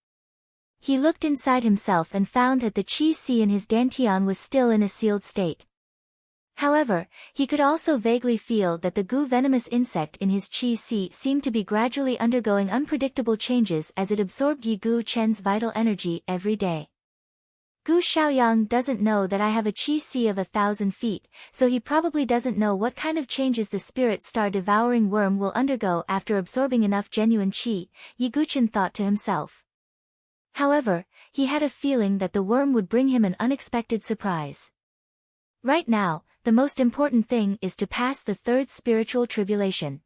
He looked inside himself and found that the Qi Si in his dantian was still in a sealed state. However, he could also vaguely feel that the Gu venomous insect in his Qi Si seemed to be gradually undergoing unpredictable changes as it absorbed Yi Guchen's vital energy every day. Gu Xiaoyang doesn't know that I have a Qi Si of 1,000 feet, so he probably doesn't know what kind of changes the spirit star-devouring worm will undergo after absorbing enough genuine Qi, Yi Guchen thought to himself. However, he had a feeling that the worm would bring him an unexpected surprise. Right now, the most important thing is to pass the 3rd spiritual tribulation.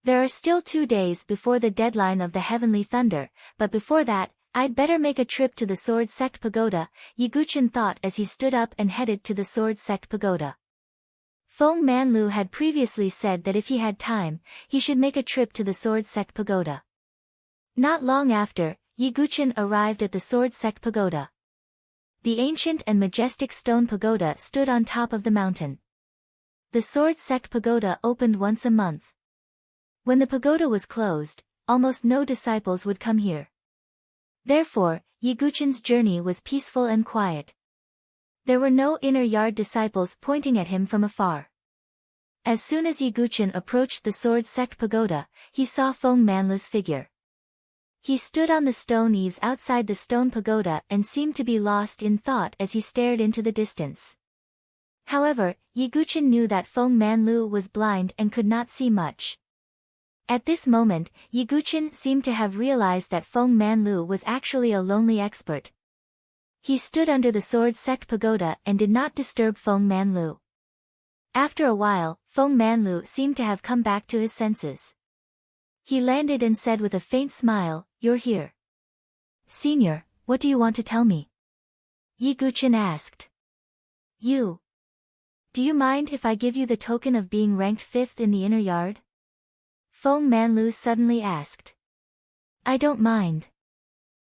There are still 2 days before the deadline of the Heavenly Thunder, but before that, I'd better make a trip to the Sword Sect Pagoda, Yiguchen thought as he stood up and headed to the Sword Sect Pagoda. Feng Manlu had previously said that if he had time, he should make a trip to the Sword Sect Pagoda. Not long after, Yiguchen arrived at the Sword Sect Pagoda. The ancient and majestic stone pagoda stood on top of the mountain. The Sword Sect Pagoda opened once a month. When the pagoda was closed, almost no disciples would come here. Therefore, Yiguchen's journey was peaceful and quiet. There were no inner yard disciples pointing at him from afar. As soon as Yiguchen approached the Sword Sect Pagoda, he saw Feng Manlu's figure. He stood on the stone eaves outside the stone pagoda and seemed to be lost in thought as he stared into the distance. However, Yiguchen knew that Feng Manlu was blind and could not see much. At this moment, Yiguchen seemed to have realized that Feng Manlu was actually a lonely expert. He stood under the Sword Sect Pagoda and did not disturb Feng Manlu. After a while, Feng Manlu seemed to have come back to his senses. He landed and said with a faint smile, "You're here. Senior, what do you want to tell me?" Yiguchen asked. "You. Do you mind if I give you the token of being ranked 5th in the inner yard?" Feng Manlu suddenly asked. "I don't mind.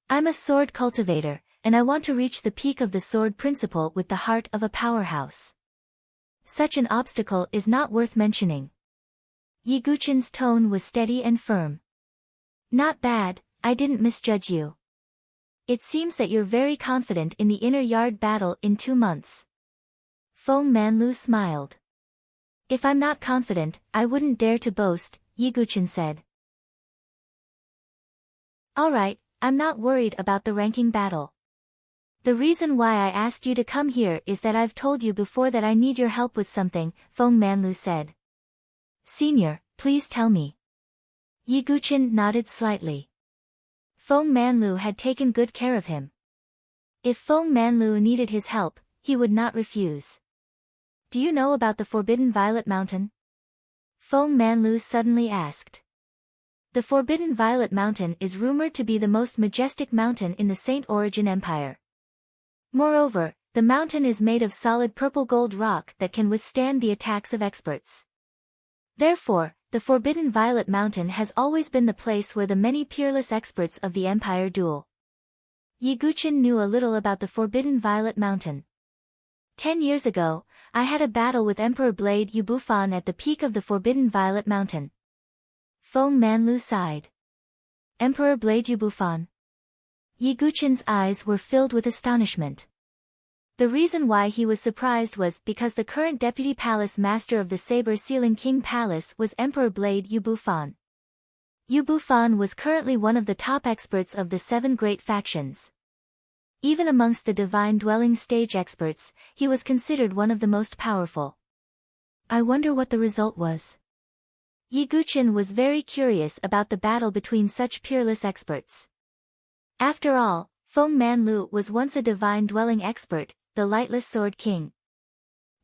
I'm a sword cultivator, and I want to reach the peak of the sword principle with the heart of a powerhouse. Such an obstacle is not worth mentioning." Yiguchen's tone was steady and firm. "Not bad, I didn't misjudge you. It seems that you're very confident in the inner yard battle in 2 months." Feng Manlu smiled. "If I'm not confident, I wouldn't dare to boast," Yiguchen said. "Alright, I'm not worried about the ranking battle. The reason why I asked you to come here is that I've told you before that I need your help with something," Feng Manlu said. "Senior, please tell me." Yiguchen nodded slightly. Feng Manlu had taken good care of him. If Feng Manlu needed his help, he would not refuse. "Do you know about the Forbidden Violet Mountain?" Feng Manlu suddenly asked. The Forbidden Violet Mountain is rumored to be the most majestic mountain in the Saint Origin Empire. Moreover, the mountain is made of solid purple gold rock that can withstand the attacks of experts. Therefore, the Forbidden Violet Mountain has always been the place where the many peerless experts of the Empire duel. Yiguchen knew a little about the Forbidden Violet Mountain. 10 years ago, I had a battle with Emperor Blade Yubufan at the peak of the Forbidden Violet Mountain. Feng Manlu sighed. Emperor Blade Yubufan. Yiguchen's eyes were filled with astonishment. The reason why he was surprised was because the current deputy palace master of the Saber-Sealing King Palace was Emperor Blade Yubufan. Yubufan was currently one of the top experts of the 7 great factions. Even amongst the divine dwelling stage experts, he was considered one of the most powerful. I wonder what the result was. Yiguchen was very curious about the battle between such peerless experts. After all, Feng Manlu was once a divine dwelling expert, the Lightless Sword King.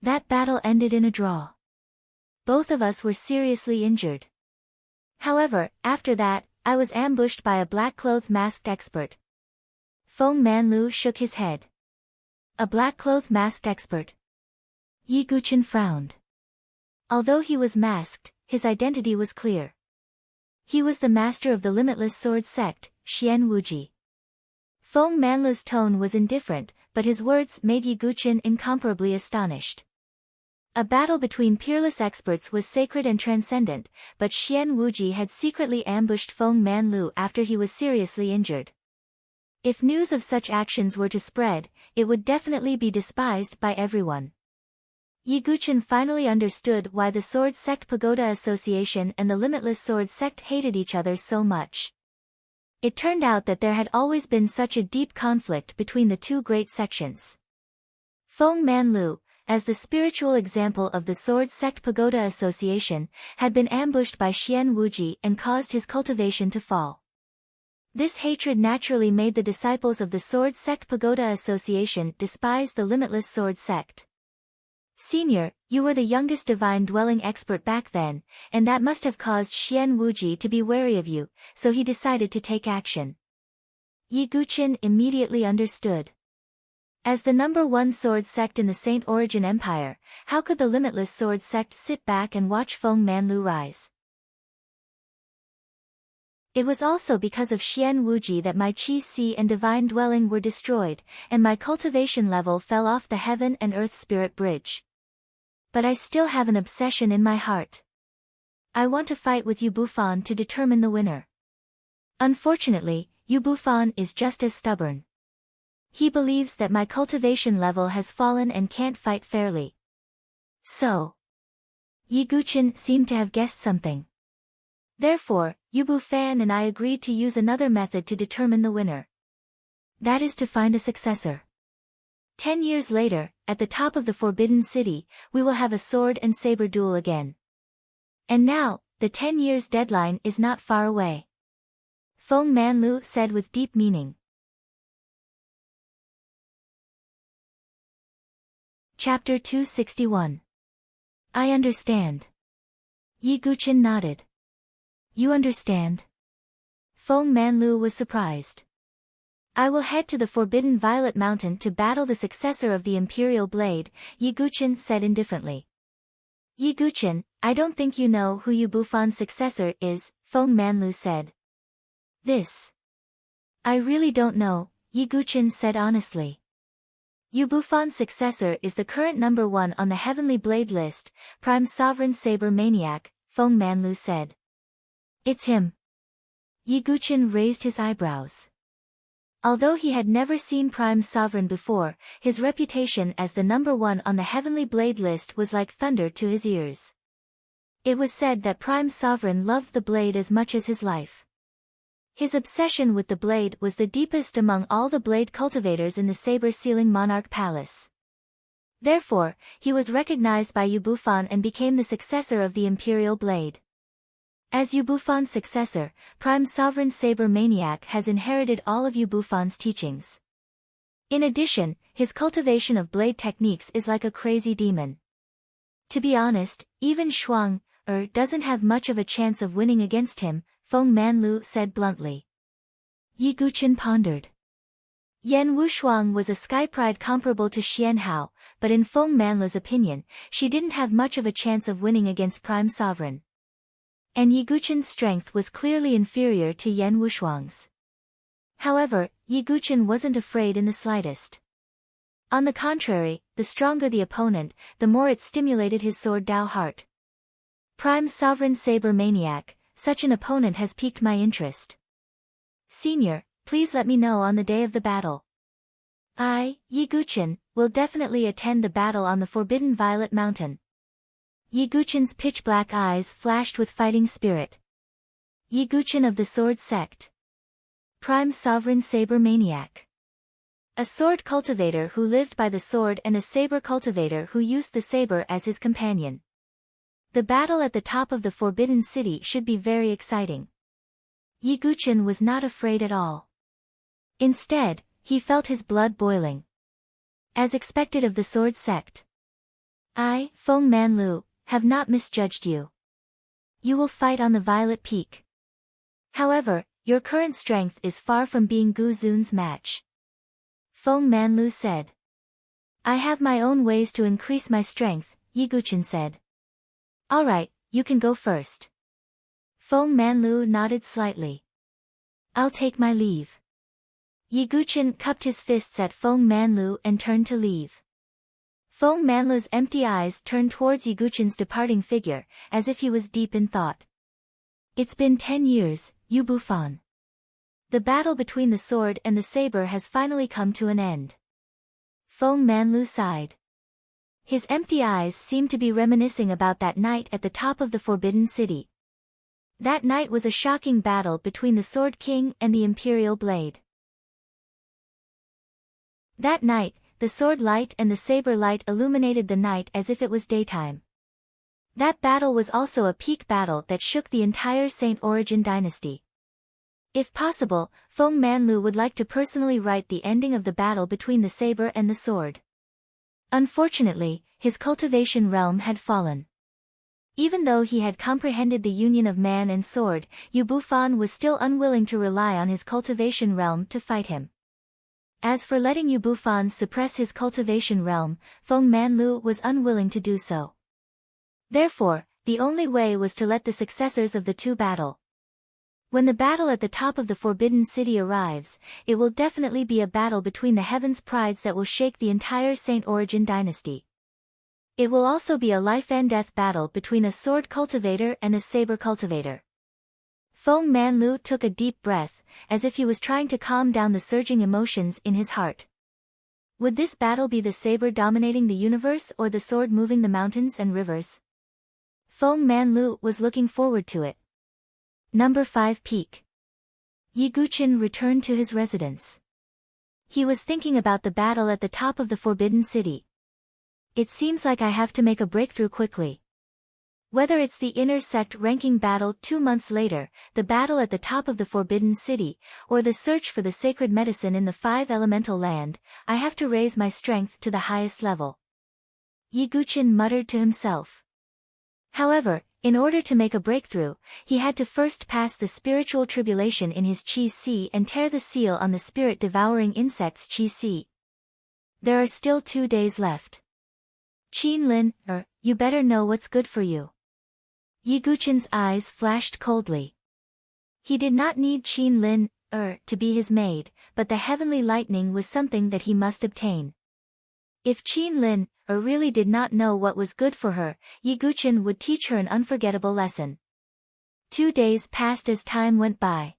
That battle ended in a draw. Both of us were seriously injured. However, after that, I was ambushed by a black-clothed masked expert. Feng Manlu shook his head. A black-clothed masked expert. Yiguchen frowned. Although he was masked, his identity was clear. He was the master of the Limitless Sword Sect, Xian Wuji. Feng Manlu's tone was indifferent, but his words made Yiguchen incomparably astonished. A battle between peerless experts was sacred and transcendent, but Xian Wuji had secretly ambushed Feng Manlu after he was seriously injured. If news of such actions were to spread, it would definitely be despised by everyone. Yiguchen finally understood why the Sword Sect Pagoda Association and the Limitless Sword Sect hated each other so much. It turned out that there had always been such a deep conflict between the 2 great sections. Feng Manlu, as the spiritual example of the Sword Sect Pagoda Association, had been ambushed by Xian Wuji and caused his cultivation to fall. This hatred naturally made the disciples of the Sword Sect Pagoda Association despise the Limitless Sword Sect. Senior, you were the youngest divine dwelling expert back then, and that must have caused Xian Wuji to be wary of you, so he decided to take action. Yi Guqin immediately understood. As the #1 sword sect in the Saint Origin Empire, how could the limitless sword sect sit back and watch Feng Manlu rise? It was also because of Xian Wuji that my Qi Si and divine dwelling were destroyed, and my cultivation level fell off the heaven and earth spirit bridge. But I still have an obsession in my heart. I want to fight with Yu Bufan to determine the winner. Unfortunately, Yu Bufan is just as stubborn. He believes that my cultivation level has fallen and can't fight fairly. So, Yi Guqin seemed to have guessed something. Therefore, Yu Bufan and I agreed to use another method to determine the winner. That is to find a successor. 10 years later, at the top of the Forbidden City, we will have a sword and saber duel again. And now, the 10 years deadline is not far away. Feng Manlu said with deep meaning. Chapter 261. I understand. Yi Guqin nodded. You understand? Feng Manlu was surprised. I will head to the Forbidden Violet Mountain to battle the successor of the Imperial Blade, Yi Guqin said indifferently. Yi Guqin, I don't think you know who Yu Bufan's successor is, Feng Manlu said. This. I really don't know, Yi Guqin said honestly. Yu Bufan's successor is the current #1 on the Heavenly Blade list, Prime Sovereign Saber Maniac, Feng Manlu said. It's him. Yi Guqin raised his eyebrows. Although he had never seen Prime Sovereign before, his reputation as the #1 on the Heavenly Blade list was like thunder to his ears. It was said that Prime Sovereign loved the blade as much as his life. His obsession with the blade was the deepest among all the blade cultivators in the saber-sealing Monarch Palace. Therefore, he was recognized by Yu Bufan and became the successor of the Imperial Blade. As Yu Bufan's successor, Prime Sovereign Saber Maniac has inherited all of Yu Bufan's teachings. In addition, his cultivation of blade techniques is like a crazy demon. To be honest, even Shuang doesn't have much of a chance of winning against him, Feng Manlu said bluntly. Yi Guqin pondered. Yan Wushuang was a sky pride comparable to Xian Hao, but in Feng Manlu's opinion, she didn't have much of a chance of winning against Prime Sovereign. And Yi Guqin's strength was clearly inferior to Yan Wushuang's. However, Yi Guqin wasn't afraid in the slightest. On the contrary, the stronger the opponent, the more it stimulated his sword Dao heart. Prime Sovereign Saber Maniac, such an opponent has piqued my interest. Senior, please let me know on the day of the battle. I, Yi Guqin, will definitely attend the battle on the Forbidden Violet Mountain. Yi Guqin's pitch-black eyes flashed with fighting spirit. Yi Guqin of the Sword Sect. Prime Sovereign Saber Maniac. A sword cultivator who lived by the sword and a saber cultivator who used the saber as his companion. The battle at the top of the Forbidden City should be very exciting. Yi Guqin was not afraid at all. Instead, he felt his blood boiling. As expected of the Sword Sect. I, Feng Manlu, have not misjudged you. You will fight on the Violet Peak. However, your current strength is far from being Gu Zun's match. Feng Manlu said. I have my own ways to increase my strength, Yi Guqin said. Alright, you can go first. Feng Manlu nodded slightly. I'll take my leave. Yi Guqin cupped his fists at Feng Manlu and turned to leave. Feng Manlu's empty eyes turned towards Yi Guqin's departing figure, as if he was deep in thought. It's been 10 years, Yu Bufan. The battle between the sword and the saber has finally come to an end. Feng Manlu sighed. His empty eyes seemed to be reminiscing about that night at the top of the Forbidden City. That night was a shocking battle between the Sword King and the Imperial Blade. That night, the sword light and the saber light illuminated the night as if it was daytime. That battle was also a peak battle that shook the entire Saint Origin dynasty. If possible, Feng Manlu would like to personally write the ending of the battle between the saber and the sword. Unfortunately, his cultivation realm had fallen. Even though he had comprehended the union of man and sword, Yu Bufan was still unwilling to rely on his cultivation realm to fight him. As for letting Yu Bufan suppress his cultivation realm, Feng Manlu was unwilling to do so. Therefore, the only way was to let the successors of the two battle. When the battle at the top of the Forbidden City arrives, it will definitely be a battle between the Heaven's Prides that will shake the entire Saint Origin dynasty. It will also be a life-and-death battle between a sword cultivator and a saber cultivator. Feng Manlu took a deep breath, as if he was trying to calm down the surging emotions in his heart. Would this battle be the saber dominating the universe or the sword moving the mountains and rivers? Feng Manlu was looking forward to it. Number 5 Peak. Yi Guqin returned to his residence. He was thinking about the battle at the top of the Forbidden City. It seems like I have to make a breakthrough quickly. Whether it's the inner sect ranking battle 2 months later, the battle at the top of the Forbidden City, or the search for the sacred medicine in the 5 elemental land, I have to raise my strength to the highest level. Yi Guqin muttered to himself. However, in order to make a breakthrough, he had to first pass the spiritual tribulation in his Qi Si and tear the seal on the spirit-devouring insect's Qi Si. There are still 2 days left. Qin Lin, you better know what's good for you. Yi Guqin's eyes flashed coldly. He did not need Qin Lin, to be his maid, but the heavenly lightning was something that he must obtain. If Qin Lin, really did not know what was good for her, Yi Guqin would teach her an unforgettable lesson. 2 days passed as time went by.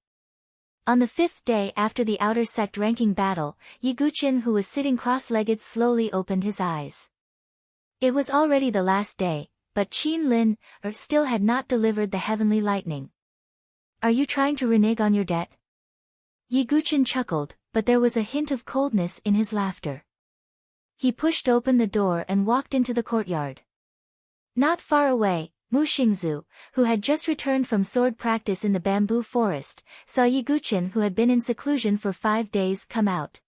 On the 5th day after the outer sect ranking battle, Yi Guqin, who was sitting cross-legged, slowly opened his eyes. It was already the last day, but Qin Lin, still had not delivered the heavenly lightning. Are you trying to renege on your debt? Yi Guqin chuckled, but there was a hint of coldness in his laughter. He pushed open the door and walked into the courtyard. Not far away, Mu Xingzu, who had just returned from sword practice in the bamboo forest, saw Yi Guqin, who had been in seclusion for 5 days, come out.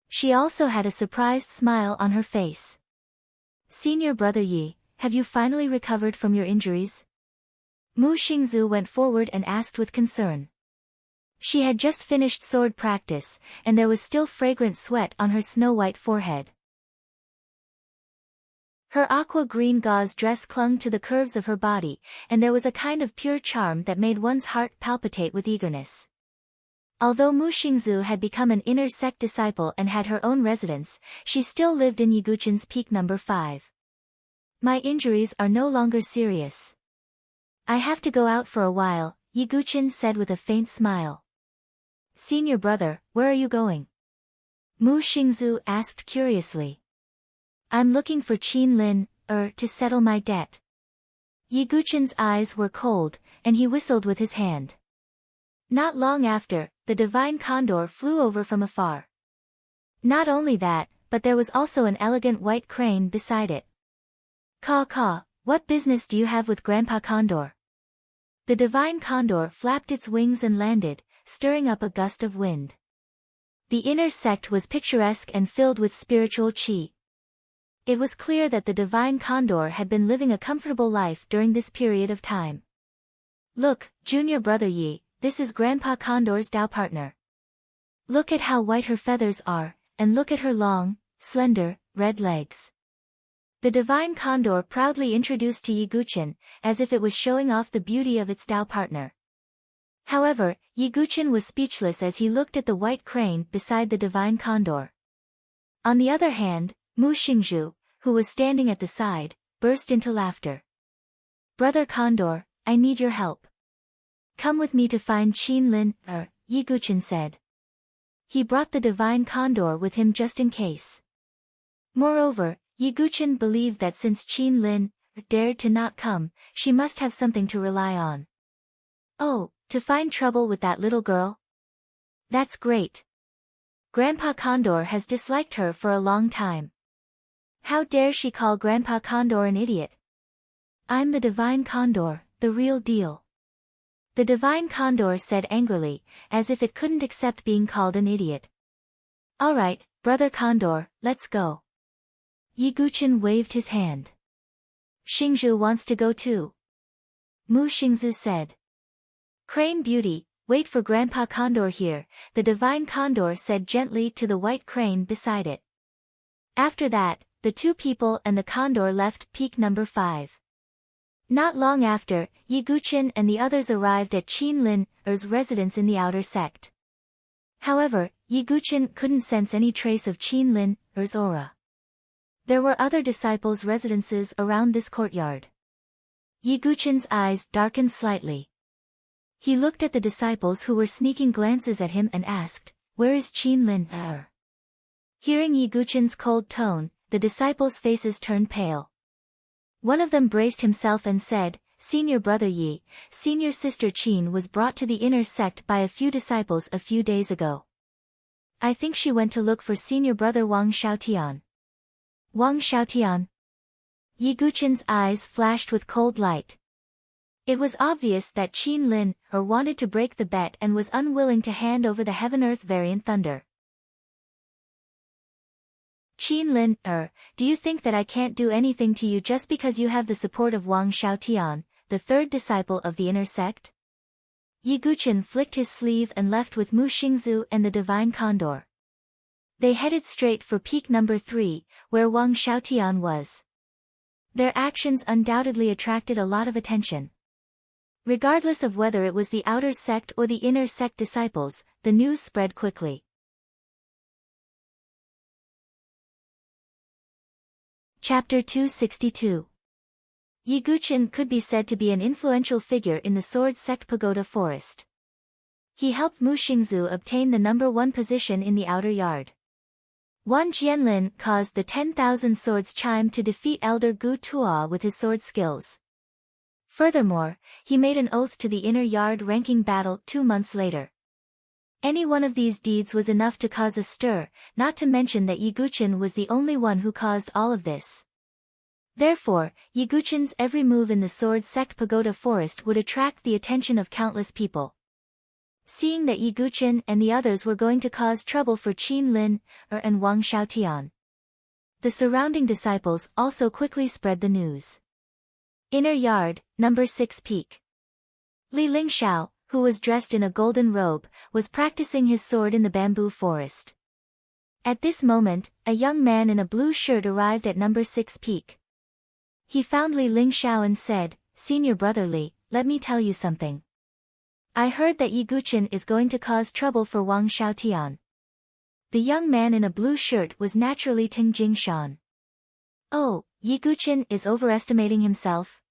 She also had a surprised smile on her face. Senior brother Yi, have you finally recovered from your injuries? Mu Xingzu went forward and asked with concern. She had just finished sword practice, and there was still fragrant sweat on her snow-white forehead. Her aqua-green gauze dress clung to the curves of her body, and there was a kind of pure charm that made one's heart palpitate with eagerness. Although Mu Xingzu had become an inner sect disciple and had her own residence, she still lived in Yi Guqin's peak number 5. My injuries are no longer serious. I have to go out for a while, Yi Guqin said with a faint smile. Senior brother, where are you going? Mu Xingzu asked curiously. I'm looking for Qin Lin, to settle my debt. Yi Guqin's eyes were cold, and he whistled with his hand. Not long after, the divine condor flew over from afar. Not only that, but there was also an elegant white crane beside it. Caw, what business do you have with Grandpa Condor? The divine condor flapped its wings and landed, stirring up a gust of wind. The inner sect was picturesque and filled with spiritual qi. It was clear that the divine condor had been living a comfortable life during this period of time. Look, junior brother Yi, this is Grandpa Condor's Tao partner. Look at how white her feathers are, and look at her long, slender, red legs. The divine condor proudly introduced to Yi Guqin, as if it was showing off the beauty of its Tao partner. However, Yi Guqin was speechless as he looked at the white crane beside the divine condor. On the other hand, Mu Xingzhu, who was standing at the side, burst into laughter. Brother Condor, I need your help. Come with me to find Qin Lin, Yi Guqin said. He brought the divine condor with him just in case. Moreover, Yi Guqin believed that since Qin Lin dared to not come, she must have something to rely on. Oh, to find trouble with that little girl? That's great. Grandpa Condor has disliked her for a long time. How dare she call Grandpa Condor an idiot? I'm the divine condor, the real deal. The divine condor said angrily, as if it couldn't accept being called an idiot. All right, brother Condor, let's go. Yi Guchen waved his hand. Xingzhu wants to go too. Mu Xingzhu said. Crane Beauty, wait for Grandpa Condor here, the divine condor said gently to the white crane beside it. After that, the two people and the condor left peak number 5. Not long after, Yi Guchen and the others arrived at Qin Lin's residence in the outer sect. However, Yi Guchen couldn't sense any trace of Qin Lin's aura. There were other disciples' residences around this courtyard. Yi Guchen's eyes darkened slightly. He looked at the disciples who were sneaking glances at him and asked, "Where is Qin Lin?" Hearing Yi Guchen's cold tone, the disciples' faces turned pale. One of them braced himself and said, "Senior brother Yi, senior sister Qin was brought to the inner sect by a few disciples a few days ago. I think she went to look for senior brother Wang Xiaotian." Wang Xiaotian? Yi Guchen's eyes flashed with cold light. It was obvious that Qin Lin wanted to break the bet and was unwilling to hand over the Heaven-Earth variant thunder. Qin Lin, do you think that I can't do anything to you just because you have the support of Wang Xiaotian, the third disciple of the inner sect? Yi Guchen flicked his sleeve and left with Mu Xingzhu and the divine condor. They headed straight for peak number 3, where Wang Xiaotian was. Their actions undoubtedly attracted a lot of attention. Regardless of whether it was the outer sect or the inner sect disciples, the news spread quickly. Chapter 262. Yi Guchen could be said to be an influential figure in the Sword Sect Pagoda Forest. He helped Mu Xingzhu obtain the number 1 position in the outer yard. Wan Jianlin caused the 10,000 swords chime to defeat Elder Gu Tuo with his sword skills. Furthermore, he made an oath to the inner yard ranking battle 2 months later. Any one of these deeds was enough to cause a stir, not to mention that Yi Guchen was the only one who caused all of this. Therefore, Yi Guchen's every move in the Sword Sect Pagoda Forest would attract the attention of countless people. Seeing that Yi Guchen and the others were going to cause trouble for Qin Lin and Wang Xiaotian, the surrounding disciples also quickly spread the news. Inner yard, number 6 peak. Li Lingxiao, who was dressed in a golden robe, was practicing his sword in the bamboo forest. At this moment, a young man in a blue shirt arrived at number 6 peak. He found Li Lingxiao and said, "Senior brother Li, let me tell you something. I heard that Yi Guchen is going to cause trouble for Wang Xiaotian." The young man in a blue shirt was naturally Ting Jingshan. "Oh, Yi Guchen is overestimating himself?"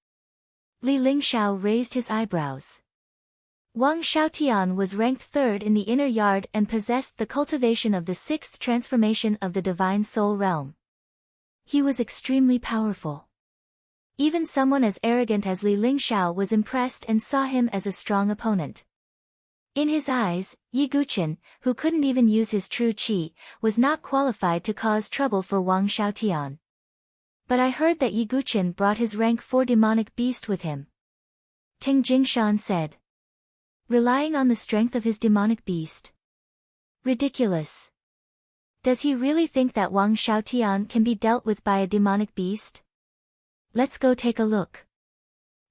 Li Lingxiao raised his eyebrows. Wang Xiaotian was ranked 3rd in the inner yard and possessed the cultivation of the 6th transformation of the divine soul realm. He was extremely powerful. Even someone as arrogant as Li Lingxiao was impressed and saw him as a strong opponent. In his eyes, Yi Guchen, who couldn't even use his true qi, was not qualified to cause trouble for Wang Xiaotian. "But I heard that Yi Guchen brought his rank 4 demonic beast with him," Ting Jingshan said. "Relying on the strength of his demonic beast? Ridiculous. Does he really think that Wang Xiaotian can be dealt with by a demonic beast? Let's go take a look."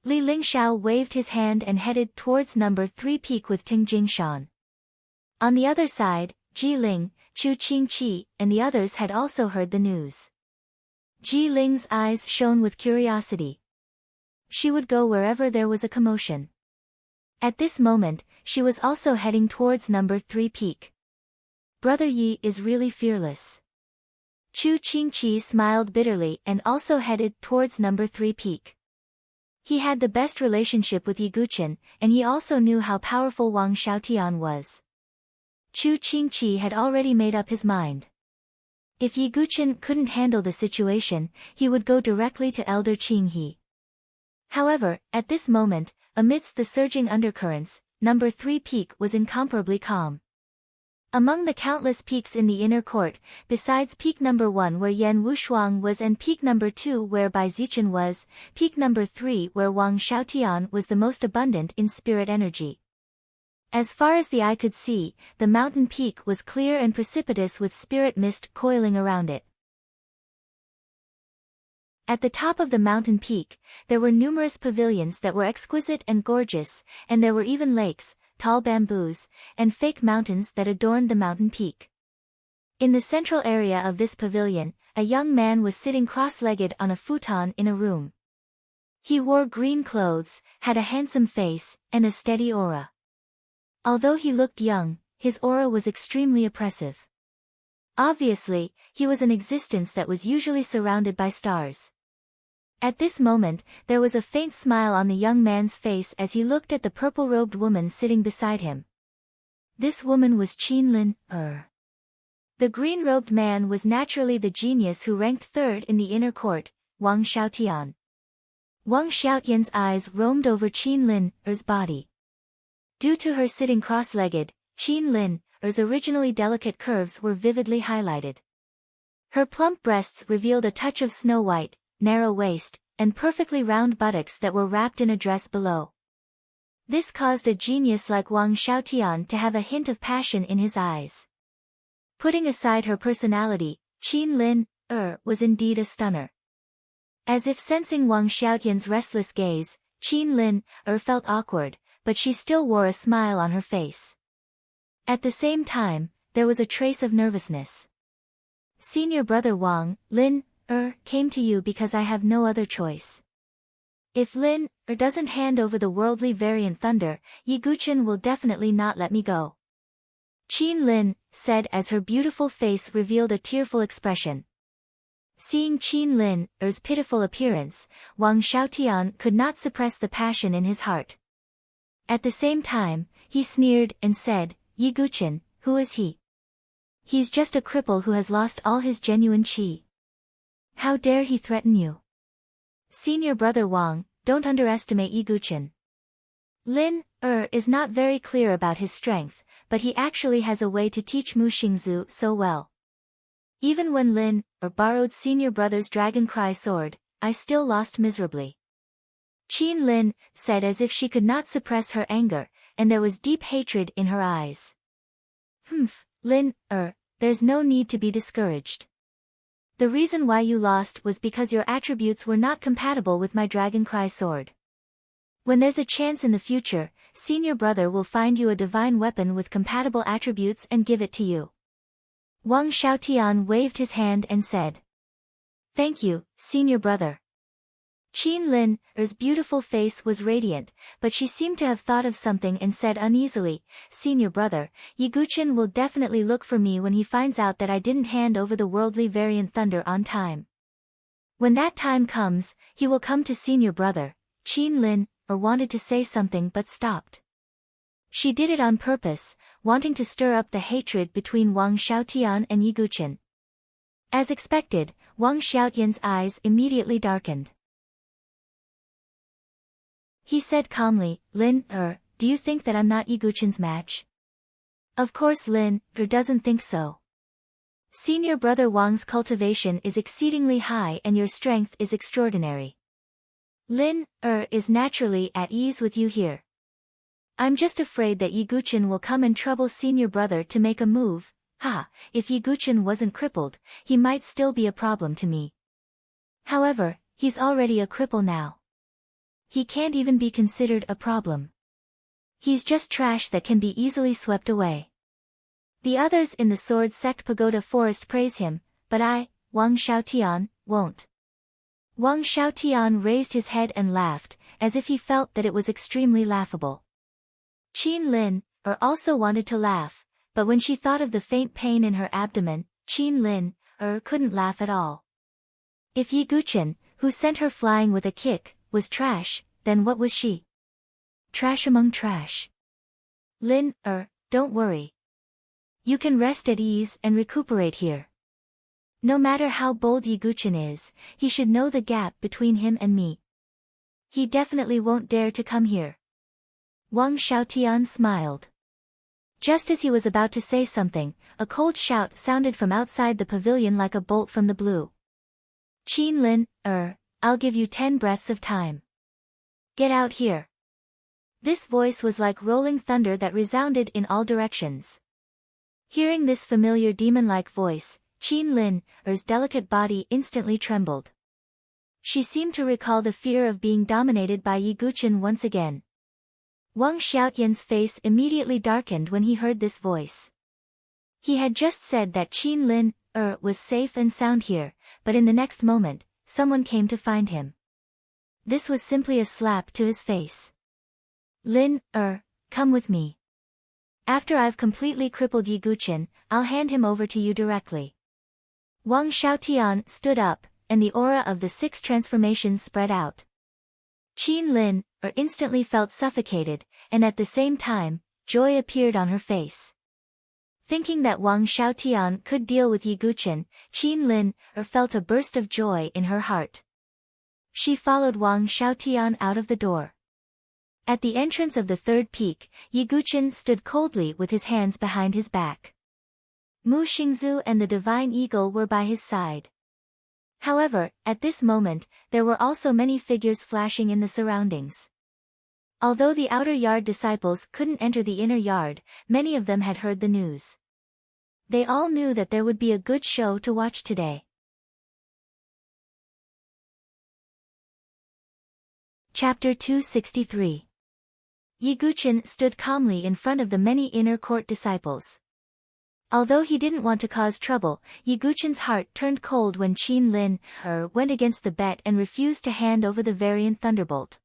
Li Lingxiao waved his hand and headed towards number 3 peak with Ting Jingshan. On the other side, Ji Ling, Chu Qingqi, and the others had also heard the news. Ji Ling's eyes shone with curiosity. She would go wherever there was a commotion. At this moment, she was also heading towards number 3 peak. "Brother Yi is really fearless." Chu Qingqi smiled bitterly and also headed towards number 3 peak. He had the best relationship with Yi Guchen, and he also knew how powerful Wang Xiaotian was. Chu Qingqi had already made up his mind. If Yi Guchen couldn't handle the situation, he would go directly to Elder Qinghe. However, at this moment, amidst the surging undercurrents, number 3 peak was incomparably calm. Among the countless peaks in the inner court, besides peak number 1 where Yan Wushuang was and peak number 2 where Bai Zichen was, peak number 3 where Wang Xiaotian was the most abundant in spirit energy. As far as the eye could see, the mountain peak was clear and precipitous with spirit mist coiling around it. At the top of the mountain peak, there were numerous pavilions that were exquisite and gorgeous, and there were even lakes, tall bamboos, and fake mountains that adorned the mountain peak. In the central area of this pavilion, a young man was sitting cross-legged on a futon in a room. He wore green clothes, had a handsome face, and a steady aura. Although he looked young, his aura was extremely oppressive. Obviously, he was an existence that was usually surrounded by stars. At this moment, there was a faint smile on the young man's face as he looked at the purple-robed woman sitting beside him. This woman was Qinlin. The green-robed man was naturally the genius who ranked third in the inner court, Wang Xiaotian. Wang Xiaotian's eyes roamed over Qinlin's body. Due to her sitting cross-legged, Qinlin's originally delicate curves were vividly highlighted. Her plump breasts revealed a touch of snow-white, narrow waist, and perfectly round buttocks that were wrapped in a dress below. This caused a genius like Wang Xiaotian to have a hint of passion in his eyes. Putting aside her personality, Qinlin was indeed a stunner. As if sensing Wang Xiaotian's restless gaze, Qinlin felt awkward, but she still wore a smile on her face. At the same time, there was a trace of nervousness. Senior brother Wang, Lin came to you because I have no other choice. If Lin doesn't hand over the worldly variant thunder, Yi Guqin will definitely not let me go. Qinlin said as her beautiful face revealed a tearful expression. Seeing Qinlin's pitiful appearance, Wang Xiaotian could not suppress the passion in his heart. At the same time, he sneered and said, Yi Guqin, who is he? He's just a cripple who has lost all his genuine qi. How dare he threaten you? Senior brother Wang, don't underestimate Yi Guqin. Lin is not very clear about his strength, but he actually has a way to teach Mu Xingzu so well. Even when Lin borrowed senior brother's dragon cry sword, I still lost miserably. Qinlin said as if she could not suppress her anger, and there was deep hatred in her eyes. Lin there's no need to be discouraged. The reason why you lost was because your attributes were not compatible with my dragon cry sword. When there's a chance in the future, senior brother will find you a divine weapon with compatible attributes and give it to you. Wang Xiaotian waved his hand and said. Thank you, senior brother. Qinlin's beautiful face was radiant, but she seemed to have thought of something and said uneasily, Senior brother, Yi Guqin will definitely look for me when he finds out that I didn't hand over the worldly variant thunder on time. When that time comes, he will come to senior brother. Qinlin wanted to say something but stopped. She did it on purpose, wanting to stir up the hatred between Wang Xiaotian and Yi Guqin. As expected, Wang Xiaotian's eyes immediately darkened. He said calmly, Lin do you think that I'm not Yi Guqin's match? Of course Lin doesn't think so. Senior brother Wang's cultivation is exceedingly high and your strength is extraordinary. Lin is naturally at ease with you here. I'm just afraid that Yi Guqin will come and trouble senior brother to make a move. If Yi Guqin wasn't crippled, he might still be a problem to me. However, he's already a cripple now. He can't even be considered a problem. He's just trash that can be easily swept away. The others in the Sword Sect Pagoda Forest praise him, but I, Wang Xiaotian, won't. Wang Xiaotian raised his head and laughed, as if he felt that it was extremely laughable. Qinlin also wanted to laugh, but when she thought of the faint pain in her abdomen, Qinlin couldn't laugh at all. If Yi Guqin, who sent her flying with a kick, was trash, then what was she? Trash among trash. Lin don't worry. You can rest at ease and recuperate here. No matter how bold Yi Guqin is, he should know the gap between him and me. He definitely won't dare to come here. Wang Xiaotian smiled. Just as he was about to say something, a cold shout sounded from outside the pavilion like a bolt from the blue. Qinlin I'll give you 10 breaths of time. Get out here. This voice was like rolling thunder that resounded in all directions. Hearing this familiar demon-like voice, Qinlin's delicate body instantly trembled. She seemed to recall the fear of being dominated by Yiguchen once again. Wang Xiaotian's face immediately darkened when he heard this voice. He had just said that Qin Lin was safe and sound here, but in the next moment, someone came to find him. This was simply a slap to his face. Lin, come with me. After I've completely crippled Yiguchen, I'll hand him over to you directly. Wang Xiaotian stood up, and the aura of the 6 transformations spread out. Qin Lin, instantly felt suffocated, and at the same time, joy appeared on her face. Thinking that Wang Xiaotian could deal with Yiguchen, Qin Lin, felt a burst of joy in her heart. She followed Wang Xiaotian out of the door. At the entrance of the 3rd peak, Yiguchen stood coldly with his hands behind his back. Mu Xingzu and the Divine Eagle were by his side. However, at this moment, there were also many figures flashing in the surroundings. Although the outer yard disciples couldn't enter the inner yard, many of them had heard the news. They all knew that there would be a good show to watch today. Chapter 263. Yiguchen stood calmly in front of the many inner court disciples. Although he didn't want to cause trouble, Yiguchen's heart turned cold when Qin Lin went against the bet and refused to hand over the Variant Thunderbolt.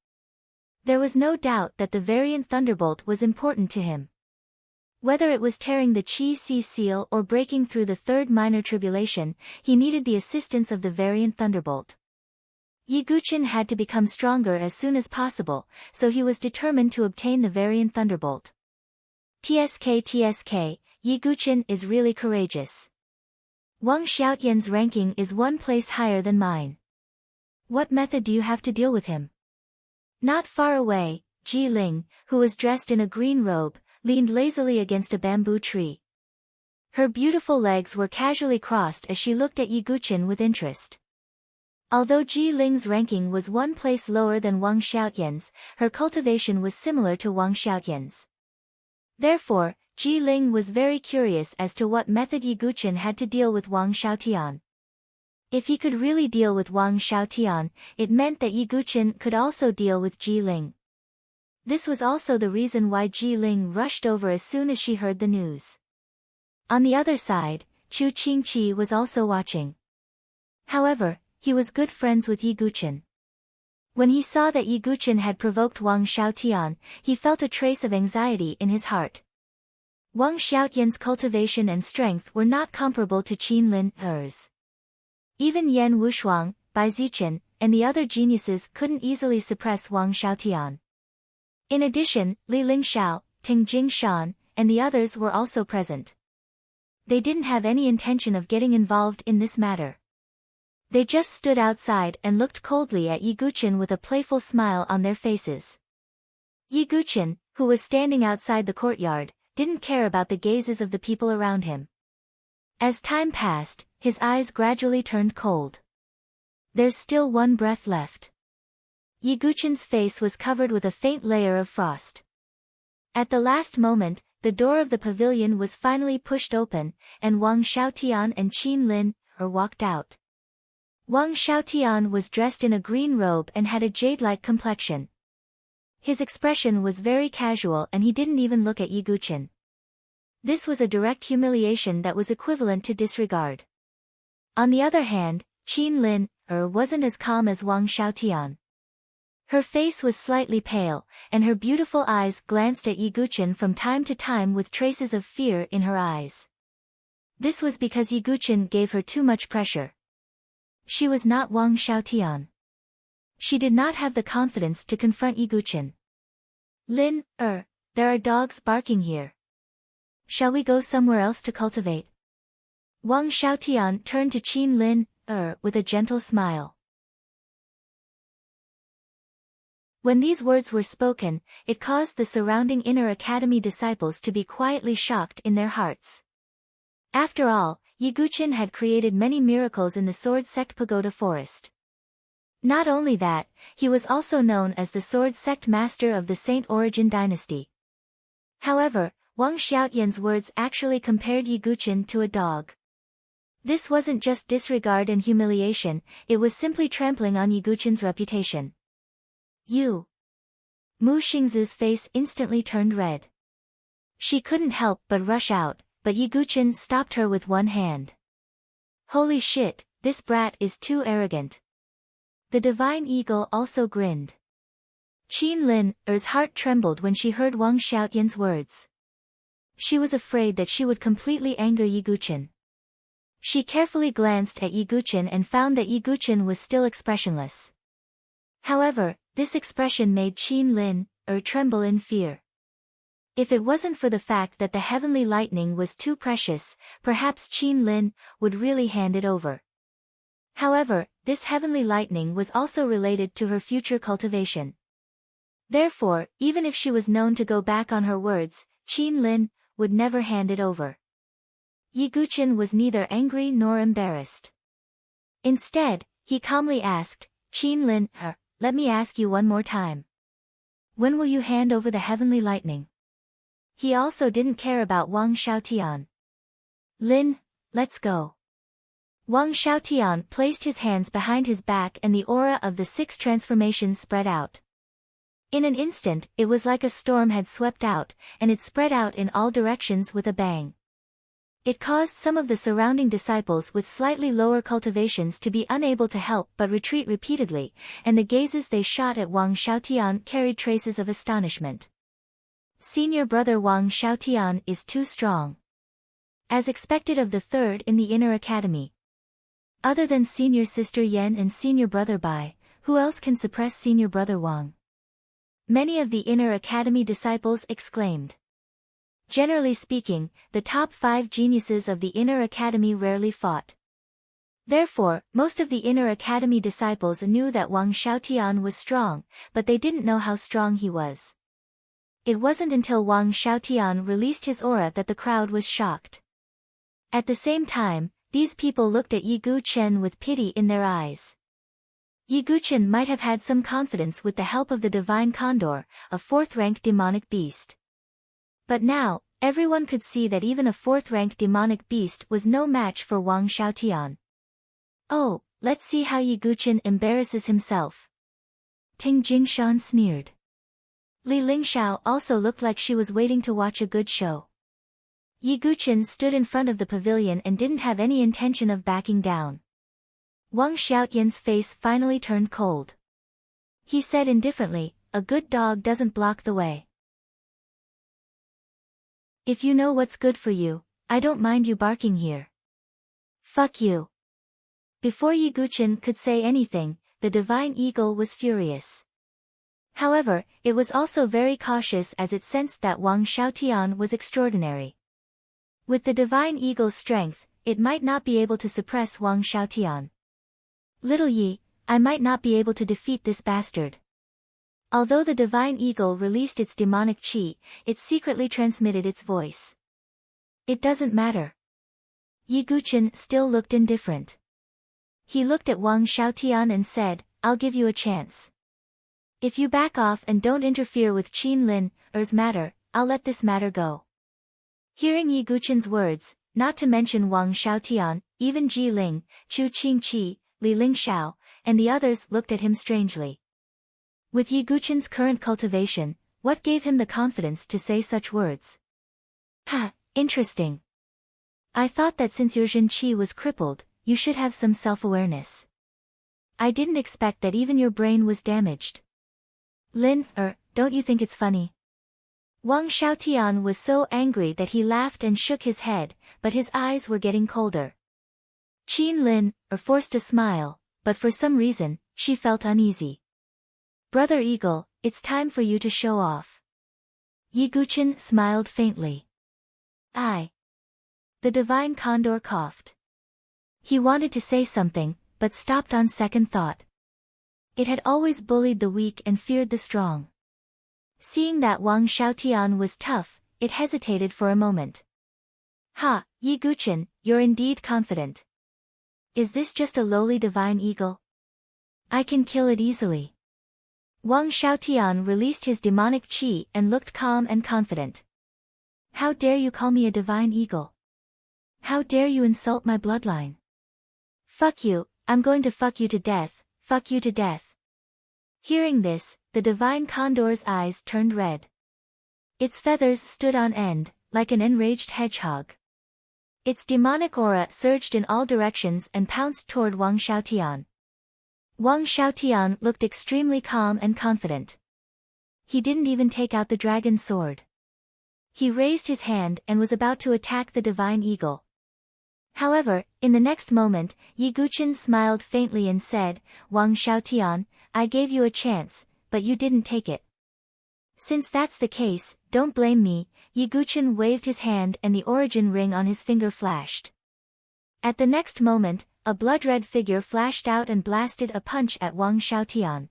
There was no doubt that the Variant Thunderbolt was important to him. Whether it was tearing the Qi Si seal or breaking through the 3rd minor tribulation, he needed the assistance of the Variant Thunderbolt. Yiguchen had to become stronger as soon as possible, so he was determined to obtain the Variant Thunderbolt. TSK, Yiguchen is really courageous. Wang Xiaotian's ranking is 1 place higher than mine. What method do you have to deal with him? Not far away, Ji Ling, who was dressed in a green robe, leaned lazily against a bamboo tree. Her beautiful legs were casually crossed as she looked at Yiguchen with interest. Although Ji Ling's ranking was 1 place lower than Wang Xiaotian's, her cultivation was similar to Wang Xiaotian's. Therefore, Ji Ling was very curious as to what method Yiguchen had to deal with Wang Xiaotian. If he could really deal with Wang Xiaotian, it meant that Yiguchen could also deal with Ji Ling. This was also the reason why Ji Ling rushed over as soon as she heard the news. On the other side, Chu Qingqi was also watching. However, he was good friends with Yiguchen. When he saw that Yiguchen had provoked Wang Xiaotian, he felt a trace of anxiety in his heart. Wang Xiaotian's cultivation and strength were not comparable to Qin Lin's. Even Yan Wushuang, Bai Zichen, and the other geniuses couldn't easily suppress Wang Xiaotian. In addition, Li Lingxiao, Ting Jingshan, and the others were also present. They didn't have any intention of getting involved in this matter. They just stood outside and looked coldly at Yiguchen with a playful smile on their faces. Yiguchen, who was standing outside the courtyard, didn't care about the gazes of the people around him. As time passed, his eyes gradually turned cold. There's still 1 breath left. Yiguchen's face was covered with a faint layer of frost. At the last moment, the door of the pavilion was finally pushed open, and Wang Xiaotian and Qin Lin walked out. Wang Xiaotian was dressed in a green robe and had a jade-like complexion. His expression was very casual and he didn't even look at Yiguchen. This was a direct humiliation that was equivalent to disregard. On the other hand, Qin Lin wasn't as calm as Wang Xiaotian. Her face was slightly pale, and her beautiful eyes glanced at Yiguchen from time to time with traces of fear in her eyes. This was because Yiguchen gave her too much pressure. She was not Wang Xiaotian. She did not have the confidence to confront Yiguchen. Lin, there are dogs barking here. Shall we go somewhere else to cultivate? Wang Xiaotian turned to Qin Lin, with a gentle smile. When these words were spoken, it caused the surrounding inner academy disciples to be quietly shocked in their hearts. After all, Yiguchen had created many miracles in the Sword Sect Pagoda Forest. Not only that, he was also known as the Sword Sect Master of the Saint Origin Dynasty. However, Wang Xiaotian's words actually compared Yiguchen to a dog. This wasn't just disregard and humiliation, it was simply trampling on Yiguchen's reputation. You. Mu Xingzu's face instantly turned red. She couldn't help but rush out, but Yiguchen stopped her with one hand. Holy shit, this brat is too arrogant. The divine eagle also grinned. Qin Lin's heart trembled when she heard Wang Xiaotian's words. She was afraid that she would completely anger Yiguchen. She carefully glanced at Yiguchen and found that Yiguchen was still expressionless. However, this expression made Qin Lin tremble in fear. If it wasn't for the fact that the heavenly lightning was too precious, perhaps Qin Lin would really hand it over. However, this heavenly lightning was also related to her future cultivation. Therefore, even if she was known to go back on her words, Qin Lin would never hand it over. Yiguchen was neither angry nor embarrassed. Instead, he calmly asked, Qin Lin, let me ask you one more time. When will you hand over the heavenly lightning? He also didn't care about Wang Xiaotian. Lin, let's go. Wang Xiaotian placed his hands behind his back and the aura of the 6 transformations spread out. In an instant, it was like a storm had swept out, and it spread out in all directions with a bang. It caused some of the surrounding disciples with slightly lower cultivations to be unable to help but retreat repeatedly, and the gazes they shot at Wang Xiaotian carried traces of astonishment. Senior brother Wang Xiaotian is too strong. As expected of the third in the inner academy. Other than senior sister Yan and senior brother Bai, who else can suppress senior brother Wang? Many of the inner academy disciples exclaimed. Generally speaking, the top 5 geniuses of the inner academy rarely fought. Therefore, most of the inner academy disciples knew that Wang Xiaotian was strong, but they didn't know how strong he was. It wasn't until Wang Xiaotian released his aura that the crowd was shocked. At the same time, these people looked at Yiguchen with pity in their eyes. Yiguchen might have had some confidence with the help of the divine condor, a 4th-rank demonic beast. But now, everyone could see that even a 4th-rank demonic beast was no match for Wang Xiaotian. Oh, let's see how Yiguchen embarrasses himself. Ting Jingshan sneered. Li Lingxiao also looked like she was waiting to watch a good show. Yiguchen stood in front of the pavilion and didn't have any intention of backing down. Wang Xiaotian's face finally turned cold. He said indifferently, a good dog doesn't block the way. If you know what's good for you, I don't mind you barking here. Fuck you. Before Yiguchen could say anything, the divine eagle was furious. However, it was also very cautious as it sensed that Wang Xiaotian was extraordinary. With the divine eagle's strength, it might not be able to suppress Wang Xiaotian. Little Yi, I might not be able to defeat this bastard. Although the divine eagle released its demonic chi, it secretly transmitted its voice. It doesn't matter. Yiguchen still looked indifferent. He looked at Wang Xiaotian and said, I'll give you a chance. If you back off and don't interfere with Qin Lin's matter, I'll let this matter go. Hearing Yiguchen's words, not to mention Wang Xiaotian, even Ji Ling, Chu Qingqi, Li Lingxiao, and the others looked at him strangely. With Yiguchen's current cultivation, what gave him the confidence to say such words? Ha, interesting. I thought that since your Jin Qi was crippled, you should have some self-awareness. I didn't expect that even your brain was damaged. Lin, don't you think it's funny? Wang Xiaotian was so angry that he laughed and shook his head, but his eyes were getting colder. Qin Lin forced a smile, but for some reason, she felt uneasy. Brother Eagle, it's time for you to show off. Yiguchen smiled faintly. The divine condor coughed. He wanted to say something, but stopped on second thought. It had always bullied the weak and feared the strong. Seeing that Wang Xiaotian was tough, it hesitated for a moment. Ha, Yiguchen, you're indeed confident. Is this just a lowly divine eagle? I can kill it easily. Wang Xiaotian released his demonic chi and looked calm and confident. How dare you call me a divine eagle? How dare you insult my bloodline? Fuck you, I'm going to fuck you to death, fuck you to death. Hearing this, the divine condor's eyes turned red. Its feathers stood on end, like an enraged hedgehog. Its demonic aura surged in all directions and pounced toward Wang Xiaotian. Wang Xiaotian looked extremely calm and confident. He didn't even take out the dragon sword. He raised his hand and was about to attack the divine eagle. However, in the next moment, Yi Guqin smiled faintly and said, Wang Xiaotian, I gave you a chance, but you didn't take it. Since that's the case, don't blame me. Yi Guqin waved his hand and the origin ring on his finger flashed. At the next moment, a blood-red figure flashed out and blasted a punch at Wang Xiaotian.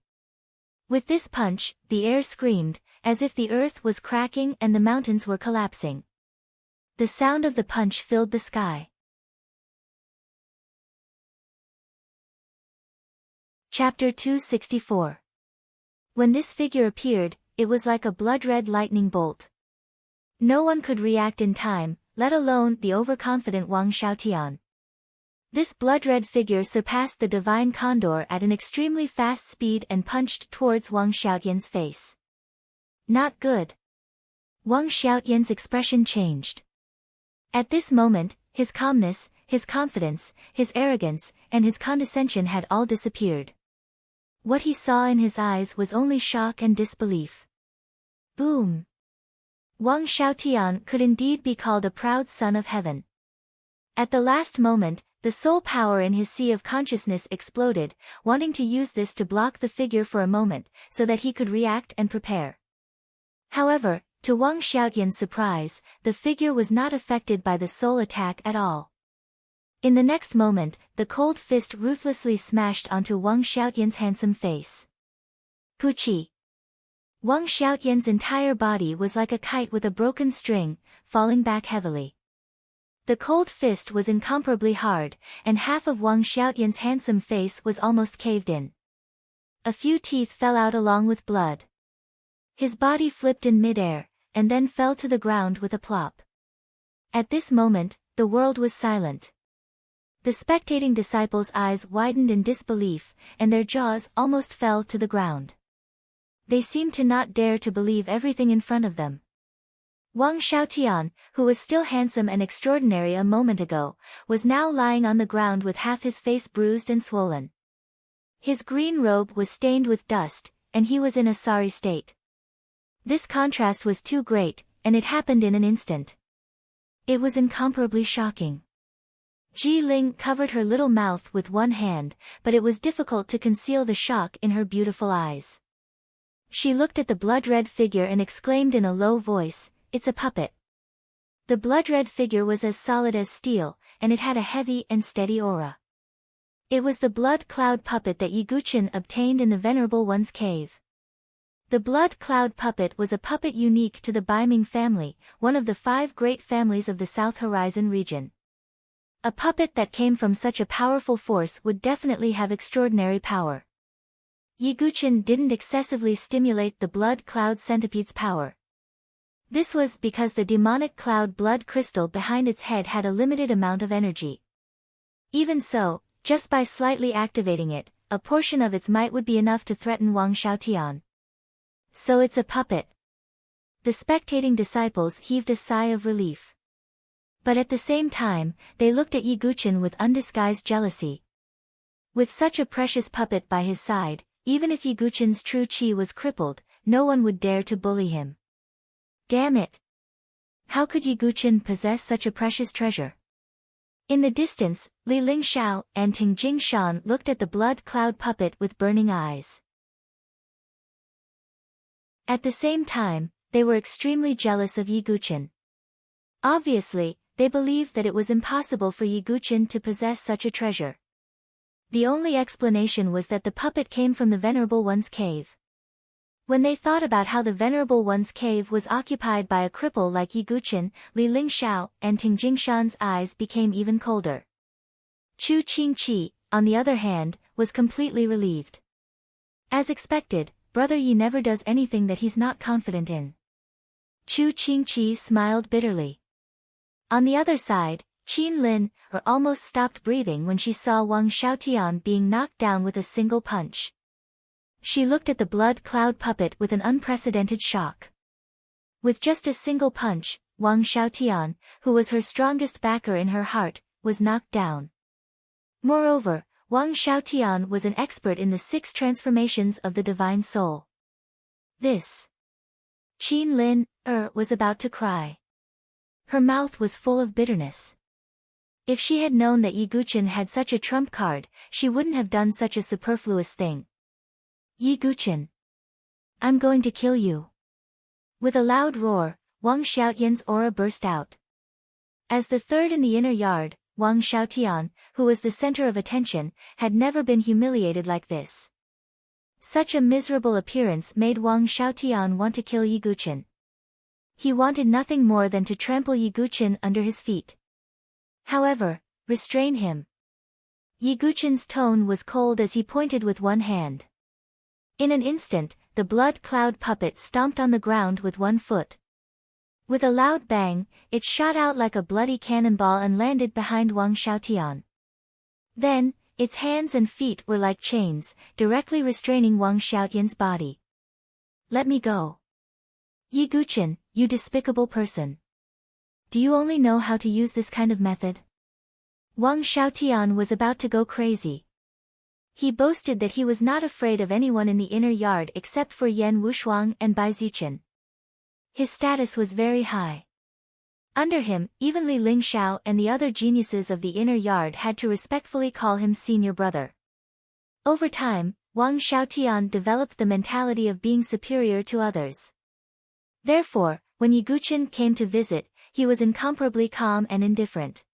With this punch, the air screamed, as if the earth was cracking and the mountains were collapsing. The sound of the punch filled the sky. Chapter 264. When this figure appeared, it was like a blood-red lightning bolt. No one could react in time, let alone the overconfident Wang Xiaotian. This blood-red figure surpassed the divine condor at an extremely fast speed and punched towards Wang Xiaotian's face. Not good. Wang Xiaotian's expression changed. At this moment, his calmness, his confidence, his arrogance, and his condescension had all disappeared. What he saw in his eyes was only shock and disbelief. Boom! Wang Xiaotian could indeed be called a proud son of heaven. At the last moment, the soul power in his sea of consciousness exploded, wanting to use this to block the figure for a moment, so that he could react and prepare. However, to Wang Xiaotian's surprise, the figure was not affected by the soul attack at all. In the next moment, the cold fist ruthlessly smashed onto Wang Xiaotian's handsome face. Puchi! Wang Xiaotian's entire body was like a kite with a broken string, falling back heavily. The cold fist was incomparably hard, and half of Wang Xiaotian's handsome face was almost caved in. A few teeth fell out along with blood. His body flipped in midair, and then fell to the ground with a plop. At this moment, the world was silent. The spectating disciples' eyes widened in disbelief, and their jaws almost fell to the ground. They seemed to not dare to believe everything in front of them. Wang Xiaotian, who was still handsome and extraordinary a moment ago, was now lying on the ground with half his face bruised and swollen. His green robe was stained with dust, and he was in a sorry state. This contrast was too great, and it happened in an instant. It was incomparably shocking. Ji Ling covered her little mouth with one hand, but it was difficult to conceal the shock in her beautiful eyes. She looked at the blood-red figure and exclaimed in a low voice, "It's a puppet." The blood-red figure was as solid as steel, and it had a heavy and steady aura. It was the blood cloud puppet that Yi Guqin obtained in the Venerable One's cave. The blood cloud puppet was a puppet unique to the Baiming family, one of the 5 great families of the South Horizon region. A puppet that came from such a powerful force would definitely have extraordinary power. Yi Guqin didn't excessively stimulate the blood cloud centipede's power. This was because the demonic cloud blood crystal behind its head had a limited amount of energy. Even so, just by slightly activating it, a portion of its might would be enough to threaten Wang Xiaotian. So it's a puppet. The spectating disciples heaved a sigh of relief. But at the same time, they looked at Yi Guqin with undisguised jealousy. With such a precious puppet by his side, even if Yi Guqin's true qi was crippled, no one would dare to bully him. Damn it! How could Yi Guqin possess such a precious treasure? In the distance, Li Lingxiao and Ting Jingshan looked at the blood cloud puppet with burning eyes. At the same time, they were extremely jealous of Yi Guqin. Obviously, they believed that it was impossible for Yi Guqin to possess such a treasure. The only explanation was that the puppet came from the Venerable One's cave. When they thought about how the Venerable One's cave was occupied by a cripple like Yi Guqin, Li Lingxiao and Ting Jingshan's eyes became even colder. Chu Qingqi, on the other hand, was completely relieved. As expected, Brother Yi never does anything that he's not confident in. Chu Qingqi smiled bitterly. On the other side, Qin Lin almost stopped breathing when she saw Wang Xiaotian being knocked down with a single punch. She looked at the blood cloud puppet with an unprecedented shock. With just a single punch, Wang Xiaotian, who was her strongest backer in her heart, was knocked down. Moreover, Wang Xiaotian was an expert in the 6 transformations of the divine soul. This. Qin Lin was about to cry. Her mouth was full of bitterness. If she had known that Yi Guqin had such a trump card, she wouldn't have done such a superfluous thing. Yi Guqin. I'm going to kill you. With a loud roar, Wang Xiaotian's aura burst out. As the third in the inner yard, Wang Xiaotian, who was the center of attention, had never been humiliated like this. Such a miserable appearance made Wang Xiaotian want to kill Yi Guqin. He wanted nothing more than to trample Yi Guqin under his feet. However, restrain him. Yi Guqin's tone was cold as he pointed with one hand. In an instant, the blood cloud puppet stomped on the ground with one foot. With a loud bang, it shot out like a bloody cannonball and landed behind Wang Xiaotian. Then, its hands and feet were like chains, directly restraining Wang Xiaotian's body. Let me go. Yi Guqin, you despicable person. Do you only know how to use this kind of method? Wang Xiaotian was about to go crazy. He boasted that he was not afraid of anyone in the inner yard except for Yan Wushuang and Bai Zichen. His status was very high. Under him, even Li Lingxiao and the other geniuses of the inner yard had to respectfully call him senior brother. Over time, Wang Xiaotian developed the mentality of being superior to others. Therefore, when Yi Guqin came to visit, he was incomparably calm and indifferent.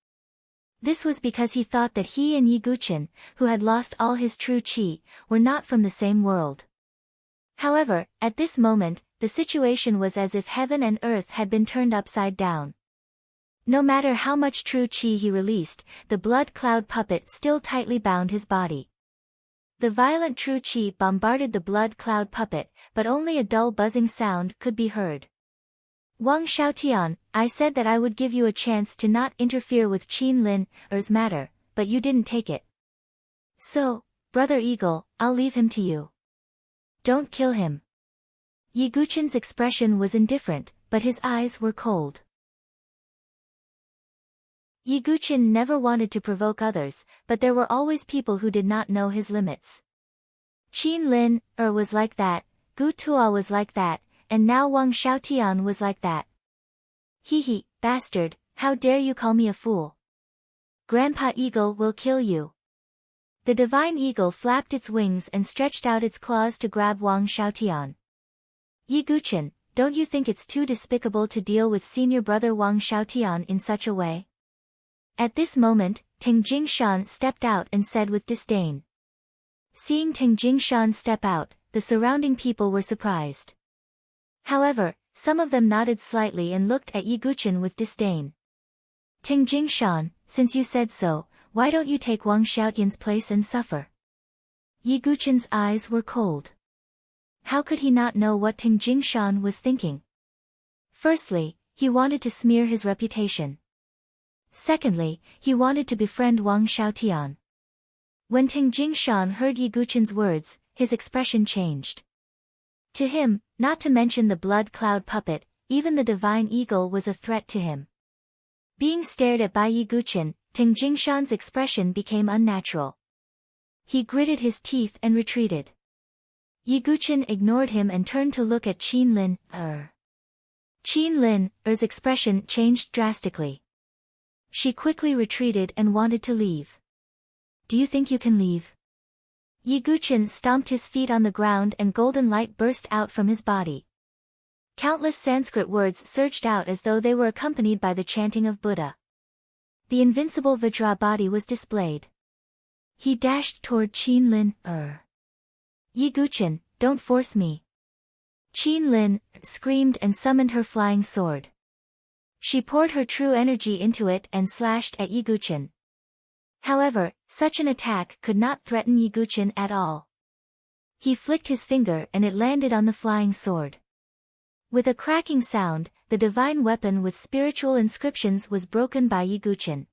This was because he thought that he and Yi Guqin, who had lost all his true qi, were not from the same world. However, at this moment, the situation was as if heaven and earth had been turned upside down. No matter how much true qi he released, the blood cloud puppet still tightly bound his body. The violent true qi bombarded the blood cloud puppet, but only a dull buzzing sound could be heard. Wang Xiaotian, I said that I would give you a chance to not interfere with Qin Lin's matter, but you didn't take it. So, Brother Eagle, I'll leave him to you. Don't kill him. Yi Guqin's expression was indifferent, but his eyes were cold. Yi Guqin never wanted to provoke others, but there were always people who did not know his limits. Qin Lin was like that, Gu Tuo was like that, and now Wang Xiaotian was like that. Hee, bastard, how dare you call me a fool? Grandpa Eagle will kill you. The divine eagle flapped its wings and stretched out its claws to grab Wang Xiaotian. Yi Guqin, don't you think it's too despicable to deal with senior brother Wang Xiaotian in such a way? At this moment, Teng Jingshan stepped out and said with disdain. Seeing Teng Jingshan step out, the surrounding people were surprised. However, some of them nodded slightly and looked at Yi Guqin with disdain. Teng Jingshan, since you said so, why don't you take Wang Xiaotian's place and suffer? Yi Guqin's eyes were cold. How could he not know what Teng Jingshan was thinking? Firstly, he wanted to smear his reputation. Secondly, he wanted to befriend Wang Xiaotian. When Teng Jingshan heard Yi Guqin's words, his expression changed. To him, not to mention the blood cloud puppet, even the divine eagle was a threat to him. Being stared at by Yi Guqin, Teng Jingshan's expression became unnatural. He gritted his teeth and retreated. Yi Guqin ignored him and turned to look at Qin Lin. Qin Lin's expression changed drastically. She quickly retreated and wanted to leave. Do you think you can leave? Yi Guqin stomped his feet on the ground and golden light burst out from his body. Countless Sanskrit words surged out as though they were accompanied by the chanting of Buddha. The invincible Vajra body was displayed. He dashed toward Qin Lin. Yi Guqin, don't force me. Qin Lin screamed and summoned her flying sword. She poured her true energy into it and slashed at Yi Guqin. However, such an attack could not threaten Yi Guqin at all. He flicked his finger and it landed on the flying sword. With a cracking sound, the divine weapon with spiritual inscriptions was broken by Yi Guqin.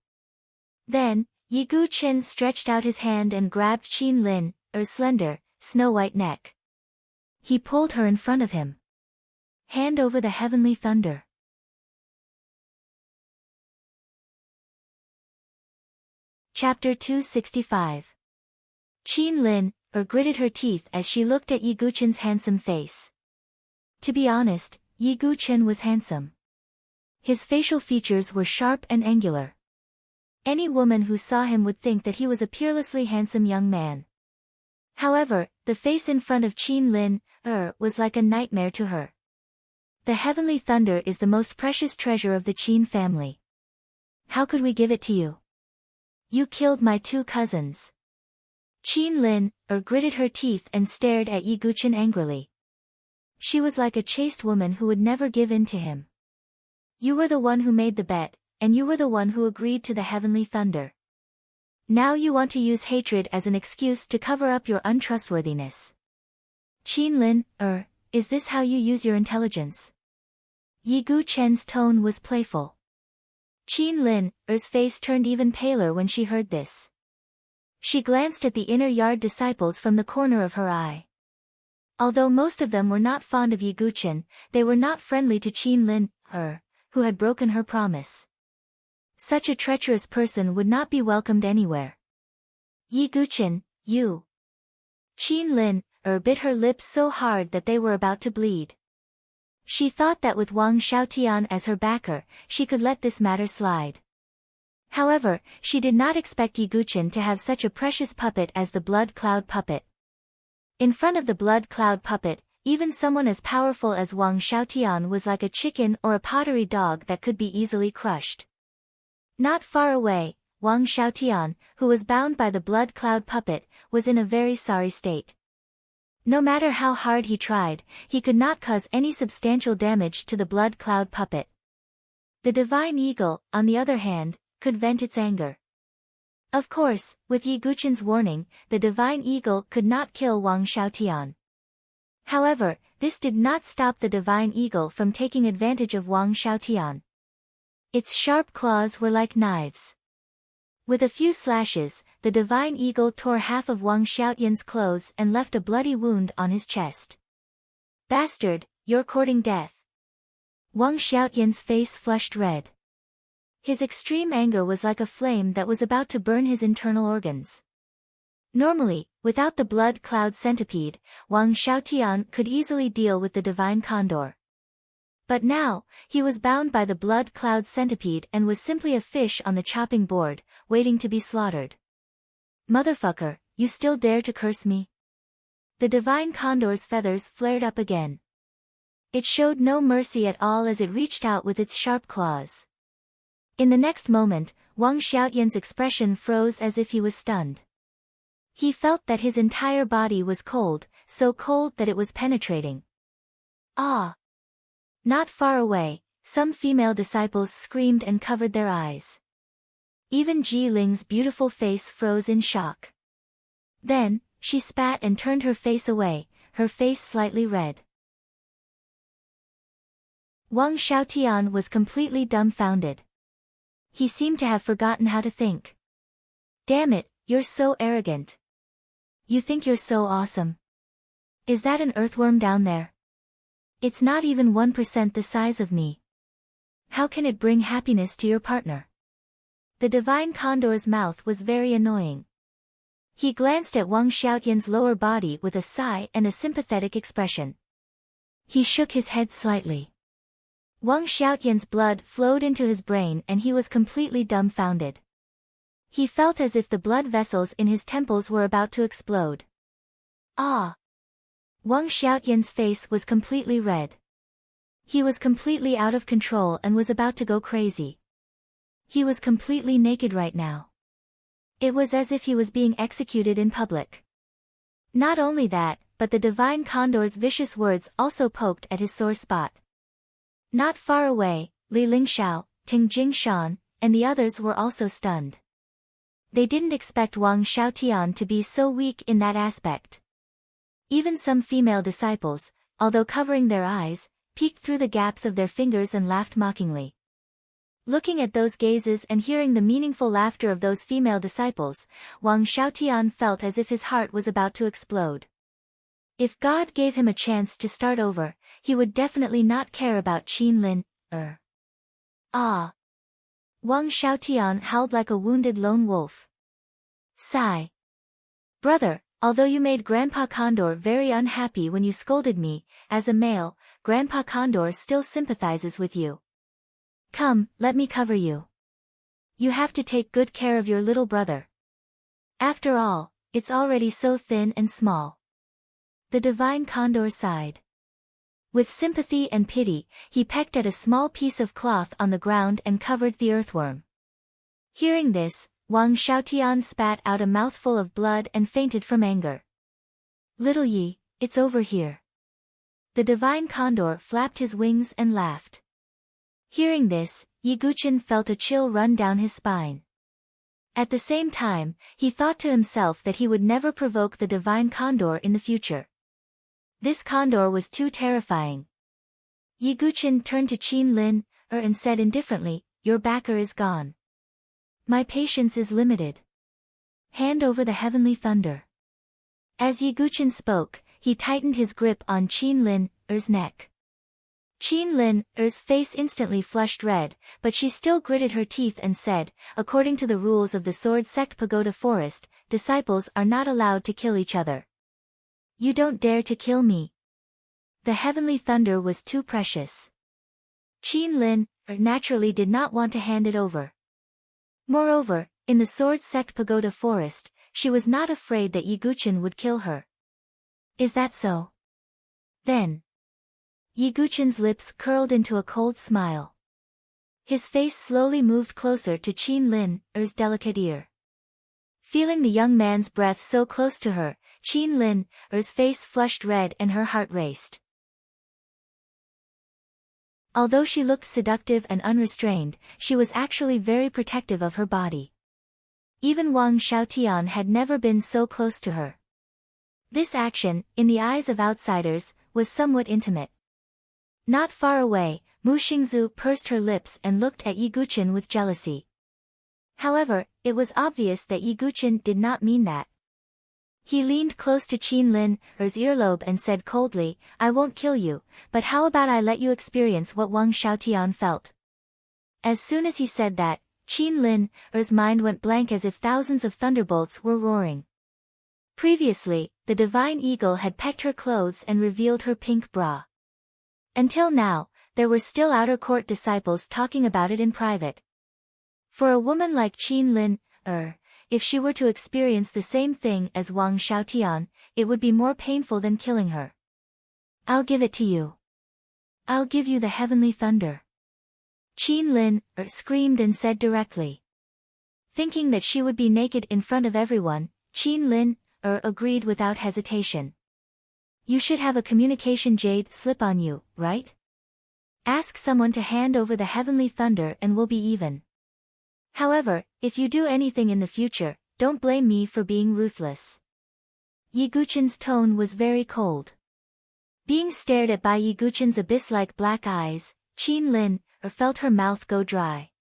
Then, Yi Gu-chen stretched out his hand and grabbed Qin Lin's slender, snow-white neck. He pulled her in front of him. Hand over the heavenly thunder. Chapter 265. Qin Lin gritted her teeth as she looked at Yi Gu-chen's handsome face. To be honest, Yi Gu-chen was handsome. His facial features were sharp and angular. Any woman who saw him would think that he was a peerlessly handsome young man. However, the face in front of Qin Lin was like a nightmare to her. The heavenly thunder is the most precious treasure of the Qin family. How could we give it to you? You killed my 2 cousins. Qin Lin gritted her teeth and stared at Yi Gu-chen angrily. She was like a chaste woman who would never give in to him. You were the one who made the bet, and you were the one who agreed to the heavenly thunder. Now you want to use hatred as an excuse to cover up your untrustworthiness. Qin Lin, is this how you use your intelligence? Yi Gu-chen's tone was playful. Qin Lin's face turned even paler when she heard this. She glanced at the inner yard disciples from the corner of her eye. Although most of them were not fond of Yi Gu-chen, they were not friendly to Qin Lin, who had broken her promise. Such a treacherous person would not be welcomed anywhere. Yi Gu-chen, you. Qin Lin bit her lips so hard that they were about to bleed. She thought that with Wang Xiaotian as her backer, she could let this matter slide. However, she did not expect Yi Gu-chen to have such a precious puppet as the blood cloud puppet. In front of the blood cloud puppet, even someone as powerful as Wang Xiaotian was like a chicken or a pottery dog that could be easily crushed. Not far away, Wang Xiaotian, who was bound by the blood cloud puppet, was in a very sorry state. No matter how hard he tried, he could not cause any substantial damage to the blood cloud puppet. The divine eagle, on the other hand, could vent its anger. Of course, with Yi Gu-chen's warning, the divine eagle could not kill Wang Xiaotian. However, this did not stop the divine eagle from taking advantage of Wang Xiaotian. Its sharp claws were like knives. With a few slashes, the divine eagle tore half of Wang Xiaotian's clothes and left a bloody wound on his chest. Bastard, you're courting death. Wang Xiaotian's face flushed red. His extreme anger was like a flame that was about to burn his internal organs. Normally, without the blood cloud centipede, Wang Xiaotian could easily deal with the divine condor. But now, he was bound by the blood cloud centipede and was simply a fish on the chopping board, waiting to be slaughtered. Motherfucker, you still dare to curse me? The divine condor's feathers flared up again. It showed no mercy at all as it reached out with its sharp claws. In the next moment, Wang Xiaotian's expression froze as if he was stunned. He felt that his entire body was cold, so cold that it was penetrating. Ah! Not far away, some female disciples screamed and covered their eyes. Even Ji Ling's beautiful face froze in shock. Then, she spat and turned her face away, her face slightly red. Wang Xiaotian was completely dumbfounded. He seemed to have forgotten how to think. Damn it, you're so arrogant. You think you're so awesome. Is that an earthworm down there? It's not even 1% the size of me. How can it bring happiness to your partner? The divine condor's mouth was very annoying. He glanced at Wang Xiaotian's lower body with a sigh and a sympathetic expression. He shook his head slightly. Wang Xiaotian's blood flowed into his brain and he was completely dumbfounded. He felt as if the blood vessels in his temples were about to explode. Ah! Wang Xiaotian's face was completely red. He was completely out of control and was about to go crazy. He was completely naked right now. It was as if he was being executed in public. Not only that, but the divine condor's vicious words also poked at his sore spot. Not far away, Li Lingxiao, Ting Jingshan, and the others were also stunned. They didn't expect Wang Xiaotian to be so weak in that aspect. Even some female disciples, although covering their eyes, peeked through the gaps of their fingers and laughed mockingly. Looking at those gazes and hearing the meaningful laughter of those female disciples, Wang Xiaotian felt as if his heart was about to explode. If God gave him a chance to start over, he would definitely not care about Qin Lin. Ah! Wang Xiaotian howled like a wounded lone wolf. Sigh. Brother, although you made Grandpa Condor very unhappy when you scolded me, as a male, Grandpa Condor still sympathizes with you. Come, let me cover you. You have to take good care of your little brother. After all, it's already so thin and small. The divine condor sighed. With sympathy and pity, he pecked at a small piece of cloth on the ground and covered the earthworm. Hearing this, Wang Xiaotian spat out a mouthful of blood and fainted from anger. Little Yi, it's over here. The divine condor flapped his wings and laughed. Hearing this, Yi Guqin felt a chill run down his spine. At the same time, he thought to himself that he would never provoke the divine condor in the future. This condor was too terrifying. Yi Guqin turned to Qin Lin, and said indifferently, your backer is gone. My patience is limited. Hand over the heavenly thunder. As Yi Guqin spoke, he tightened his grip on Qin Lin's neck. Qin Lin's face instantly flushed red, but she still gritted her teeth and said, according to the rules of the Sword Sect Pagoda Forest, disciples are not allowed to kill each other. You don't dare to kill me. The heavenly thunder was too precious. Qin Lin naturally did not want to hand it over. Moreover, in the Sword Sect Pagoda Forest, she was not afraid that Yi Guqin would kill her. Is that so? Then. Yi Guqin's lips curled into a cold smile. His face slowly moved closer to Qin Lin's delicate ear. Feeling the young man's breath so close to her, Qin Lin's face flushed red and her heart raced. Although she looked seductive and unrestrained, she was actually very protective of her body. Even Wang Xiaotian had never been so close to her. This action, in the eyes of outsiders, was somewhat intimate. Not far away, Mu Xingzu pursed her lips and looked at Yi Guqin with jealousy. However, it was obvious that Yi Guqin did not mean that. He leaned close to Qin Lin's earlobe and said coldly, I won't kill you, but how about I let you experience what Wang Xiaotian felt? As soon as he said that, Qin Lin's mind went blank as if thousands of thunderbolts were roaring. Previously, the divine eagle had pecked her clothes and revealed her pink bra. Until now, there were still outer court disciples talking about it in private. For a woman like Qin Lin, if she were to experience the same thing as Wang Xiaotian, it would be more painful than killing her. I'll give it to you. I'll give you the heavenly thunder. Qin Lin screamed and said directly. Thinking that she would be naked in front of everyone, Qin Lin agreed without hesitation. You should have a communication jade slip on you, right? Ask someone to hand over the heavenly thunder and we'll be even. However, if you do anything in the future, don't blame me for being ruthless. Yi Guqin's tone was very cold. Being stared at by Yi Guqin's abyss-like black eyes, Qin Lin felt her mouth go dry.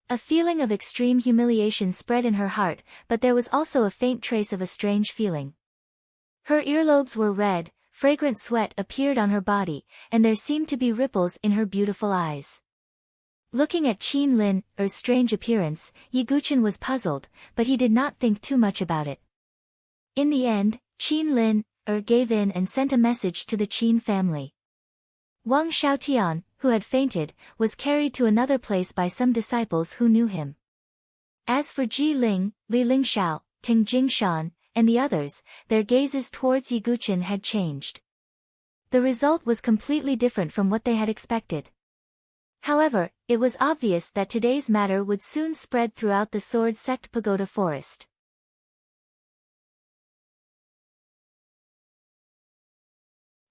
A feeling of extreme humiliation spread in her heart, but there was also a faint trace of a strange feeling. Her earlobes were red, fragrant sweat appeared on her body, and there seemed to be ripples in her beautiful eyes. Looking at Qin Lin's strange appearance, Yi Guqin was puzzled, but he did not think too much about it. In the end, Qin Lin gave in and sent a message to the Qin family. Wang Xiaotian, who had fainted, was carried to another place by some disciples who knew him. As for Ji Ling, Li Lingxiao, Ting Jingshan, and the others, their gazes towards Yi Guqin had changed. The result was completely different from what they had expected. However, it was obvious that today's matter would soon spread throughout the Sword Sect Pagoda Forest.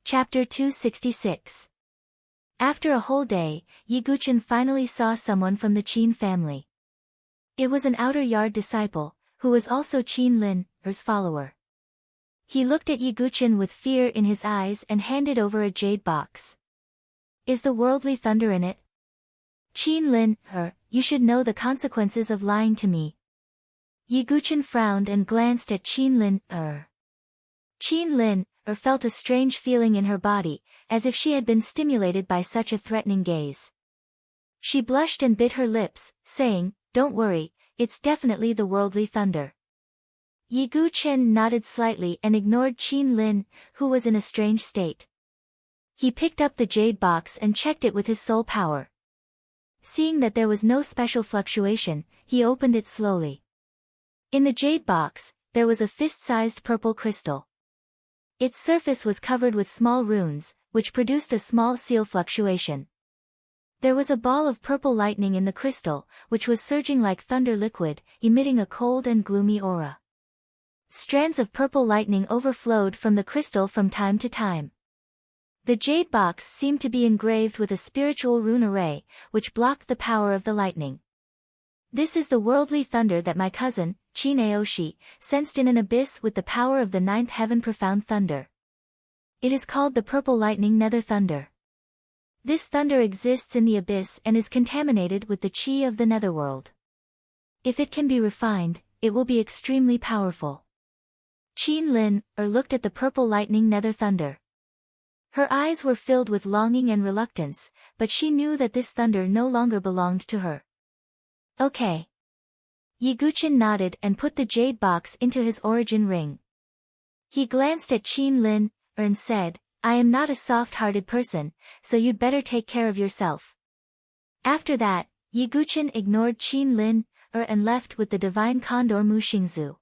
Chapter 266. After a whole day, Yi Guqin finally saw someone from the Qin family. It was an outer yard disciple, who was also Qin Lin's follower. He looked at Yi Guqin with fear in his eyes and handed over a jade box. Is the worldly thunder in it? Qin Lin, you should know the consequences of lying to me. Yi Guchen frowned and glanced at Qin Lin, Qin Lin, felt a strange feeling in her body, as if she had been stimulated by such a threatening gaze. She blushed and bit her lips, saying, "Don't worry, it's definitely the worldly thunder." Yi Guchen nodded slightly and ignored Qin Lin, who was in a strange state. He picked up the jade box and checked it with his soul power. Seeing that there was no special fluctuation, he opened it slowly. In the jade box, there was a fist-sized purple crystal. Its surface was covered with small runes, which produced a small seal fluctuation. There was a ball of purple lightning in the crystal, which was surging like thunder liquid, emitting a cold and gloomy aura. Strands of purple lightning overflowed from the crystal from time to time. The jade box seemed to be engraved with a spiritual rune array, which blocked the power of the lightning. "This is the worldly thunder that my cousin, Qin Aoshi, sensed in an abyss with the power of the ninth heaven profound thunder. It is called the purple lightning nether thunder. This thunder exists in the abyss and is contaminated with the qi of the netherworld. If it can be refined, it will be extremely powerful." Qin Lin, looked at the purple lightning nether thunder. Her eyes were filled with longing and reluctance, but she knew that this thunder no longer belonged to her. "Okay." Yi Guchen nodded and put the jade box into his origin ring. He glanced at Qin Lin, and said, "I am not a soft-hearted person, so you'd better take care of yourself." After that, Yi Guchen ignored Qin Lin, and left with the divine condor Mu Xingzu.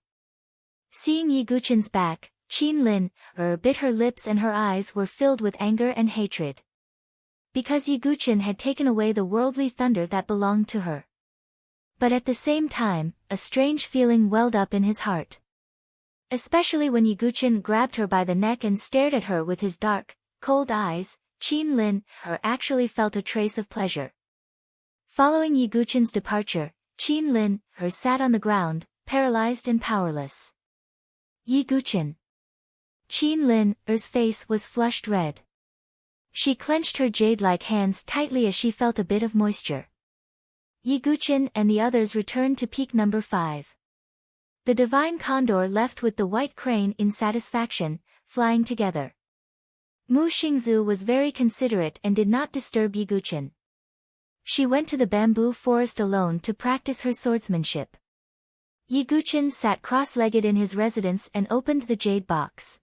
Seeing Yi Guchen's back, Qin Lin, bit her lips and her eyes were filled with anger and hatred. Because Yi Guchen had taken away the worldly thunder that belonged to her. But at the same time, a strange feeling welled up in his heart. Especially when Yi Guchen grabbed her by the neck and stared at her with his dark, cold eyes, Qin Lin, actually felt a trace of pleasure. Following Yi Guchen's departure, Qin Lin, sat on the ground, paralyzed and powerless. Yi Guchen. Qin Lin's face was flushed red. She clenched her jade-like hands tightly as she felt a bit of moisture. Yi Guchen and the others returned to peak number 5. The divine condor left with the white crane in satisfaction, flying together. Mu Xingzu was very considerate and did not disturb Yi Guchen. She went to the bamboo forest alone to practice her swordsmanship. Yi Guchen sat cross-legged in his residence and opened the jade box.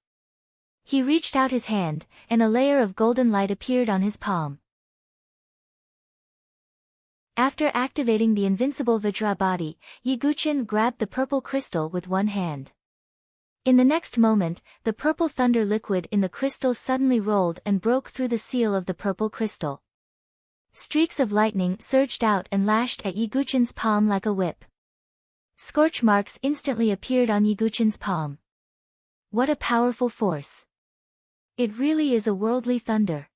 He reached out his hand, and a layer of golden light appeared on his palm. After activating the invincible Vajra body, Yi Guchen grabbed the purple crystal with one hand. In the next moment, the purple thunder liquid in the crystal suddenly rolled and broke through the seal of the purple crystal. Streaks of lightning surged out and lashed at Yi Guchen's palm like a whip. Scorch marks instantly appeared on Yi Guchen's palm. What a powerful force! It really is a worldly thunder.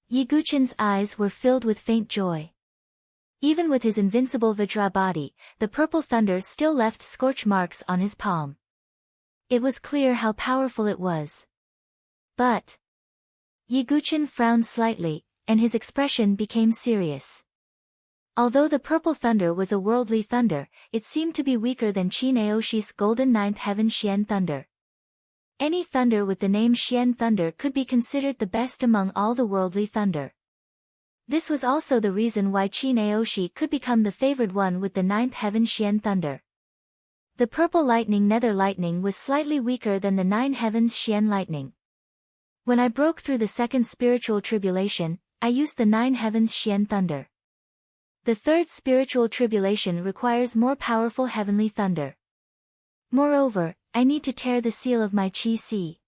Yi Guchen's eyes were filled with faint joy. Even with his invincible Vajra body, the purple thunder still left scorch marks on his palm. It was clear how powerful it was. But Yi Guchen frowned slightly, and his expression became serious. Although the purple thunder was a worldly thunder, it seemed to be weaker than Qin Aoshi's golden ninth heaven Xian thunder. Any thunder with the name Xian thunder could be considered the best among all the worldly thunder. This was also the reason why Qin Aoshi could become the favored one with the ninth heaven Xian thunder. The purple lightning nether lightning was slightly weaker than the nine heavens Xian lightning. When I broke through the second spiritual tribulation, I used the nine heavens Xian thunder. The third spiritual tribulation requires more powerful heavenly thunder. Moreover, I need to tear the seal of my Qi Si.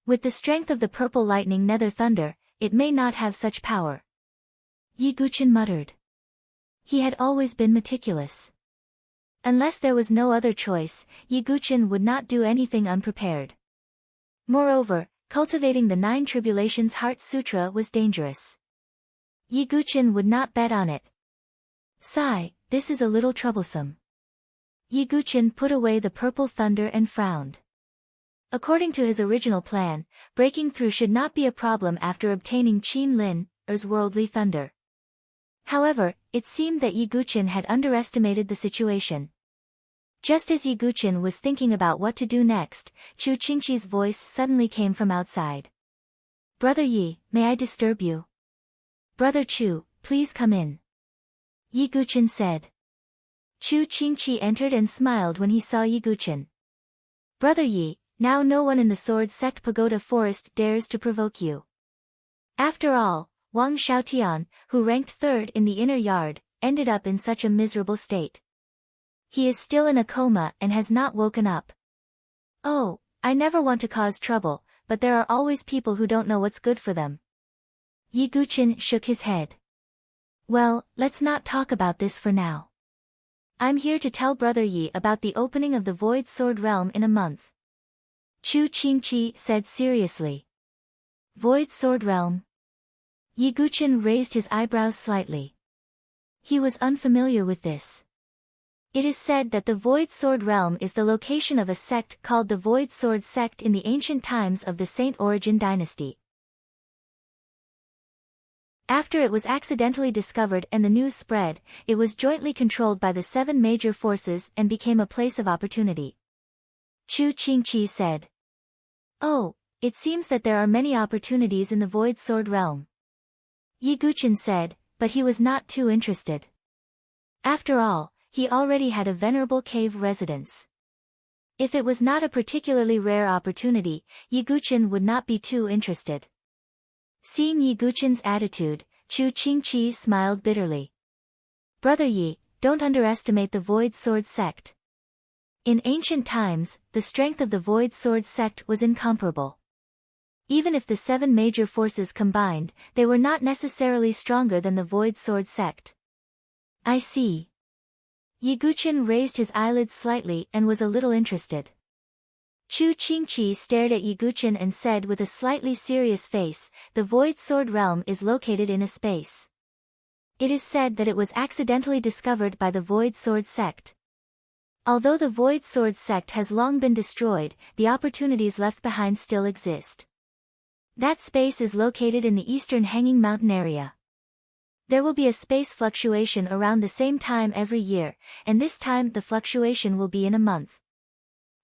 With the strength of the purple lightning nether thunder, it may not have such power. Yi Guchen muttered. He had always been meticulous. Unless there was no other choice, Yi Guchen would not do anything unprepared. Moreover, cultivating the nine tribulations Heart Sutra was dangerous. Yi Guchen would not bet on it. Sigh, this is a little troublesome. Yi Guchen put away the purple thunder and frowned. According to his original plan, breaking through should not be a problem after obtaining Qin Lin's worldly thunder. However, it seemed that Yi Guqin had underestimated the situation. Just as Yi Guqin was thinking about what to do next, Chu Qingqi's voice suddenly came from outside. "Brother Yi, may I disturb you?" "Brother Chu, please come in," Yi Guqin said. Chu Qingqi entered and smiled when he saw Yi Guqin. "Brother Yi, now no one in the Sword Sect Pagoda Forest dares to provoke you. After all, Wang Xiaotian, who ranked third in the inner yard, ended up in such a miserable state. He is still in a coma and has not woken up. Oh, I never want to cause trouble, but there are always people who don't know what's good for them." Yi Guqin shook his head. "Well, let's not talk about this for now. I'm here to tell Brother Yi about the opening of the Void Sword Realm in a month," Chu Qingqi said seriously. "Void Sword Realm?" Yi Guqin raised his eyebrows slightly. He was unfamiliar with this. It is said that the Void Sword Realm is the location of a sect called the Void Sword Sect in the ancient times of the Saint Origin dynasty. After it was accidentally discovered and the news spread, it was jointly controlled by the 7 major forces and became a place of opportunity. Chu Qingqi said. "Oh, it seems that there are many opportunities in the Void Sword Realm," Yi Guqin said, but he was not too interested. After all, he already had a venerable cave residence. If it was not a particularly rare opportunity, Yi Guqin would not be too interested. Seeing Yi Guqin's attitude, Chu Qingqi smiled bitterly. "Brother Yi, don't underestimate the Void Sword Sect. In ancient times, the strength of the Void Sword Sect was incomparable. Even if the 7 major forces combined, they were not necessarily stronger than the Void Sword Sect." "I see." Yi Guqin raised his eyelids slightly and was a little interested. Chu Qingqi stared at Yi Guqin and said with a slightly serious face, "The Void Sword Realm is located in a space. It is said that it was accidentally discovered by the Void Sword Sect. Although the Void Sword Sect has long been destroyed, the opportunities left behind still exist. That space is located in the eastern hanging mountain area. There will be a space fluctuation around the same time every year, and this time the fluctuation will be in a month.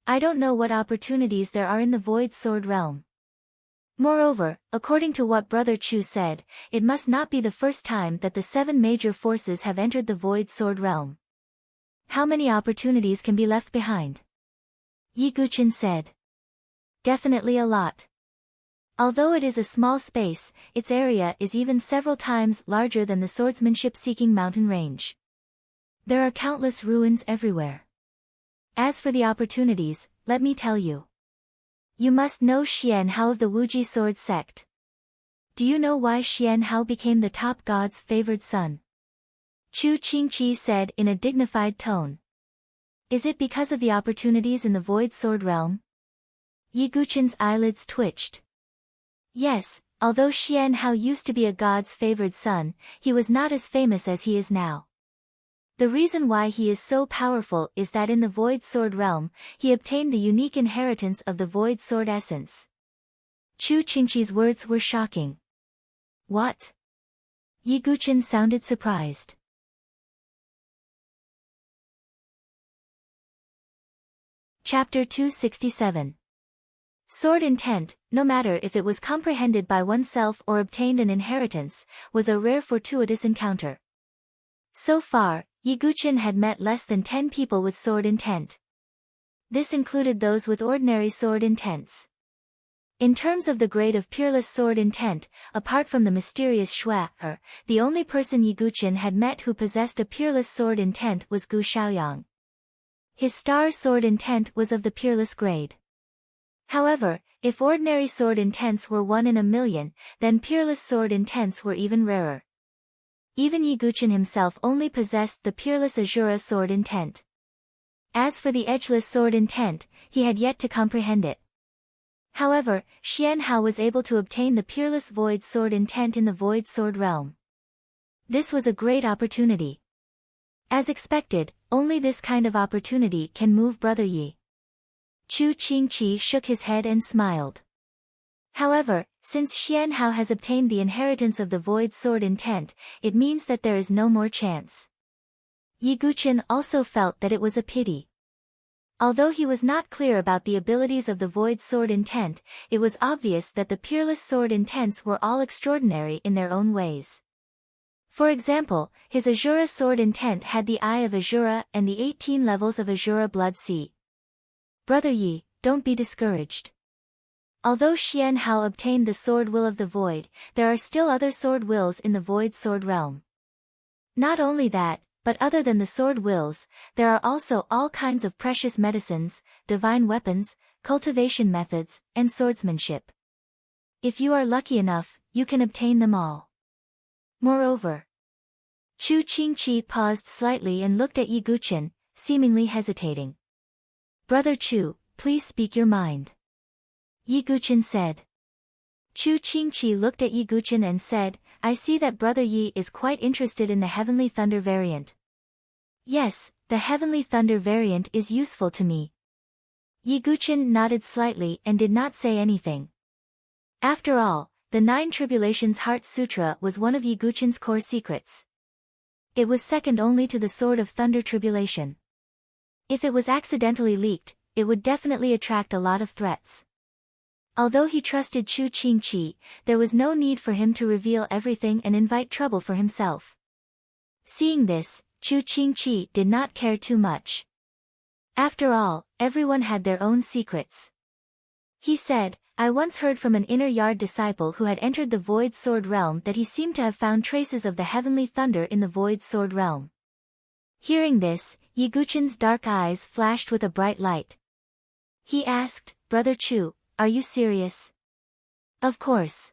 I don't know what opportunities there are in the Void Sword Realm. Moreover, according to what Brother Chu said, it must not be the first time that the 7 major forces have entered the Void Sword Realm. How many opportunities can be left behind?" Yi Guqin said. "Definitely a lot. Although it is a small space, its area is even several times larger than the swordsmanship-seeking mountain range. There are countless ruins everywhere. As for the opportunities, let me tell you. You must know Xian Hao of the Wuji Sword Sect. Do you know why Xian Hao became the top god's favored son?" Chu Qingqi said in a dignified tone. "Is it because of the opportunities in the Void Sword Realm?" Yi Guqin's eyelids twitched. "Yes, although Xian Hao used to be a god's favored son, he was not as famous as he is now. The reason why he is so powerful is that in the Void Sword Realm, he obtained the unique inheritance of the Void Sword Essence." Chu Qingqi's words were shocking. "What?" Yi Guqin sounded surprised. Chapter 267. Sword intent, no matter if it was comprehended by oneself or obtained an inheritance, was a rare fortuitous encounter. So far, Yi Guqin had met less than 10 people with sword intent. This included those with ordinary sword intents. In terms of the grade of peerless sword intent, apart from the mysterious Shui, the only person Yi Guqin had met who possessed a peerless sword intent was Gu Xiaoyang. His star sword intent was of the peerless grade. However, if ordinary sword intents were 1 in a million, then peerless sword intents were even rarer. Even Yi Guqin himself only possessed the peerless Azura sword intent. As for the edgeless sword intent, he had yet to comprehend it. However, Xian Hao was able to obtain the peerless void sword intent in the Void Sword Realm. This was a great opportunity. As expected, only this kind of opportunity can move Brother Yi. Chu Qingqi shook his head and smiled. However, Since Xian Hao has obtained the inheritance of the void sword intent, it means that there is no more chance. Yi Guqin also felt that it was a pity. Although he was not clear about the abilities of the void sword intent, it was obvious that the peerless sword intents were all extraordinary in their own ways. For example, his Azura sword intent had the Eye of Azura and the 18 levels of Azura Blood Sea. Brother Yi, don't be discouraged. Although Xian Hao obtained the sword will of the void, there are still other sword wills in the void sword realm. Not only that, but other than the sword wills, there are also all kinds of precious medicines, divine weapons, cultivation methods, and swordsmanship. If you are lucky enough, you can obtain them all. Moreover, Chu Qingqi paused slightly and looked at Yi Guqin, seemingly hesitating. Brother Chu, please speak your mind. Yi Guqin said. Chu Qingqi looked at Yi Guqin and said, I see that Brother Yi is quite interested in the Heavenly Thunder variant. Yes, the Heavenly Thunder variant is useful to me. Yi Guqin nodded slightly and did not say anything. After all, the 9 Tribulations Heart Sutra was one of Yi Guqin's core secrets. It was second only to the Sword of Thunder Tribulation. If it was accidentally leaked, it would definitely attract a lot of threats. Although he trusted Chu Qingqi, there was no need for him to reveal everything and invite trouble for himself. Seeing this, Chu Qingqi did not care too much. After all, everyone had their own secrets. He said, I once heard from an inner yard disciple who had entered the Void Sword realm that he seemed to have found traces of the Heavenly Thunder in the Void Sword realm. Hearing this, Yi Guqin's dark eyes flashed with a bright light. He asked, Brother Chu, are you serious? Of course.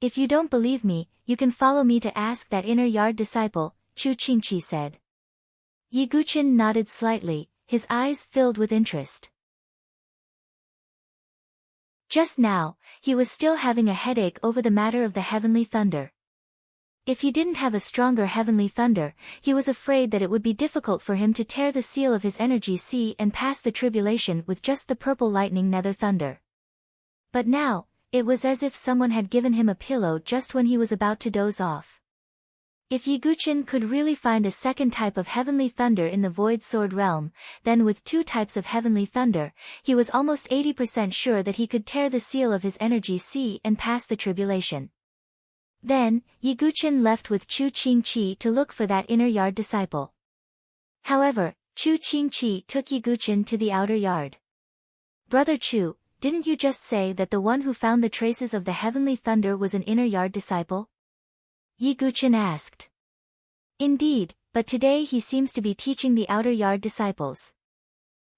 If you don't believe me, you can follow me to ask that inner yard disciple, Chu Qingqi said. Yi Guqin nodded slightly, his eyes filled with interest. Just now, he was still having a headache over the matter of the Heavenly Thunder. If he didn't have a stronger Heavenly Thunder, he was afraid that it would be difficult for him to tear the seal of his energy sea and pass the tribulation with just the purple lightning nether thunder. But now, it was as if someone had given him a pillow just when he was about to doze off. If Yi Guqin could really find a second type of Heavenly Thunder in the Void Sword realm, then with 2 types of Heavenly Thunder, he was almost 80% sure that he could tear the seal of his energy sea and pass the tribulation. Then, Yi Guqin left with Chu Qingqi to look for that inner yard disciple. However, Chu Qingqi took Yi Guqin to the outer yard. Brother Chu, didn't you just say that the one who found the traces of the Heavenly Thunder was an inner yard disciple? Yi Guqin asked. Indeed, but today he seems to be teaching the outer yard disciples.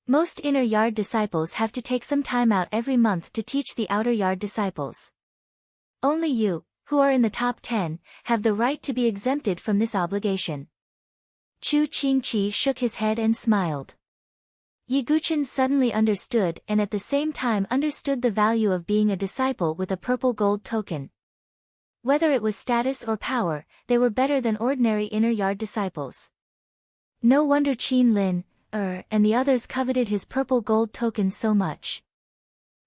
Most inner yard disciples have to take some time out every month to teach the outer yard disciples. Only you, who are in the top 10, have the right to be exempted from this obligation. Chu Qingqi shook his head and smiled. Yi Guqin suddenly understood and at the same time understood the value of being a disciple with a purple gold token. Whether it was status or power, they were better than ordinary inner yard disciples. No wonder Qin Lin, and the others coveted his purple gold token so much.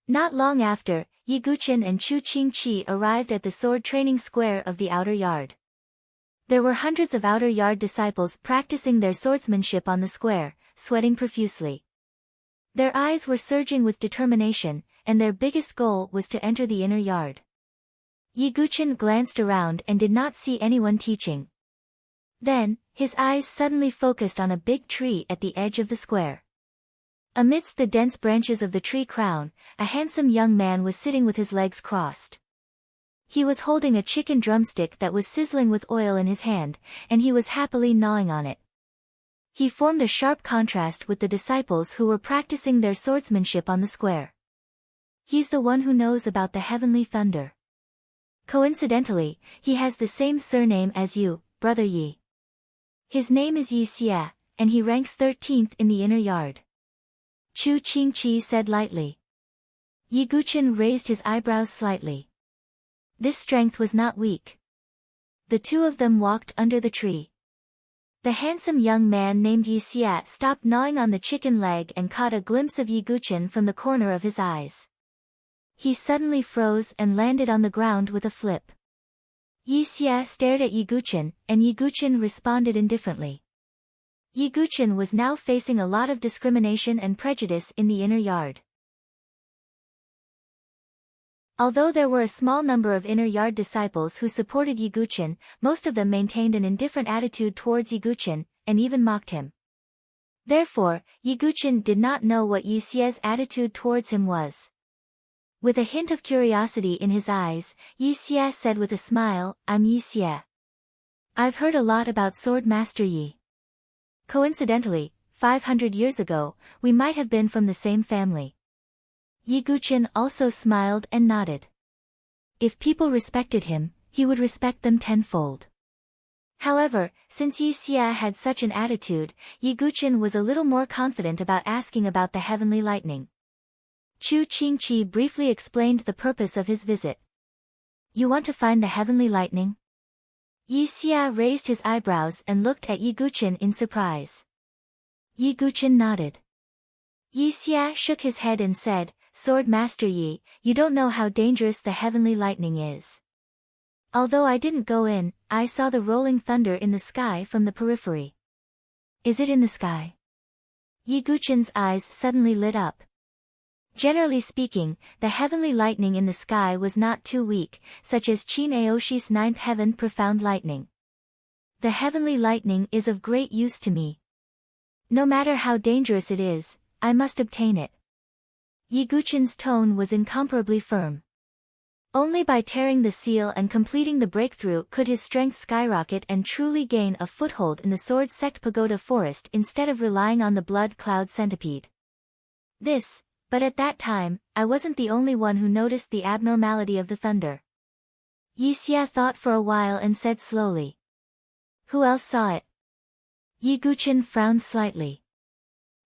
Not long after, Yi Guqin and Chu Qingqi arrived at the sword training square of the outer yard. There were hundreds of outer yard disciples practicing their swordsmanship on the square, sweating profusely. Their eyes were surging with determination, and their biggest goal was to enter the inner yard. Yi Guqin glanced around and did not see anyone teaching. Then, his eyes suddenly focused on a big tree at the edge of the square. Amidst the dense branches of the tree crown, a handsome young man was sitting with his legs crossed. He was holding a chicken drumstick that was sizzling with oil in his hand, and he was happily gnawing on it. He formed a sharp contrast with the disciples who were practicing their swordsmanship on the square. He's the one who knows about the Heavenly Thunder. Coincidentally, he has the same surname as you, Brother Yi. His name is Wuxia, and he ranks 13th in the inner yard. Chu Qingqi said lightly. Yi Guqin raised his eyebrows slightly. This strength was not weak. The two of them walked under the tree. The handsome young man named Wuxia stopped gnawing on the chicken leg and caught a glimpse of Yi Guqin from the corner of his eyes. He suddenly froze and landed on the ground with a flip. Wuxia stared at Yiguchen, and Yiguchen responded indifferently. Yiguchen was now facing a lot of discrimination and prejudice in the inner yard. Although there were a small number of inner yard disciples who supported Yiguchen, most of them maintained an indifferent attitude towards Yiguchen, and even mocked him. Therefore, Yiguchen did not know what Wuxia's attitude towards him was. With a hint of curiosity in his eyes, Wuxia said with a smile, "I'm Wuxia. I've heard a lot about Sword Master Yi. Coincidentally, 500 years ago, we might have been from the same family." Yiguchen also smiled and nodded. If people respected him, he would respect them tenfold. However, since Wuxia had such an attitude, Yiguchen was a little more confident about asking about the heavenly lightning. Chu Qingqi briefly explained the purpose of his visit. "You want to find the heavenly lightning?" Wuxia raised his eyebrows and looked at Yiguchen in surprise. Yiguchen nodded. Wuxia shook his head and said, "Sword Master Yi, you don't know how dangerous the heavenly lightning is. Although I didn't go in, I saw the rolling thunder in the sky from the periphery." "Is it in the sky?" Yiguchen's eyes suddenly lit up. Generally speaking, the heavenly lightning in the sky was not too weak, such as Qin Aoshi's ninth heaven profound lightning. "The heavenly lightning is of great use to me. No matter how dangerous it is, I must obtain it." Yiguchen's tone was incomparably firm. Only by tearing the seal and completing the breakthrough could his strength skyrocket and truly gain a foothold in the Sword Sect Pagoda Forest instead of relying on the Blood Cloud Centipede. But at that time, I wasn't the only one who noticed the abnormality of the thunder. Wuxia thought for a while and said slowly. "Who else saw it?" Yiguchen frowned slightly.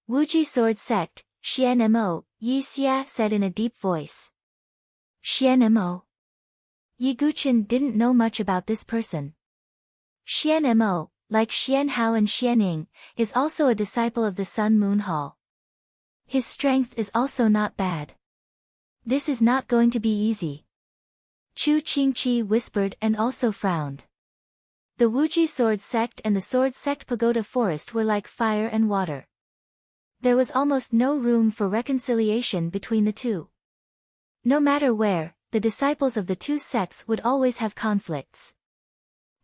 "Wuji Sword Sect, Xian Mo," Wuxia said in a deep voice. "Xian Mo?" Yiguchen didn't know much about this person. Xian Mo, like Xian Hao and Xian Ying, is also a disciple of the Sun Moon Hall. His strength is also not bad. This is not going to be easy. Chu Qingqi whispered and also frowned. The Wuji Sword Sect and the Sword Sect Pagoda Forest were like fire and water. There was almost no room for reconciliation between the two. No matter where, the disciples of the two sects would always have conflicts.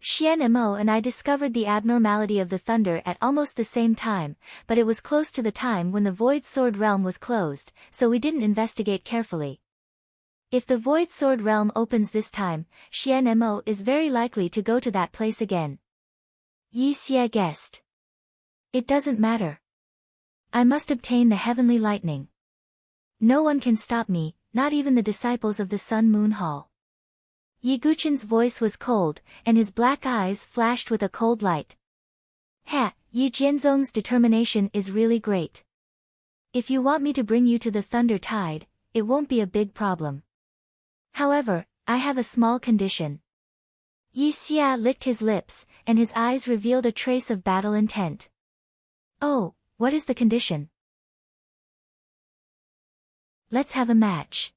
Xian Mo and I discovered the abnormality of the thunder at almost the same time, but it was close to the time when the Void Sword Realm was closed, so we didn't investigate carefully. If the Void Sword Realm opens this time, Xian Mo is very likely to go to that place again. Wuxia guessed. "It doesn't matter. I must obtain the heavenly lightning. No one can stop me, not even the disciples of the Sun Moon Hall." Yiguchen's voice was cold, and his black eyes flashed with a cold light. Yi Jianzong's determination is really great. If you want me to bring you to the Thunder Tide, it won't be a big problem. However, I have a small condition. Wuxia licked his lips, and his eyes revealed a trace of battle intent. "Oh, what is the condition?" "Let's have a match."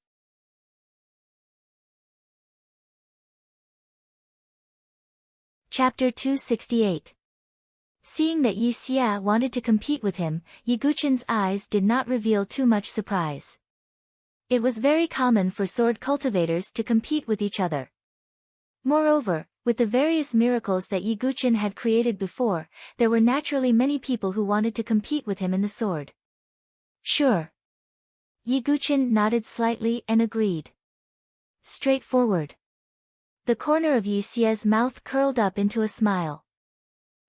Chapter 268. Seeing that Wuxia wanted to compete with him, Yiguchen's eyes did not reveal too much surprise. It was very common for sword cultivators to compete with each other. Moreover, with the various miracles that Yiguchen had created before, there were naturally many people who wanted to compete with him in the sword. "Sure." Yiguchen nodded slightly and agreed. "Straightforward." The corner of Wuxia's mouth curled up into a smile.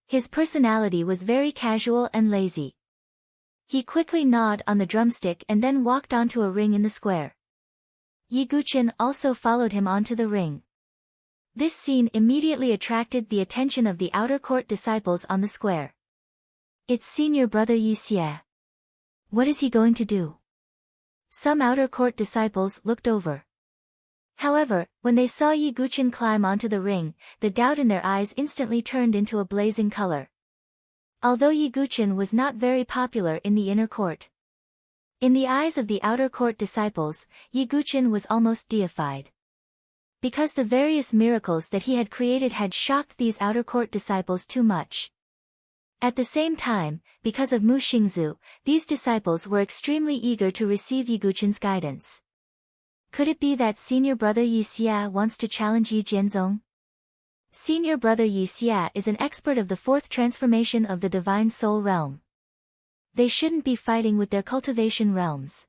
His personality was very casual and lazy. He quickly gnawed on the drumstick and then walked onto a ring in the square. Yiguchen also followed him onto the ring. This scene immediately attracted the attention of the outer court disciples on the square. "It's senior brother Wuxia. What is he going to do?" Some outer court disciples looked over. However, when they saw Yiguchen climb onto the ring, the doubt in their eyes instantly turned into a blazing color. Although Yiguchen was not very popular in the inner court, In the eyes of the outer court disciples, Yi Guqin was almost deified. Because the various miracles that he had created had shocked these outer court disciples too much. At the same time, because of Mu Xingzu, these disciples were extremely eager to receive Yi Guqin's guidance. Could it be that senior brother Yi Xia wants to challenge Yi Jianzong? Senior brother Yi Xia is an expert of the fourth transformation of the divine soul realm. They shouldn't be fighting with their cultivation realms.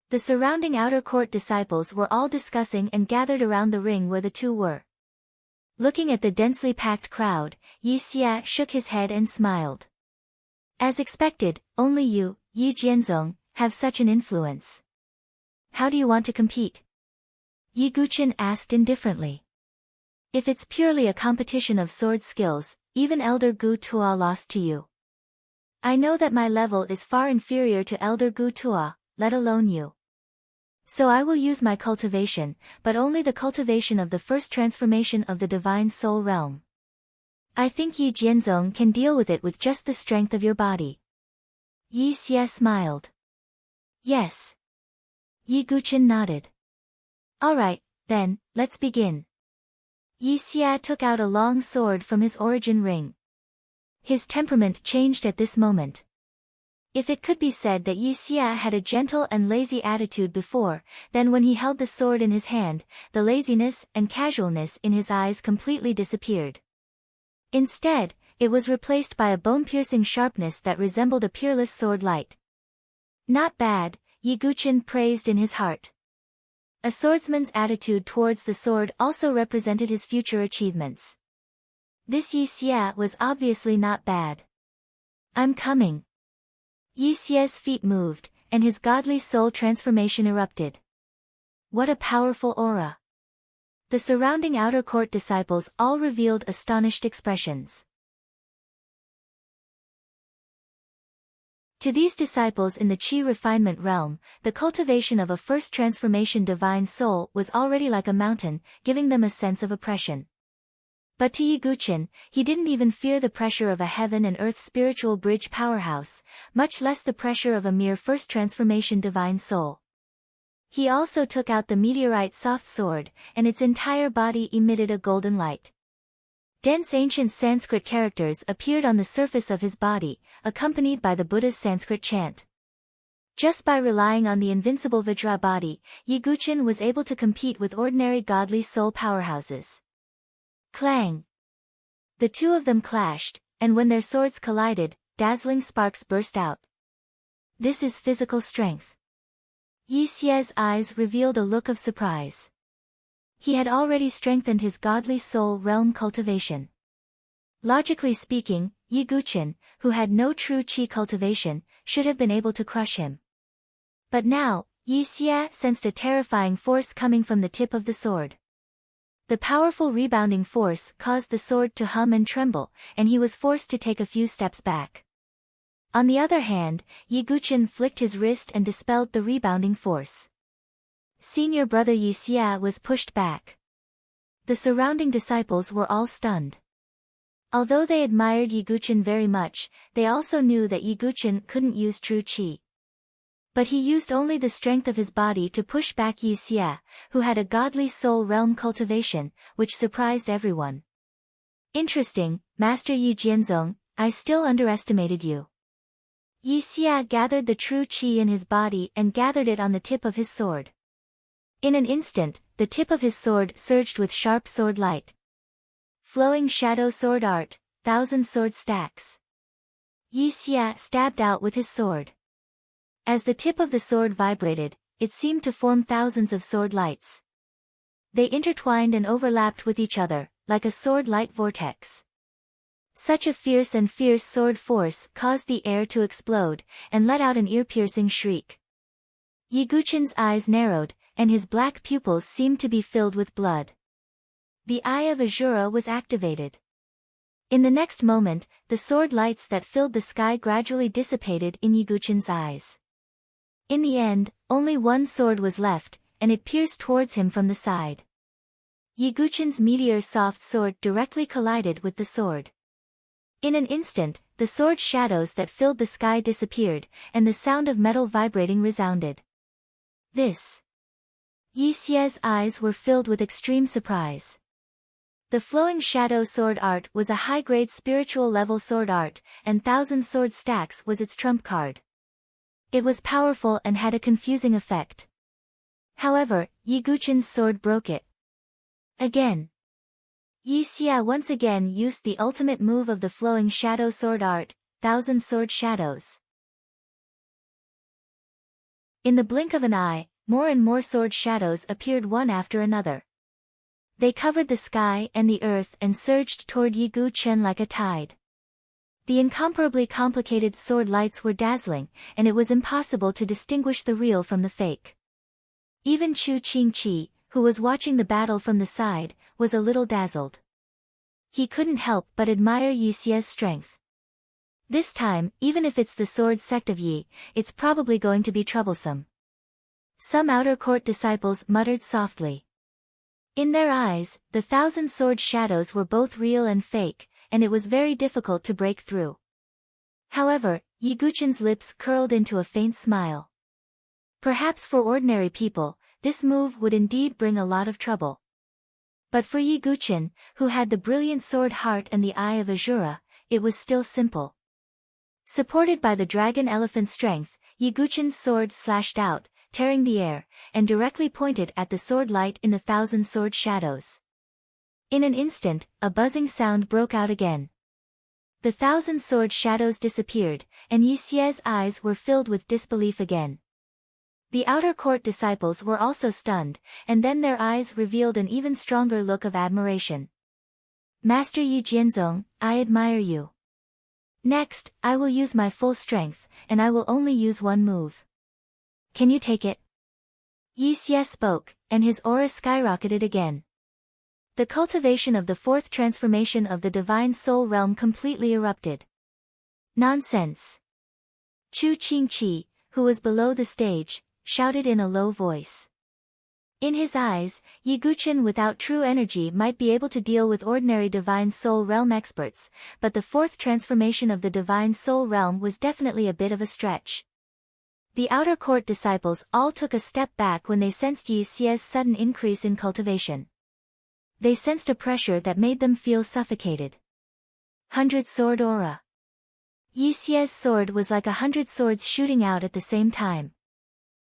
The surrounding outer court disciples were all discussing and gathered around the ring where the two were. Looking at the densely packed crowd, Yi Xia shook his head and smiled. As expected, only you, Yi Jianzong, have such an influence. How do you want to compete? Yi Guqin asked indifferently. If it's purely a competition of sword skills, even Elder Gu Tua lost to you. I know that my level is far inferior to Elder Gu Tua, let alone you. So I will use my cultivation, but only the cultivation of the first transformation of the divine soul realm. I think Yi Jianzong can deal with it with just the strength of your body. Yi Xia smiled. Yes. Yi Guqin nodded. Alright, then, let's begin. Yi Xia took out a long sword from his origin ring. His temperament changed at this moment. If it could be said that Yi Xia had a gentle and lazy attitude before, then when he held the sword in his hand, the laziness and casualness in his eyes completely disappeared. Instead, it was replaced by a bone-piercing sharpness that resembled a peerless sword light. Not bad, Yi Guqin praised in his heart. A swordsman's attitude towards the sword also represented his future achievements. This Yi Xia was obviously not bad. I'm coming. Yi Xia's feet moved, and his godly soul transformation erupted. What a powerful aura! The surrounding outer court disciples all revealed astonished expressions. To these disciples in the Qi refinement realm, the cultivation of a first transformation divine soul was already like a mountain, giving them a sense of oppression. But to Yi Guqin, he didn't even fear the pressure of a heaven and earth spiritual bridge powerhouse, much less the pressure of a mere first transformation divine soul. He also took out the meteorite soft sword, and its entire body emitted a golden light. Dense ancient Sanskrit characters appeared on the surface of his body, accompanied by the Buddha's Sanskrit chant. Just by relying on the invincible Vajra body, Yi Guqin was able to compete with ordinary godly soul powerhouses. Clang! The two of them clashed, and when their swords collided, dazzling sparks burst out. This is physical strength. Yi Xia's eyes revealed a look of surprise. He had already strengthened his godly soul realm cultivation. Logically speaking, Yi Guqin, who had no true qi cultivation, should have been able to crush him. But now, Yi Xia sensed a terrifying force coming from the tip of the sword. The powerful rebounding force caused the sword to hum and tremble, and he was forced to take a few steps back. On the other hand, Yi Guqin flicked his wrist and dispelled the rebounding force. Senior brother Yi Xia was pushed back. The surrounding disciples were all stunned. Although they admired Yi Guqin very much, they also knew that Yi Guqin couldn't use true qi. But he used only the strength of his body to push back Yi Xia, who had a godly soul realm cultivation, which surprised everyone. Interesting, Master Yi Jianzong, I still underestimated you. Yi Xia gathered the true qi in his body and gathered it on the tip of his sword. In an instant, the tip of his sword surged with sharp sword light. Flowing shadow sword art, thousand sword stacks. Yi Xia stabbed out with his sword. As the tip of the sword vibrated, it seemed to form thousands of sword lights. They intertwined and overlapped with each other, like a sword light vortex. Such a fierce sword force caused the air to explode, and let out an ear-piercing shriek. Yi Guqin's eyes narrowed, and his black pupils seemed to be filled with blood. The Eye of Azura was activated. In the next moment, the sword lights that filled the sky gradually dissipated in Yi Guqin's eyes. In the end, only one sword was left, and it pierced towards him from the side. Yi Guqin's meteor soft sword directly collided with the sword. In an instant, the sword shadows that filled the sky disappeared, and the sound of metal vibrating resounded. This. Yi Xie's eyes were filled with extreme surprise. The flowing shadow sword art was a high-grade spiritual level sword art, and thousand sword stacks was its trump card. It was powerful and had a confusing effect. However, Yi Guqin's sword broke it. Again. Yi Xie once again used the ultimate move of the flowing shadow sword art, thousand sword shadows. In the blink of an eye, more and more sword shadows appeared one after another. They covered the sky and the earth and surged toward Yi Guqin like a tide. The incomparably complicated sword lights were dazzling, and it was impossible to distinguish the real from the fake. Even Chu Qingqi, who was watching the battle from the side, was a little dazzled. He couldn't help but admire Yi Xie's strength. This time, even if it's the sword sect of Yi, it's probably going to be troublesome. Some outer court disciples muttered softly. In their eyes, the thousand sword shadows were both real and fake, and it was very difficult to break through. However, Yi Guqin's lips curled into a faint smile. Perhaps for ordinary people, this move would indeed bring a lot of trouble. But for Yi Guqin, who had the brilliant sword heart and the eye of Azura, it was still simple. Supported by the dragon elephant strength, Yi Guqin's sword slashed out, tearing the air, and directly pointed at the sword light in the thousand sword shadows. In an instant, a buzzing sound broke out again. The thousand sword shadows disappeared, and Yi Xie's eyes were filled with disbelief again. The outer court disciples were also stunned, and then their eyes revealed an even stronger look of admiration. Master Yi Jianzong, I admire you. Next, I will use my full strength, and I will only use one move. Can you take it? Yi Xie spoke, and his aura skyrocketed again. The cultivation of the fourth transformation of the divine soul realm completely erupted. Nonsense! Chu Qingqi, who was below the stage, shouted in a low voice. In his eyes, Yi Guqin without true energy might be able to deal with ordinary divine soul realm experts, but the fourth transformation of the divine soul realm was definitely a bit of a stretch. The outer court disciples all took a step back when they sensed Yi Xie's sudden increase in cultivation. They sensed a pressure that made them feel suffocated. 100 sword aura. Yi Xie's sword was like 100 swords shooting out at the same time.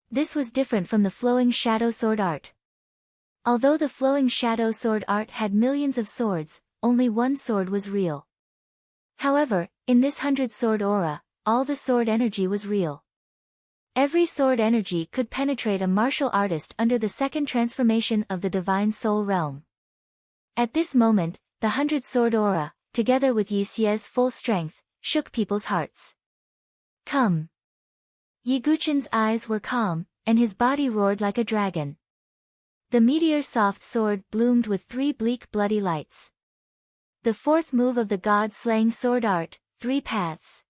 This was different from the flowing shadow sword art. Although the flowing shadow sword art had millions of swords, only one sword was real. However, in this 100 sword aura, all the sword energy was real. Every sword energy could penetrate a martial artist under the second transformation of the divine soul realm. At this moment, the 100 sword aura, together with Yi Xie's full strength, shook people's hearts. Come! Yi Guqin's eyes were calm, and his body roared like a dragon. The meteor soft sword bloomed with 3 bleak bloody lights. The fourth move of the god-slaying sword art, 3 paths.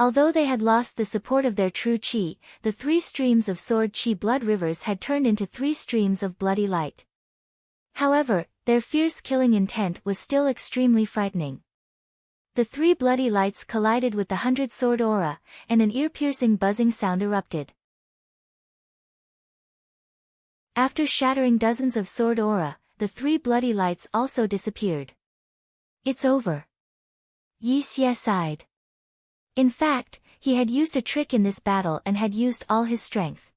Although they had lost the support of their true qi, the 3 streams of sword qi blood rivers had turned into 3 streams of bloody light. However, their fierce killing intent was still extremely frightening. The 3 bloody lights collided with the 100 sword aura, and an ear-piercing buzzing sound erupted. After shattering dozens of sword aura, the 3 bloody lights also disappeared. It's over. Yi Xie sighed. In fact, he had used a trick in this battle and had used all his strength.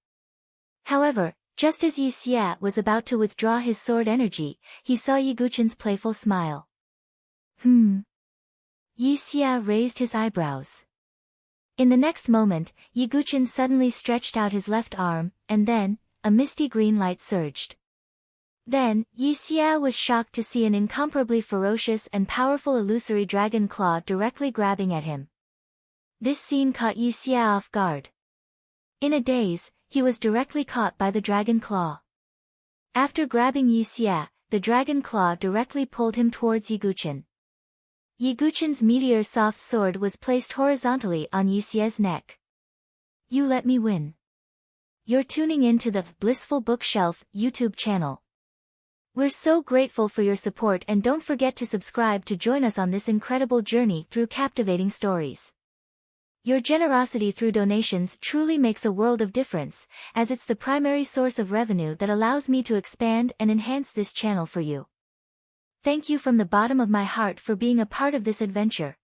However, just as Yi Xie was about to withdraw his sword energy, he saw Yi Guqin's playful smile. Yi Xie raised his eyebrows. In the next moment, Yi Guqin suddenly stretched out his left arm, and then, a misty green light surged. Then, Yi Xie was shocked to see an incomparably ferocious and powerful illusory dragon claw directly grabbing at him. This scene caught Yi Xie off guard. In a daze, he was directly caught by the dragon claw. After grabbing Yi Xie, the dragon claw directly pulled him towards Yi Guqin. Yi Guqin's meteor soft sword was placed horizontally on Yi Xie's neck. You let me win. You're tuning in to the Blissful Bookshelf YouTube channel. We're so grateful for your support, and don't forget to subscribe to join us on this incredible journey through captivating stories. Your generosity through donations truly makes a world of difference, as it's the primary source of revenue that allows me to expand and enhance this channel for you. Thank you from the bottom of my heart for being a part of this adventure.